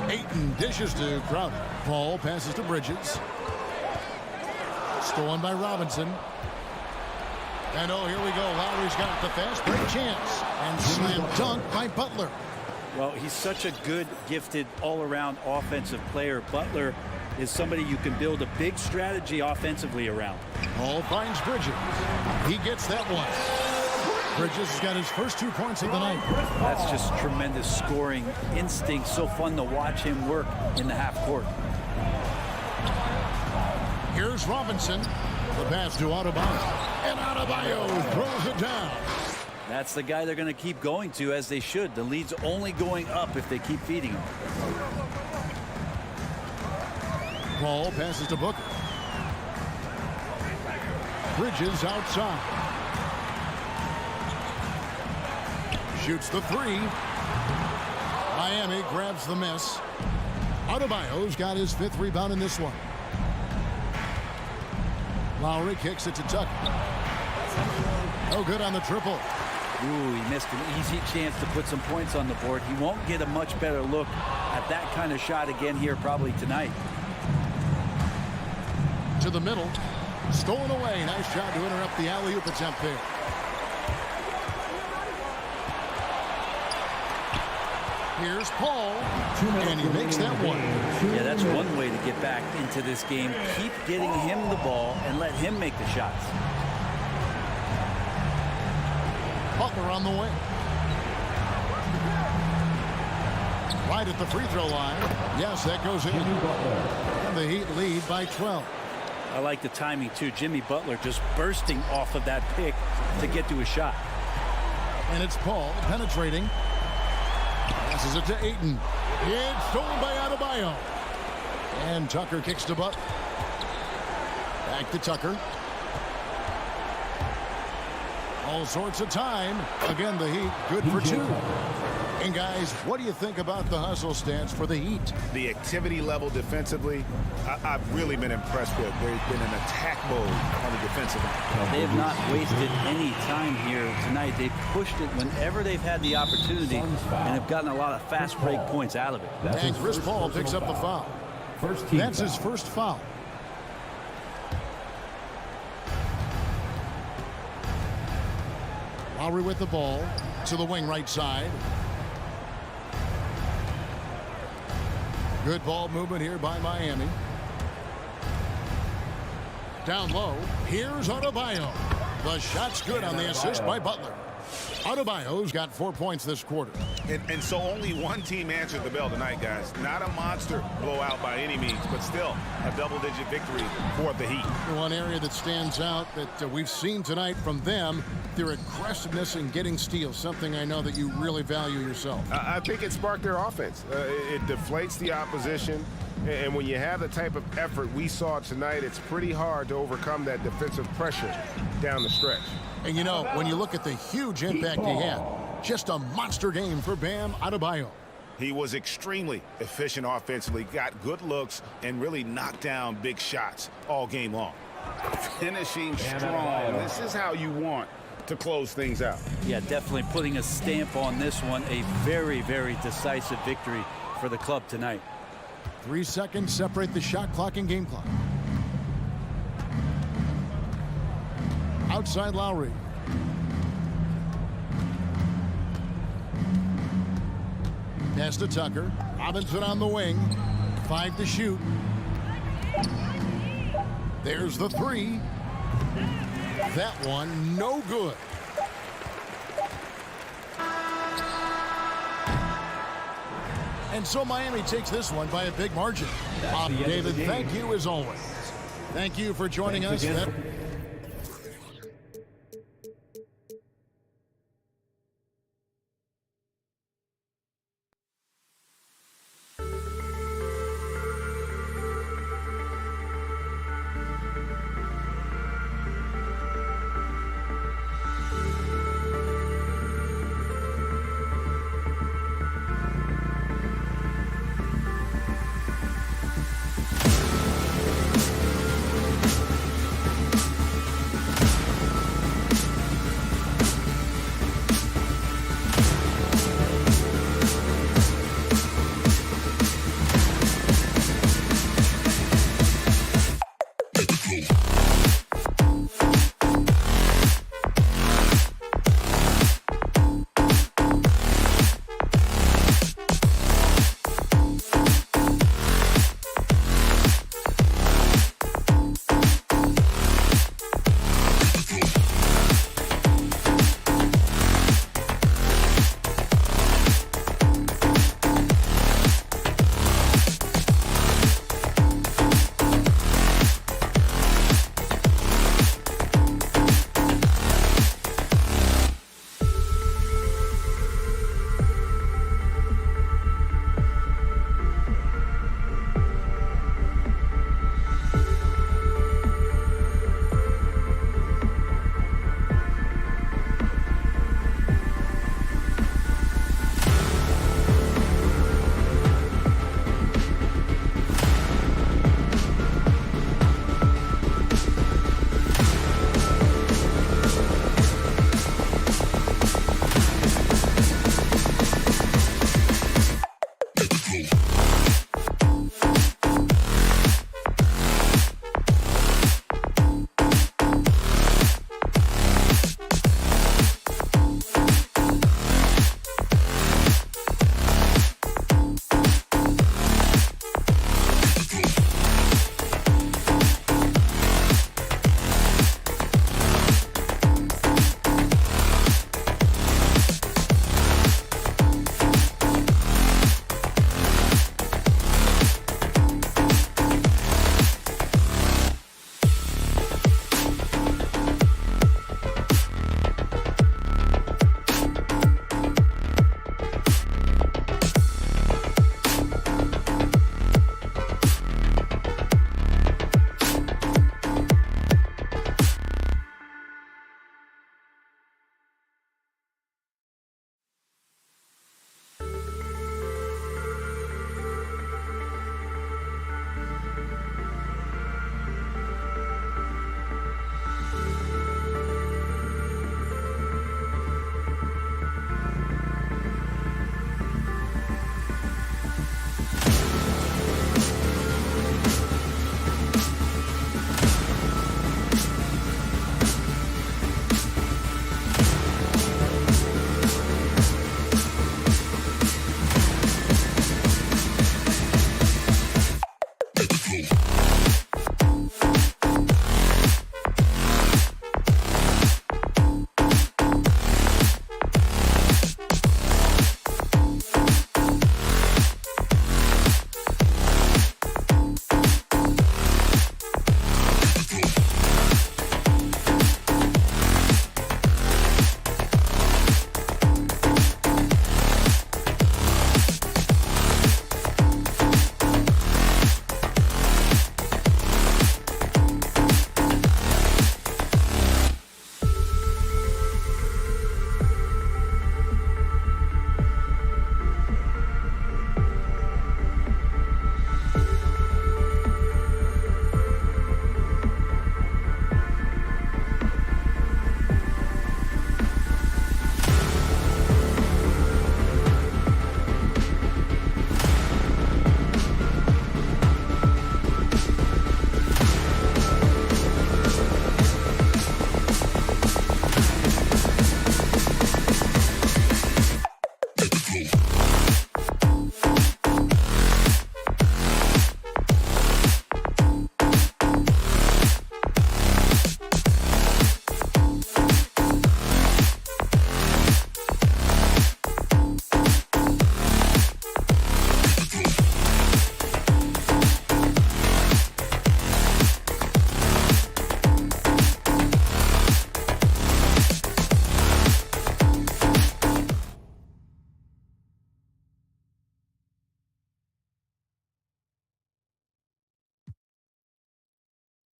Speaker 1: Ayton dishes to Crowder. Paul passes to Bridges. Stolen by Robinson. And oh, here we go. Lowry's got the fast break chance. And slam dunk by Butler.
Speaker 6: Well, he's such a good, gifted, all-around offensive player. Butler is somebody you can build a big strategy offensively around.
Speaker 1: Paul finds Bridges. He gets that one. Bridges has got his first 2 points of the night.
Speaker 6: That's just tremendous scoring instinct. So fun to watch him work in the half court.
Speaker 1: Here's Robinson. The pass to Adebayo. And Adebayo throws it down.
Speaker 6: That's the guy they're going to keep going to, as they should. The lead's only going up if they keep feeding him.
Speaker 1: Paul passes to Booker. Bridges outside. Shoots the three. Miami grabs the miss. Adebayo's got his 5th rebound in this one. Lowry kicks it to Tucker. No good on the triple.
Speaker 6: Ooh, he missed an easy chance to put some points on the board. He won't get a much better look at that kind of shot again here probably tonight.
Speaker 1: To the middle. Stolen away. Nice job to interrupt the alley-oop attempt there. Here's Paul. And he makes that one.
Speaker 6: Yeah, that's one way to get back into this game. Keep getting him the ball and let him make the shots.
Speaker 1: Butler on the wing. Right at the free throw line. Yes, that goes in. And the Heat lead by 12.
Speaker 6: I like the timing, too. Jimmy Butler just bursting off of that pick to get to a shot.
Speaker 1: And it's Paul penetrating. Passes it to Ayton. It's stolen by Adebayo. And Tucker kicks to Butler. Back to Tucker. All sorts of time. Again, the Heat good for 2. And guys, what do you think about the hustle stance for the Heat?
Speaker 3: The activity level defensively, I've really been impressed with. They've been in attack mode on the defensive end.
Speaker 6: They have not wasted any time here tonight. They've pushed it whenever they've had the opportunity and have gotten a lot of fast break points out of it.
Speaker 1: And Chris Paul picks up the foul. That's his first foul. Lowry with the ball to the wing right side. Good ball movement here by Miami. Down low. Here's Adebayo. The shot's good on the assist by Butler. Adebayo's got 4 points this quarter.
Speaker 3: And so only one team answered the bell tonight, guys. Not a monster blowout by any means, but still a double-digit victory for the Heat.
Speaker 1: One area that stands out that we've seen tonight from them, their aggressiveness in getting steals, something I know that you really value yourself.
Speaker 3: I think it sparked their offense. It deflates the opposition. And when you have the type of effort we saw tonight, it's pretty hard to overcome that defensive pressure down the stretch.
Speaker 1: And you know, when you look at the huge impact he had, just a monster game for Bam Adebayo.
Speaker 3: He was extremely efficient offensively, got good looks, and really knocked down big shots all game long. Finishing strong. This is how you want to close things out.
Speaker 6: Yeah, definitely putting a stamp on this one. A very, very decisive victory for the club tonight.
Speaker 1: 3 seconds separate the shot clock and game clock. Outside Lowry. Pass to Tucker. Robinson on the wing. 5 to shoot. There's the 3. That one no good. And so Miami takes this one by a big margin. David, thank you as always. Thank you for joining us.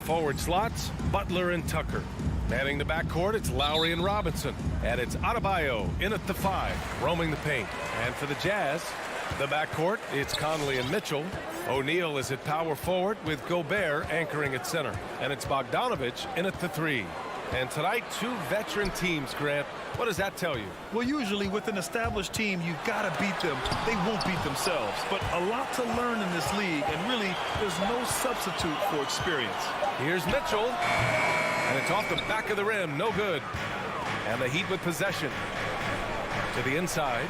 Speaker 5: forward slots, Butler and Tucker. Manning the backcourt, it's Lowry and Robinson. And it's Adebayo in at the 5, roaming the paint. And for the Jazz, the backcourt, it's Conley and Mitchell. O'Neal is at power forward with Gobert anchoring at center. And it's Bogdanovich in at the 3. And tonight, 2 veteran teams, Grant. What does that tell you?
Speaker 7: Well, usually with an established team, you've got to beat them. They won't beat themselves. But a lot to learn in this league, and really, there's no substitute for experience.
Speaker 5: Here's Mitchell. And it's off the back of the rim. No good. And the Heat with possession. To the inside.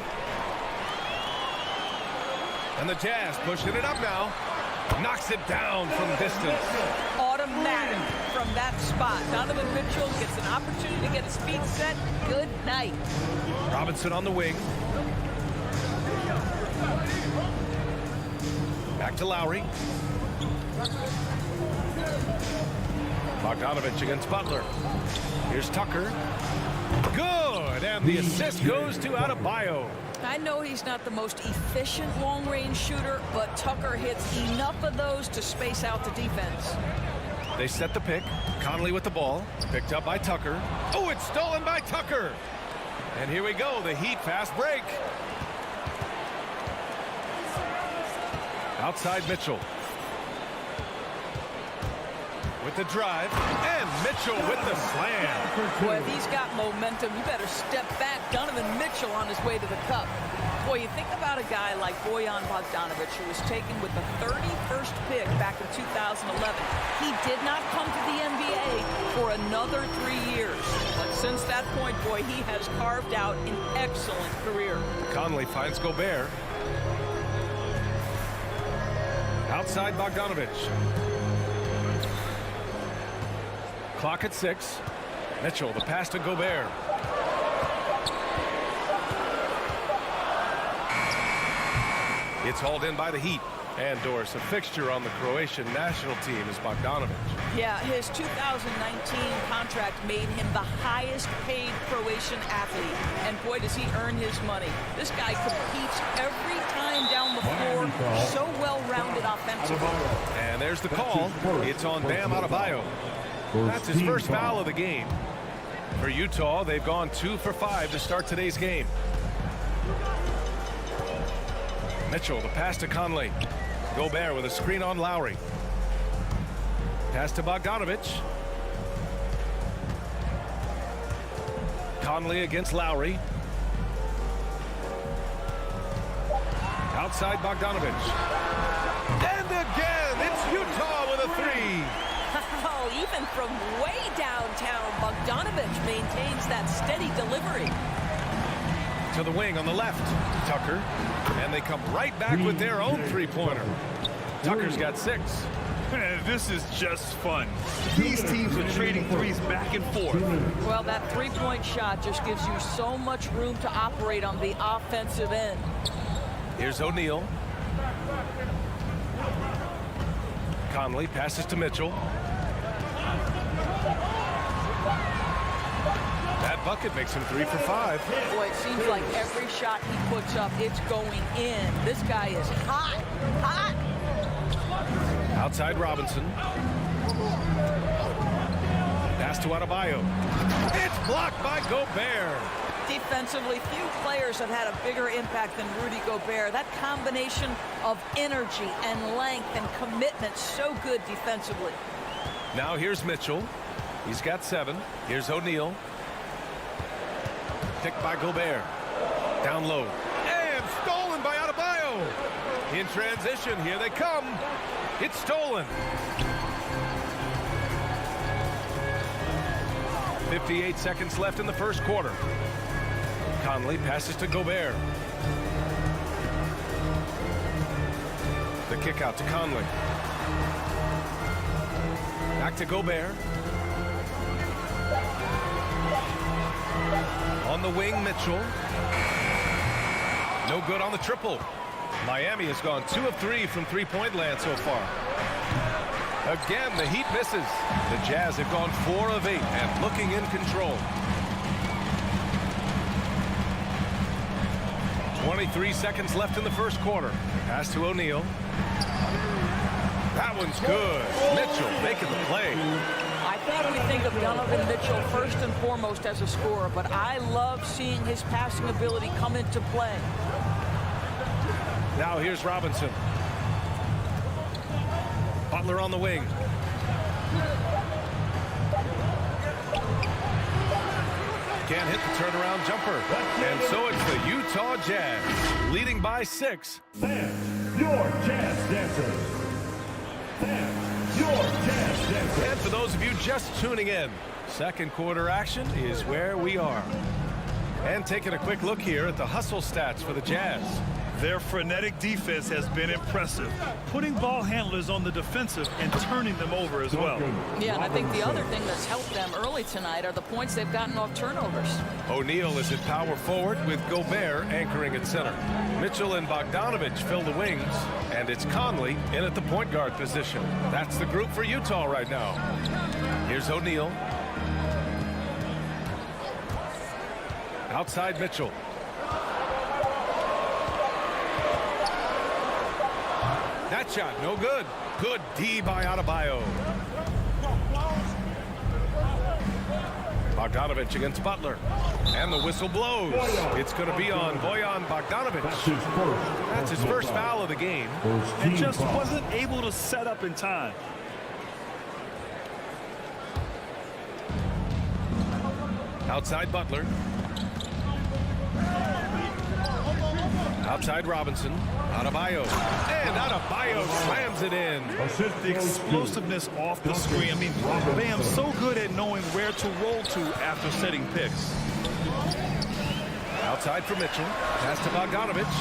Speaker 5: And the Jazz pushing it up now. Knocks it down from distance.
Speaker 9: Automatic from that spot. Donovan Mitchell gets an opportunity to get his feet set. Good night.
Speaker 5: Robinson on the wing. Back to Lowry. Bogdanovich against Butler. Here's Tucker. Good, and the assist goes to Adebayo.
Speaker 9: I know he's not the most efficient long-range shooter, but Tucker hits enough of those to space out the defense.
Speaker 5: They set the pick. Conley with the ball. Picked up by Tucker. Oh, it's stolen by Tucker. And here we go, the Heat fast break. Outside Mitchell. With the drive, and Mitchell with the slam.
Speaker 9: Boy, if he's got momentum, you better step back. Donovan Mitchell on his way to the cup. Boy, you think about a guy like Bojan Bogdanovic, who was taken with the 31st pick back in 2011. He did not come to the NBA for another 3 years. But since that point, boy, he has carved out an excellent career.
Speaker 5: Conley finds Gobert. Outside Bogdanovich. Clock at 6. Mitchell, the pass to Gobert. It's hauled in by the Heat. And Doris, a fixture on the Croatian national team is Bogdanovich.
Speaker 9: Yeah, his 2019 contract made him the highest paid Croatian athlete. And boy, does he earn his money. This guy competes every time down the floor. So well-rounded offensively.
Speaker 5: And there's the call. It's on Bam Adebayo. That's his first foul of the game. For Utah, they've gone 2 for 5 to start today's game. Mitchell, the pass to Conley. Gobert with a screen on Lowry. Pass to Bogdanovich. Conley against Lowry. Outside Bogdanovich. And again, it's Utah with a 3.
Speaker 10: Oh, even from way downtown, Bogdanovich maintains that steady delivery.
Speaker 5: To the wing on the left. Tucker. And they come right back with their own three-pointer. Tucker's got 6.
Speaker 7: This is just fun. These teams are trading threes back and forth.
Speaker 9: Well, that three-point shot just gives you so much room to operate on the offensive end.
Speaker 5: Here's O'Neal. Conley passes to Mitchell. That bucket makes him 3 for 5.
Speaker 9: Boy, it seems like every shot he puts up, it's going in. This guy is hot, hot.
Speaker 5: Outside Robinson. Pass to Adebayo. It's blocked by Gobert.
Speaker 9: Defensively, few players have had a bigger impact than Rudy Gobert. That combination of energy and length and commitment, so good defensively.
Speaker 5: Now here's Mitchell. He's got 7. Here's O'Neal. Picked by Gobert. Down low. And stolen by Adebayo. In transition, here they come. It's stolen. 58 seconds left in the first quarter. Conley passes to Gobert. The kick out to Conley. Back to Gobert. On the wing, Mitchell. No good on the triple. Miami has gone 2 of 3 from three-point land so far. Again, the Heat misses. The Jazz have gone 4 of 8 and looking in control. 23 seconds left in the first quarter. Pass to O'Neal. That one's good. Mitchell Mitchell making the play.
Speaker 9: I think we think of Donovan Mitchell first and foremost as a scorer, but I love seeing his passing ability come into play.
Speaker 5: Now here's Robinson. Butler on the wing. Can't hit the turnaround jumper. And so it's the Utah Jazz leading by 6.
Speaker 2: Fans, your Jazz dancers. Fans, your Jazz dancers.
Speaker 5: And for those of you just tuning in, second quarter action is where we are. And taking a quick look here at the hustle stats for the Jazz.
Speaker 7: Their frenetic defense has been impressive, putting ball handlers on the defensive and turning them over as well.
Speaker 9: Yeah, and I think the other thing that's helped them early tonight are the points they've gotten off turnovers.
Speaker 5: O'Neal is at power forward with Gobert anchoring at center. Mitchell and Bogdanovich fill the wings, and it's Conley in at the point guard position. That's the group for Utah right now. Here's O'Neal. Outside Mitchell. That shot, no good. Good D by Adebayo. Bogdanovich against Butler. And the whistle blows. It's going to be on Bojan Bogdanovich. That's his first foul of the game.
Speaker 7: And just wasn't able to set up in time.
Speaker 5: Outside Butler. Outside Robinson. Adebayo. And Adebayo slams it in.
Speaker 7: The explosiveness off the screen. I mean, Bam's so good at knowing where to roll to after setting picks.
Speaker 5: Outside for Mitchell. Pass to Bogdanovich.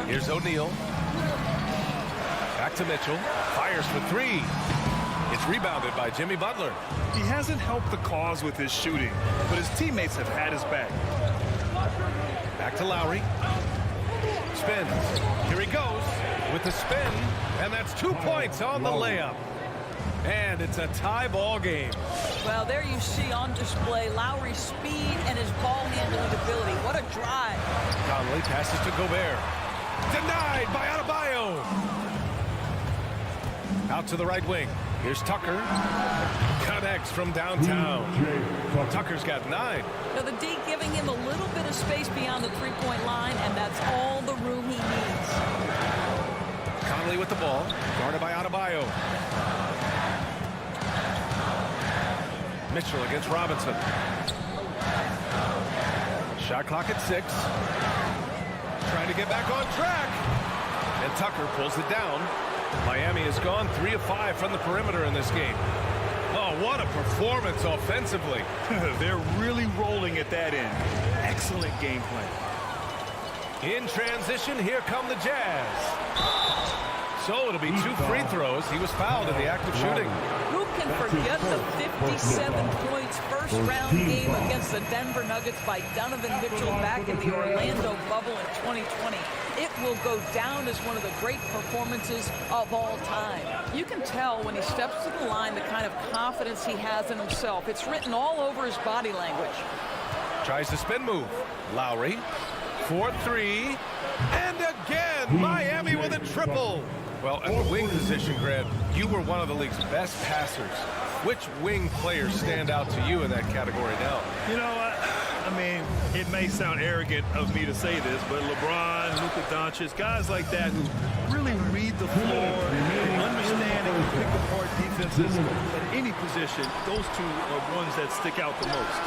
Speaker 5: Here's O'Neal. Back to Mitchell. Fires for 3. It's rebounded by Jimmy Butler.
Speaker 7: He hasn't helped the cause with his shooting, but his teammates have had his back.
Speaker 5: Back to Lowry. Spins. Here he goes with the spin, and that's 2 points on the layup. And it's a tie ball game.
Speaker 9: Well, there you see on display Lowry's speed and his ball handling ability. What a drive.
Speaker 5: Conley passes to Gobert. Denied by Adebayo. Out to the right wing. Here's Tucker. Connects from downtown. Tucker's got 9.
Speaker 9: Now the D giving him a little bit of space beyond the three-point line, and that's all the room he needs.
Speaker 5: Conley with the ball. Guarded by Adebayo. Mitchell against Robinson. Shot clock at 6. Trying to get back on track. And Tucker pulls it down. Miami has gone 3 of 5 from the perimeter in this game. Oh, what a performance offensively.
Speaker 7: They're really rolling at that end. Excellent game plan.
Speaker 5: In transition, here come the Jazz. So it'll be 2 free throws. He was fouled in the act of shooting.
Speaker 9: Who can forget the 57 points first round game against the Denver Nuggets by Donovan Mitchell back in the Orlando bubble in 2020? It will go down as one of the great performances of all time. You can tell when he steps to the line the kind of confidence he has in himself. It's written all over his body language.
Speaker 5: Tries the spin move. Lowry. 4-3. And again, Miami with a triple. Well, at the wing position, Grant, you were one of the league's best passers. Which wing players stand out to you in that category now?
Speaker 7: You know what? I mean, it may sound arrogant of me to say this, but LeBron, Luka Doncic, guys like that who really read the floor, understand and pick apart defenses at any position, those two are ones that stick out the most.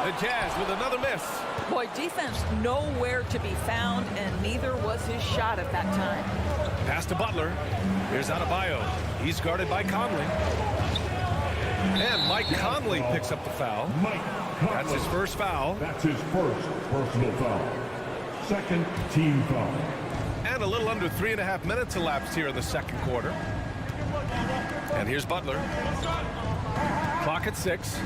Speaker 5: The Jazz with another miss.
Speaker 9: Boy, defense nowhere to be found, and neither was his shot at that time.
Speaker 5: Pass to Butler. Here's Adebayo. He's guarded by Conley. And Mike Conley picks up the foul. That's his first foul.
Speaker 2: That's his first personal foul. Second team foul.
Speaker 5: And a little under 3.5 minutes elapsed here in the second quarter. And here's Butler. Clock at 6.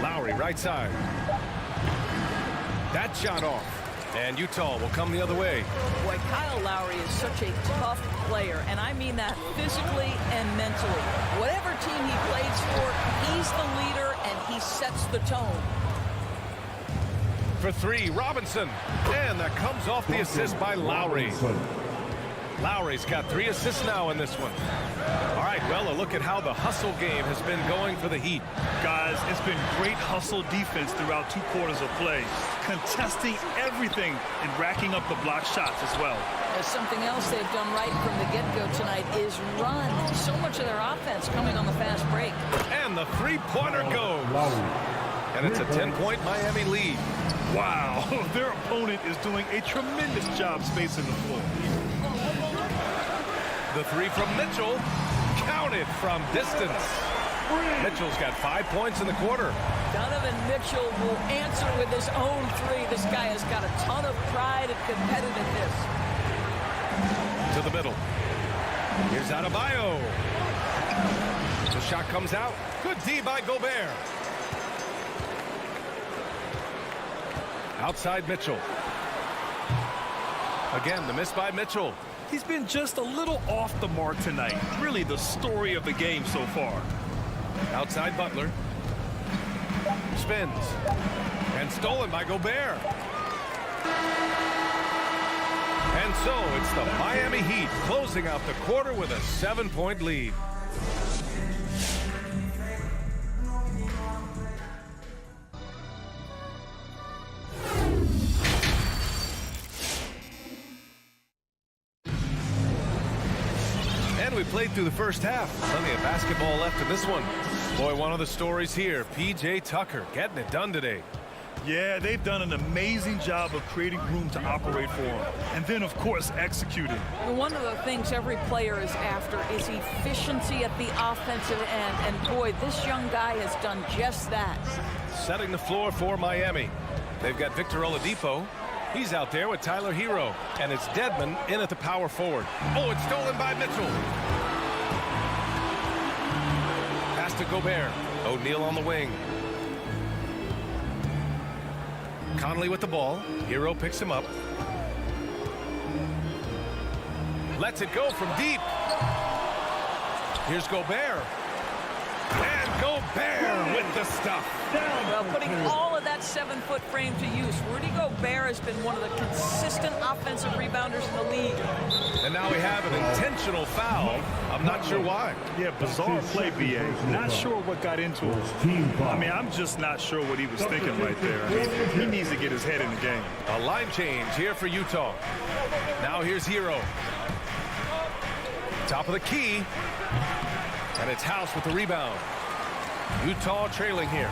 Speaker 5: Lowry, right side. That shot off. And Utah will come the other way.
Speaker 9: Boy, Kyle Lowry is such a tough player, and I mean that physically and mentally. Whatever team he plays for, he's the leader, and he sets the tone.
Speaker 5: for three, Robinson. And that comes off the assist by Lowry. Lowry's got 3 assists now in this one. All right, well, a look at how the hustle game has been going for the Heat.
Speaker 7: Guys, it's been great hustle defense throughout 2 quarters of play, contesting everything and racking up the block shots as well.
Speaker 9: Something else they've done right from the get-go tonight is run. So much of their offense coming on the fast break.
Speaker 5: And the three-pointer goes. And it's a 10-point Miami lead.
Speaker 7: Wow, their opponent is doing a tremendous job spacing the floor.
Speaker 5: The three from Mitchell, counted from distance. Mitchell's got 5 points in the quarter.
Speaker 9: Donovan Mitchell will answer with his own three. This guy has got a ton of pride and competitiveness.
Speaker 5: To the middle. Here's Adebayo. The shot comes out. Good D by Gobert. Outside Mitchell. Again, the miss by Mitchell.
Speaker 7: He's been just a little off the mark tonight. Really the story of the game so far.
Speaker 5: Outside Butler. Spins. And stolen by Gobert. And so it's the Miami Heat closing out the quarter with a 7-point lead. We played through the first half. Plenty of basketball left in this one. Boy, one of the stories here, P.J. Tucker getting it done today.
Speaker 7: Yeah, they've done an amazing job of creating room to operate for him. And then, of course, executing.
Speaker 9: One of the things every player is after is efficiency at the offensive end. And, boy, this young guy has done just that.
Speaker 5: Setting the floor for Miami. They've got Victor Oladipo. He's out there with Tyler Hero. And it's Dedmon in at the power forward. Oh, it's stolen by Mitchell. Pass to Gobert. O'Neal on the wing. Conley with the ball. Hero picks him up. Lets it go from deep. Here's Gobert. And Gobert with the stuff.
Speaker 9: Well, putting all of that 7-foot frame to use, Rudy Gobert has been one of the consistent offensive rebounders in the league.
Speaker 5: And now we have an intentional foul. I'm not sure why.
Speaker 7: Yeah, bizarre play, B.A. Not sure what got into him. I mean, I'm just not sure what he was thinking right there. I mean, he needs to get his head in the game.
Speaker 5: A line change here for Utah. Now here's Hero. Top of the key. And it's House with the rebound. Utah trailing here.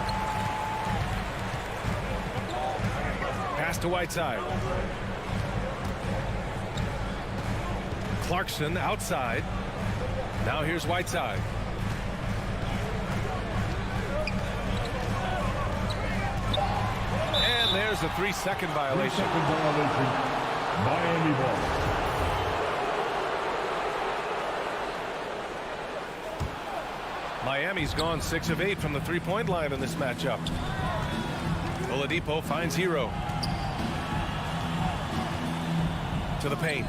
Speaker 5: Pass to Whiteside. Clarkson outside. Now here's Whiteside. And there's a 3-second violation.
Speaker 2: Miami ball.
Speaker 5: Miami's gone 6 of 8 from the three-point line in this matchup. Oladipo finds Hero. To the paint.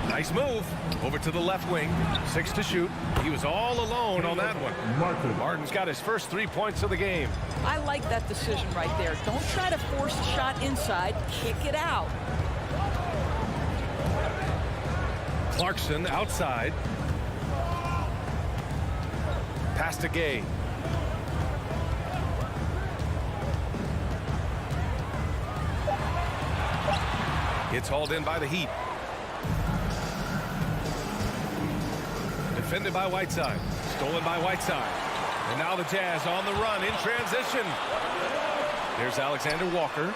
Speaker 5: Nice move. Over to the left wing. 6 to shoot. He was all alone on that one. Martin's got his first 3 points of the game.
Speaker 9: I like that decision right there. Don't try to force the shot inside. Kick it out.
Speaker 5: Clarkson outside. Pass to Gay. It's hauled in by the Heat. Defended by Whiteside. Stolen by Whiteside. And now the Jazz on the run in transition. Here's Alexander Walker.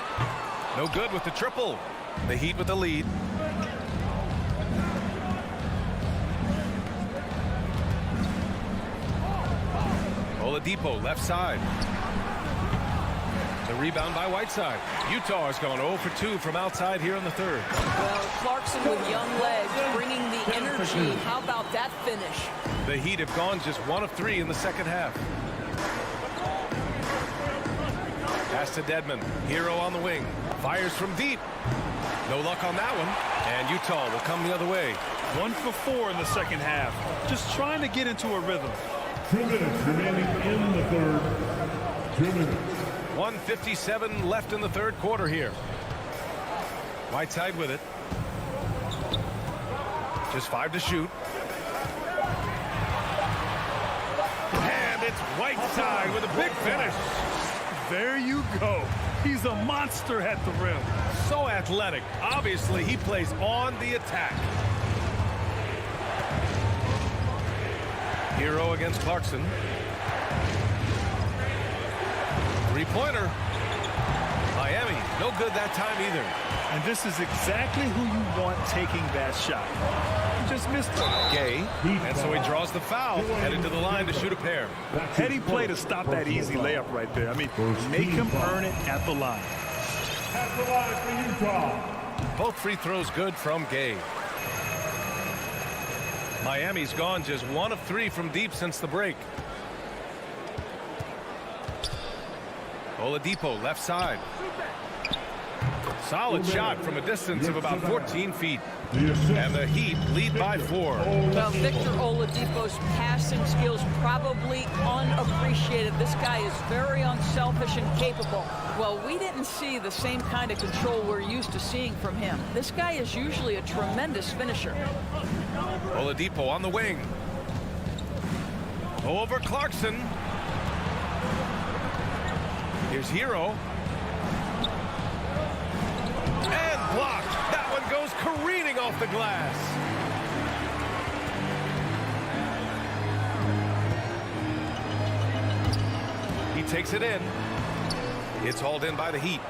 Speaker 5: No good with the triple. The Heat with the lead. Oladipo left side. The rebound by Whiteside. Utah has gone 0 for 2 from outside here in the third.
Speaker 9: Well, Clarkson with young legs, bringing the energy. How about that finish?
Speaker 5: The Heat have gone just 1 of 3 in the second half. Pass to Dedmon. Hero on the wing. Fires from deep. No luck on that one. And Utah will come the other way.
Speaker 7: 1 for 4 in the second half. Just trying to get into a rhythm.
Speaker 2: 2 minutes remaining in the third. 2 minutes.
Speaker 5: 1:57 left in the third quarter here. Whiteside with it. Just 5 to shoot. And it's Whiteside with a big finish.
Speaker 7: There you go. He's a monster at the rim.
Speaker 5: So athletic. Obviously, he plays on the attack. Hero against Clarkson. Three-pointer. Miami, no good that time either.
Speaker 7: And this is exactly who you want taking that shot. He just missed it.
Speaker 5: Gay, and so he draws the foul, headed to the line to shoot a pair.
Speaker 7: Heady play to stop that easy layup right there. I mean, make him earn it at the line.
Speaker 2: At the line for Utah.
Speaker 5: Both free throws good from Gay. Miami's gone just 1 of 3 from deep since the break. Oladipo left side. Solid shot from a distance of about 14 feet. And the Heat lead by 4.
Speaker 9: Well, Victor Oladipo's passing skills probably unappreciated. This guy is very unselfish and capable. Well, we didn't see the same kind of control we're used to seeing from him. This guy is usually a tremendous finisher.
Speaker 5: Oladipo on the wing. Over Clarkson. Here's Hero. And blocked. That one goes careening off the glass. He takes it in. It's hauled in by the Heat.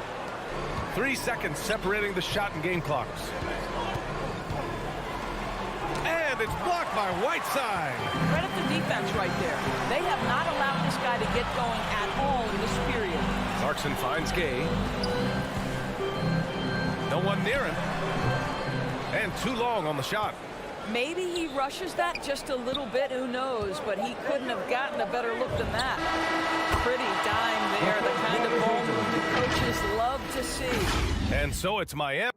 Speaker 5: 3 seconds separating the shot and game clocks. And it's blocked by Whiteside.
Speaker 9: Credit the defense right there. They have not allowed this guy to get going at all in this period.
Speaker 5: Clarkson finds Gay. No one near him. And too long on the shot.
Speaker 9: Maybe he rushes that just a little bit, who knows, but he couldn't have gotten a better look than that. Pretty dime there, the kind of ball move the coaches love to see.
Speaker 5: And so it's Miami.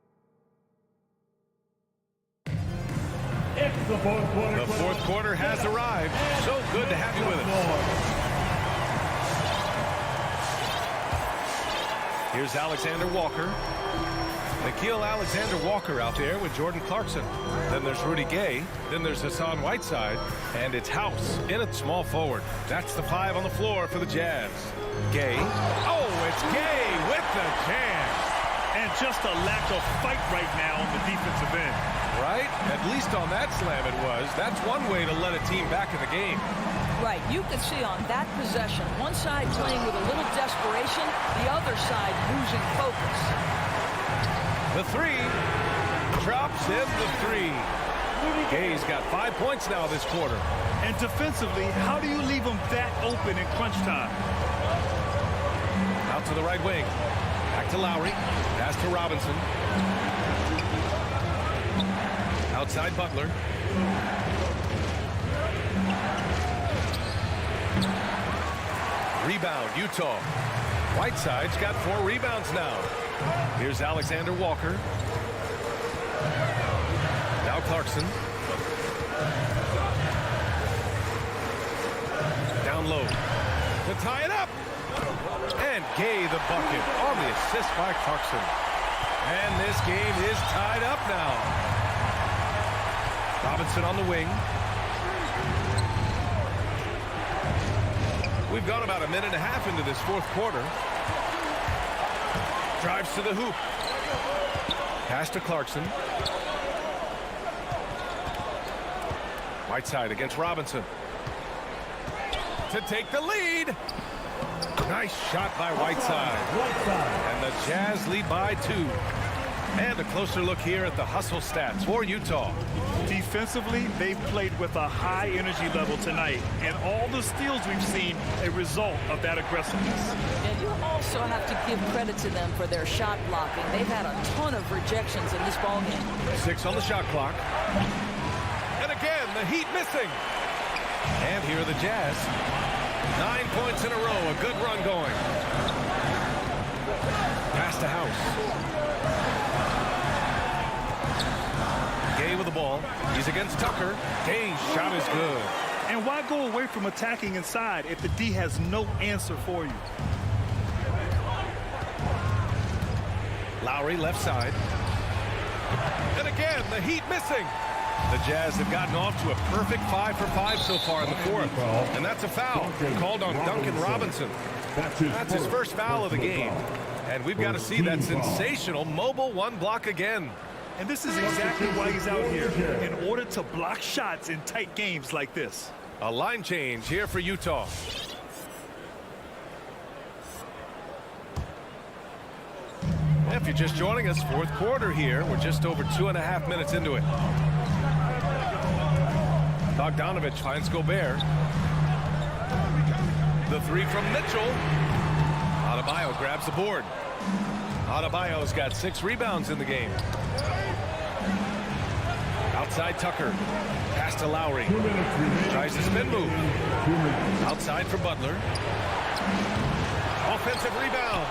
Speaker 2: It's the fourth quarter.
Speaker 5: The fourth quarter has arrived. So good to have you with us. Here's Alexander Walker. Nickeil Alexander-Walker out there with Jordan Clarkson. Then there's Rudy Gay. Then there's Hassan Whiteside. And it's House in at small forward. That's the 5 on the floor for the Jazz. Gay. Oh, it's Gay with the jam.
Speaker 7: And just a lack of fight right now on the defensive end.
Speaker 5: Right? At least on that slam it was. That's one way to let a team back in the game.
Speaker 9: Right, you could see on that possession, one side playing with a little desperation, the other side losing focus.
Speaker 5: The 3 drops in the 3. Gay's got 5 points now this quarter.
Speaker 7: And defensively, how do you leave them that open in crunch time?
Speaker 5: Out to the right wing. Back to Lowry. Pass to Robinson. Outside Butler. Rebound, Utah. Whiteside's got 4 rebounds now. Here's Alexander Walker. Now Clarkson. Down low. To tie it up. And Gay the bucket on the assist by Clarkson. And this game is tied up now. Robinson on the wing. We've gone about a minute and a half into this fourth quarter. Drives to the hoop. Pass to Clarkson. Whiteside against Robinson. To take the lead. Nice shot by Whiteside. And the Jazz lead by 2. And a closer look here at the hustle stats for Utah.
Speaker 7: Defensively, they've played with a high energy level tonight, and all the steals we've seen a result of that aggressiveness.
Speaker 9: And you also have to give credit to them for their shot blocking. They've had a ton of rejections in this ballgame.
Speaker 5: 6 on the shot clock. And again, the Heat missing. And here are the Jazz. 9 points in a row, a good run going. Pass to House. Gay with the ball. He's against Tucker. Gay's shot is good.
Speaker 7: And why go away from attacking inside if the D has no answer for you?
Speaker 5: Lowry left side. And again, the Heat missing. The Jazz have gotten off to a perfect 5 for 5 so far in the fourth. And that's a foul called on Duncan Robinson. That's his first foul of the game. And we've got to see that sensational mobile one block again.
Speaker 7: And this is exactly why he's out here, in order to block shots in tight games like this.
Speaker 5: A line change here for Utah. If you're just joining us, fourth quarter here. We're just over 2.5 minutes into it. Bogdanovich finds Gobert. The three from Mitchell. Adebayo grabs the board. Adebayo's got 6 rebounds in the game. Outside Tucker. Pass to Lowry. Tries the spin move. Outside for Butler. Offensive rebound.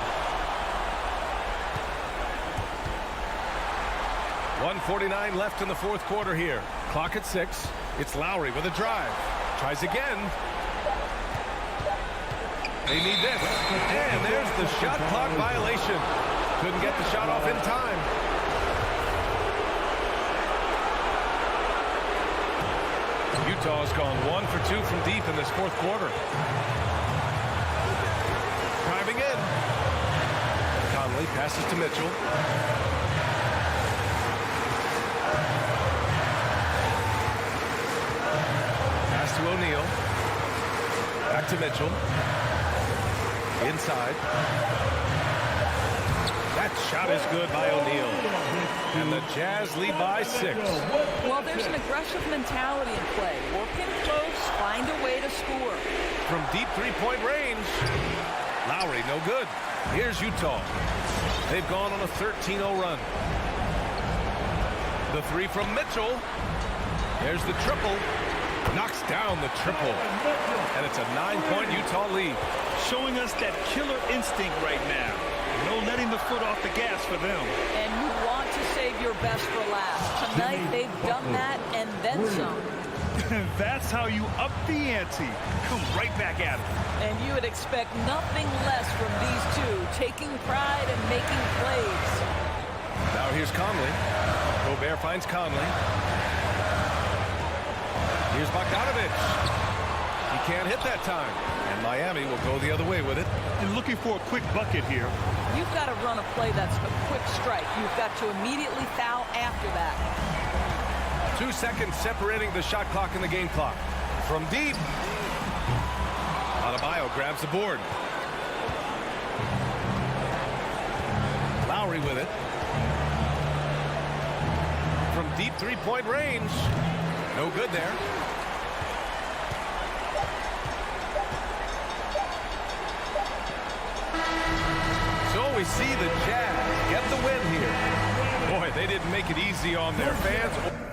Speaker 5: 1:49 left in the fourth quarter here. Clock at 6. It's Lowry with a drive. Tries again. They need this. And there's the shot clock violation. Couldn't get the shot off in time. Utah's gone 1 for 2 from deep in this fourth quarter. Driving in. Conley passes to Mitchell. Pass to O'Neal. Back to Mitchell. Inside. That shot is good by O'Neal. And the Jazz lead by 6.
Speaker 9: Well, there's an aggressive mentality in play. Work in close, find a way to score.
Speaker 5: From deep three-point range. Lowry, no good. Here's Utah. They've gone on a 13-0 run. The three from Mitchell. There's the triple. Knocks down the triple. And it's a 9-point Utah lead.
Speaker 7: Showing us that killer instinct right now. No letting the foot off the gas for them.
Speaker 9: And you want to save your best for last. Tonight, they've done that and then some.
Speaker 7: That's how you up the ante. Come right back at it.
Speaker 9: And you would expect nothing less from these two, taking pride and making plays.
Speaker 5: Now here's Conley. Gobert finds Conley. Here's Bogdanovich. He can't hit that time. And Miami will go the other way with it.
Speaker 7: And looking for a quick bucket here.
Speaker 9: You've got to run a play that's a quick strike. You've got to immediately foul after that.
Speaker 5: 2 seconds separating the shot clock and the game clock. From deep. Adebayo grabs the board. Lowry with it. From deep three-point range. No good there. So we see the Jazz get the win here. Boy, they didn't make it easy on their fans.